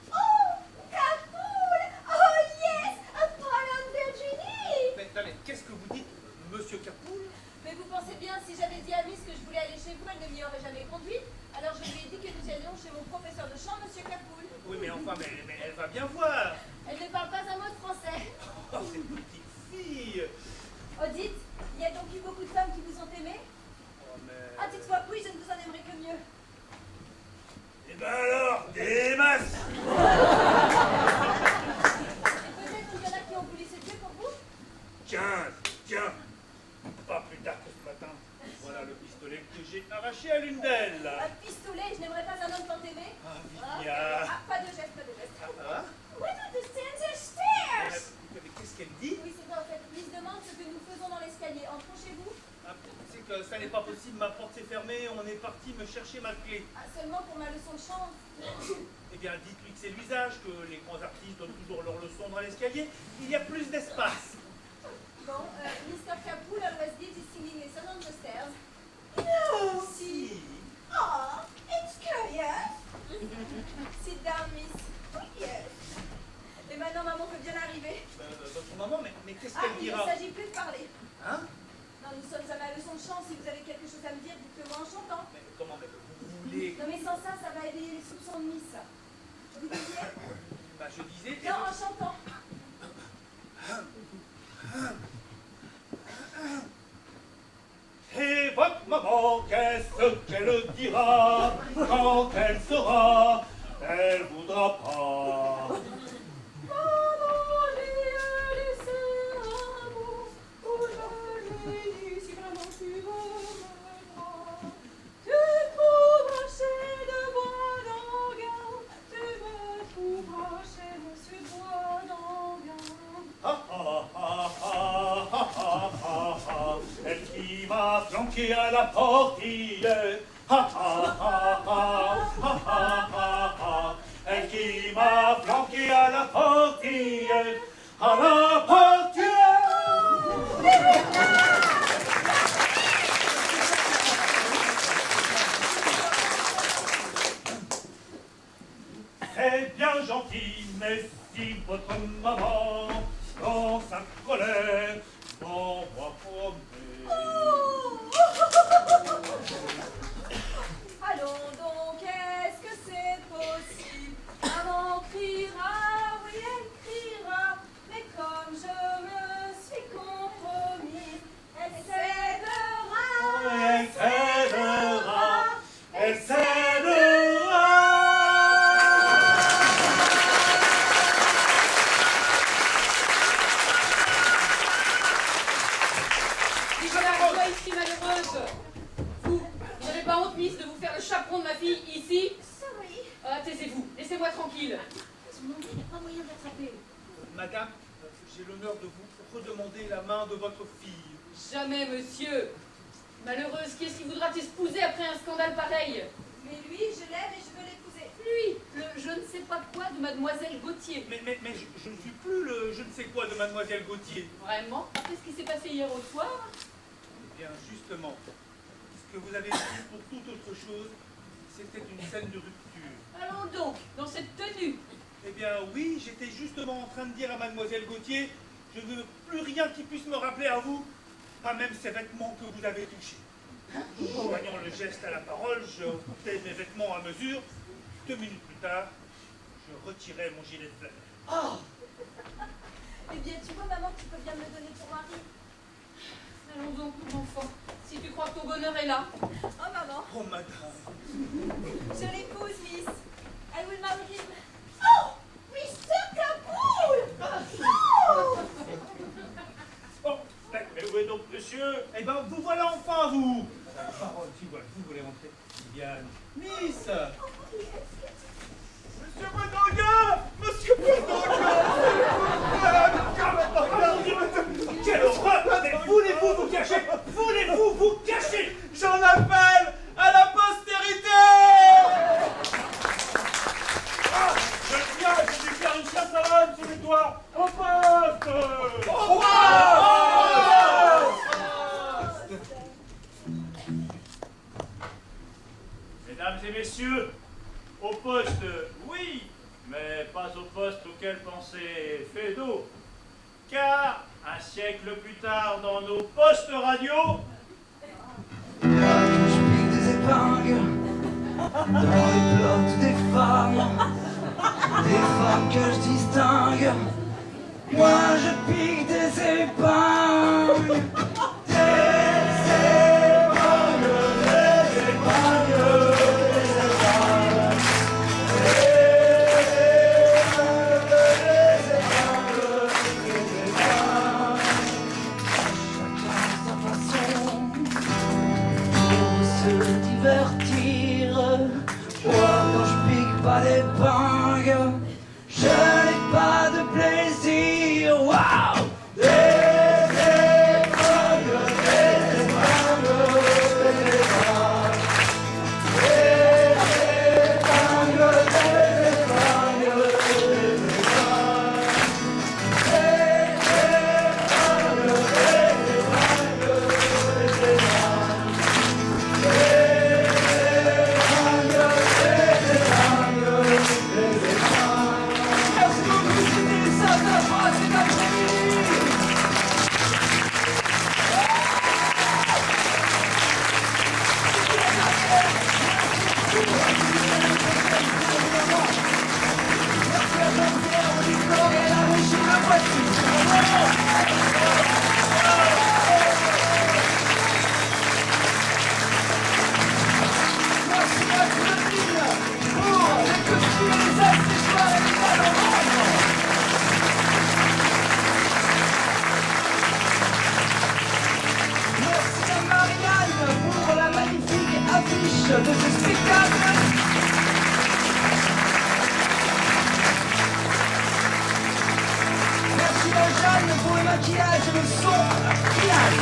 Oh, Capoul! Oh yes! A Paul Virginie! Mais qu'est-ce que vous dites, monsieur Capoul? Mais vous pensez bien, si j'avais dit à Miss que je voulais aller chez vous, elle ne m'y aurait jamais conduite. Alors je lui ai dit que nous enfin, mais elle va bien voir. Elle ne parle pas un mot de français. Oh, cette petite fille. Oh, dites, il y a donc eu beaucoup de femmes qui vous ont aimé? Oh, mais... Ah, dites-moi, oui, je ne vous en aimerais que mieux. Eh ben alors, des masses. Peut-être qu'il y en a qui ont voulu se tuer pour vous? Tiens, pas plus tard que ce matin. Voilà le pistolet que j'ai arraché à l'une d'elles. Un pistolet, je n'aimerais pas un homme tant aimé. Ah, Viviane. Ah, pas de geste, pas de geste. Ah, What are the stairs? mais qu'est-ce qu'elle dit? Oui, c'est vrai, en fait. Miss demande ce que nous faisons dans l'escalier. Entrons chez vous? Ah, c'est que ça n'est pas possible, ma porte s'est fermée, on est parti me chercher ma clé. Ah, seulement pour ma leçon de chant. Eh bien, dites-lui que c'est l'usage, que les grands artistes donnent toujours leur leçon dans l'escalier. Il y a plus d'espace. Bon, Mr. Capool always gives his singing lesson on the stairs. No, si. Oh, it's curious. Sit down, miss. Yes. Et maintenant, maman peut bien arriver. Votre maman, mais qu'est-ce Ah, qu'elle il ne dira? s'agit plus de parler. Hein? Non, nous sommes à ma leçon de chant. Si vous avez quelque chose à me dire, dites-le moi en chantant. Mais comment, mais vous voulez... Non, mais sans ça, ça va éveiller les soupçons de miss. Vous disiez? Bah, je disais... Non, en chantant. Et votre maman, qu'est-ce qu'elle dira quand elle saura? Elle voudra pas. Maman, j'ai laissé un mot où je l'ai dit, si vraiment tu veux me voir. Tu trouveras chez de Bois d'Anguin, tu me trouveras chez Monsieur de Bois d'Anguin. Ha ha ha ha ha ha ha ha. Elle qui m'a flanqué à la portille. Ha ha ha ha ha ha ha ha. Elle qui m'a flanqué à la portille. À la portille. C'est bien gentil, mais si votre maman, dans sa colère, m'envoie promener. Allons donc, est-ce que c'est possible? Maman criera, oui elle criera, mais comme je me suis compromise, elle cédera. Elle cédera, elle cédera. Nicolas, toi ici, malheureuse. Vous n'avez pas honte, miss, de vous faire le chaperon de ma fille ici? Sorry. Ah, taisez-vous, laissez-moi tranquille. Son nom, il n'y a pas moyen de l'attraper. Madame, j'ai l'honneur de vous redemander la main de votre fille. Jamais, monsieur. Malheureuse, qui est-ce qui voudra t'épouser après un scandale pareil? Mais lui, je l'aime et je veux l'épouser. Lui, le je ne sais pas quoi de mademoiselle Gauthier. Mais je ne suis plus le je ne sais quoi de mademoiselle Gauthier. Vraiment? Après ce qui s'est passé hier au soir? Eh bien, justement, ce que vous avez dit pour toute autre chose, c'était une scène de rupture. Allons donc, dans cette tenue. Eh bien, oui, j'étais justement en train de dire à mademoiselle Gauthier, je ne veux plus rien qui puisse me rappeler à vous, pas même ces vêtements que vous avez touchés. Joignant le geste à la parole, je ôtais mes vêtements à mesure. 2 minutes plus tard, je retirais mon gilet de fleurs. Oh! Eh bien, tu vois, maman, tu peux bien me le donner pour mari. Allons donc, mon enfant, si tu crois que ton bonheur est là. Oh, maman, Oh, madame. je l'épouse, miss. I will marry him. Oh, Mr. Capool! Oh! Oh, mais où est donc monsieur? Eh ben, vous voilà enfin, vous. Parole, si voilà, vous voulez rentrer. Viviane. Miss. Monsieur Bourdonguin! Monsieur Bourdonguin! Quelle horreur! Mais voulez-vous vous cacher? Voulez-vous vous cacher? J'en appelle à la postérité! Ah, je viens de lui faire une chasse à l'âne sous les doigts! Au poste! Au poste! Mesdames et messieurs, au poste, oui, mais pas au poste auquel pensait Feydeau. Car, un siècle plus tard, dans nos postes radio, Je pique des épingles dans les plottes des femmes, des armes que je distingue. Moi je pique des épingles. Pas d'épingle, je n'ai pas de plaisir. Waouh! De ce spectacle. Merci à Jeanne pour le maquillage et le son final.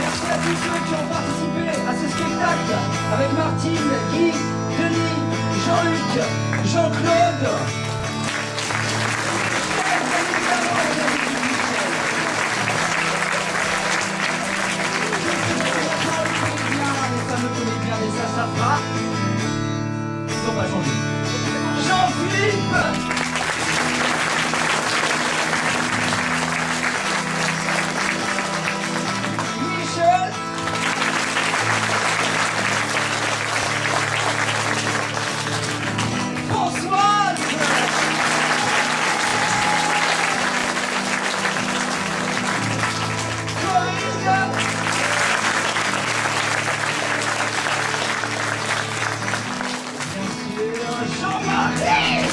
Merci à tous ceux qui ont participé à ce spectacle avec Martine, Guy, Denis, Jean-Luc, Jean-Claude. Ça fera. Ils n'ont pas changé. Jean-Philippe! Michel! Françoise! Corinne! Jean-Marie!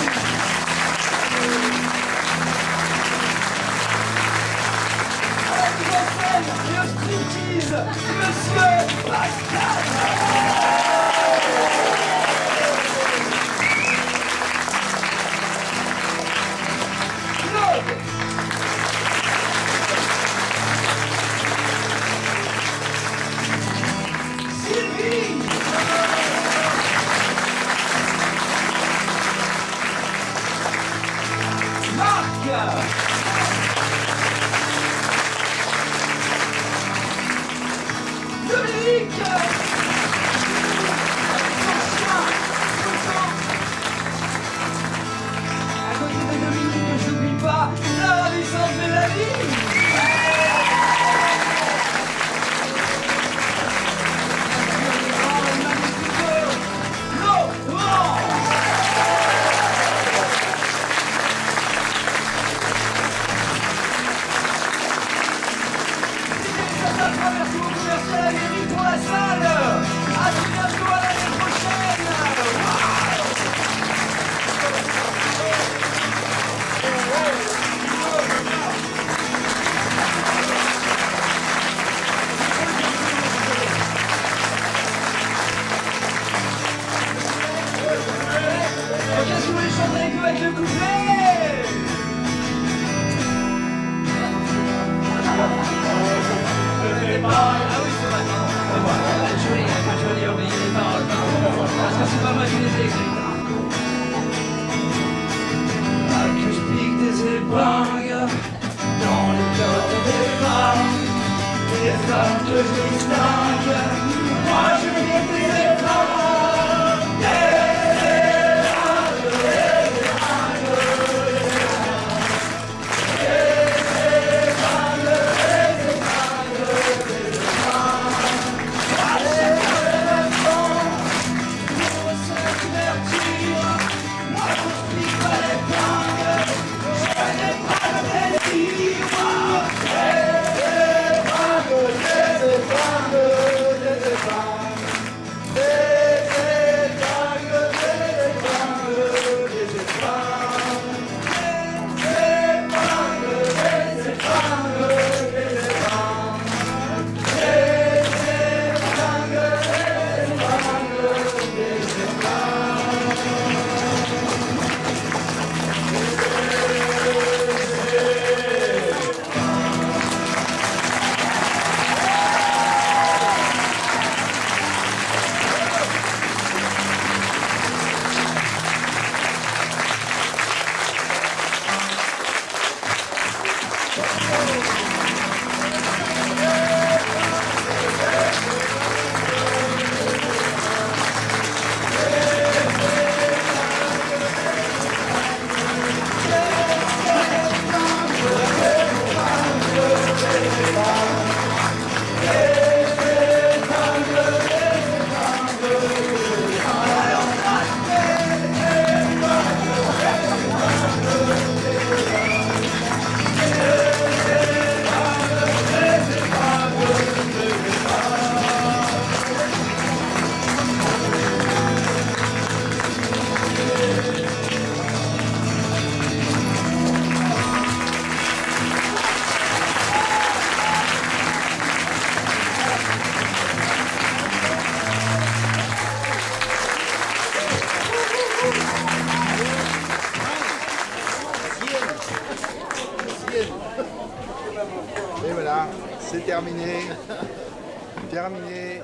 terminé.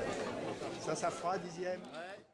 Ça fera 10e.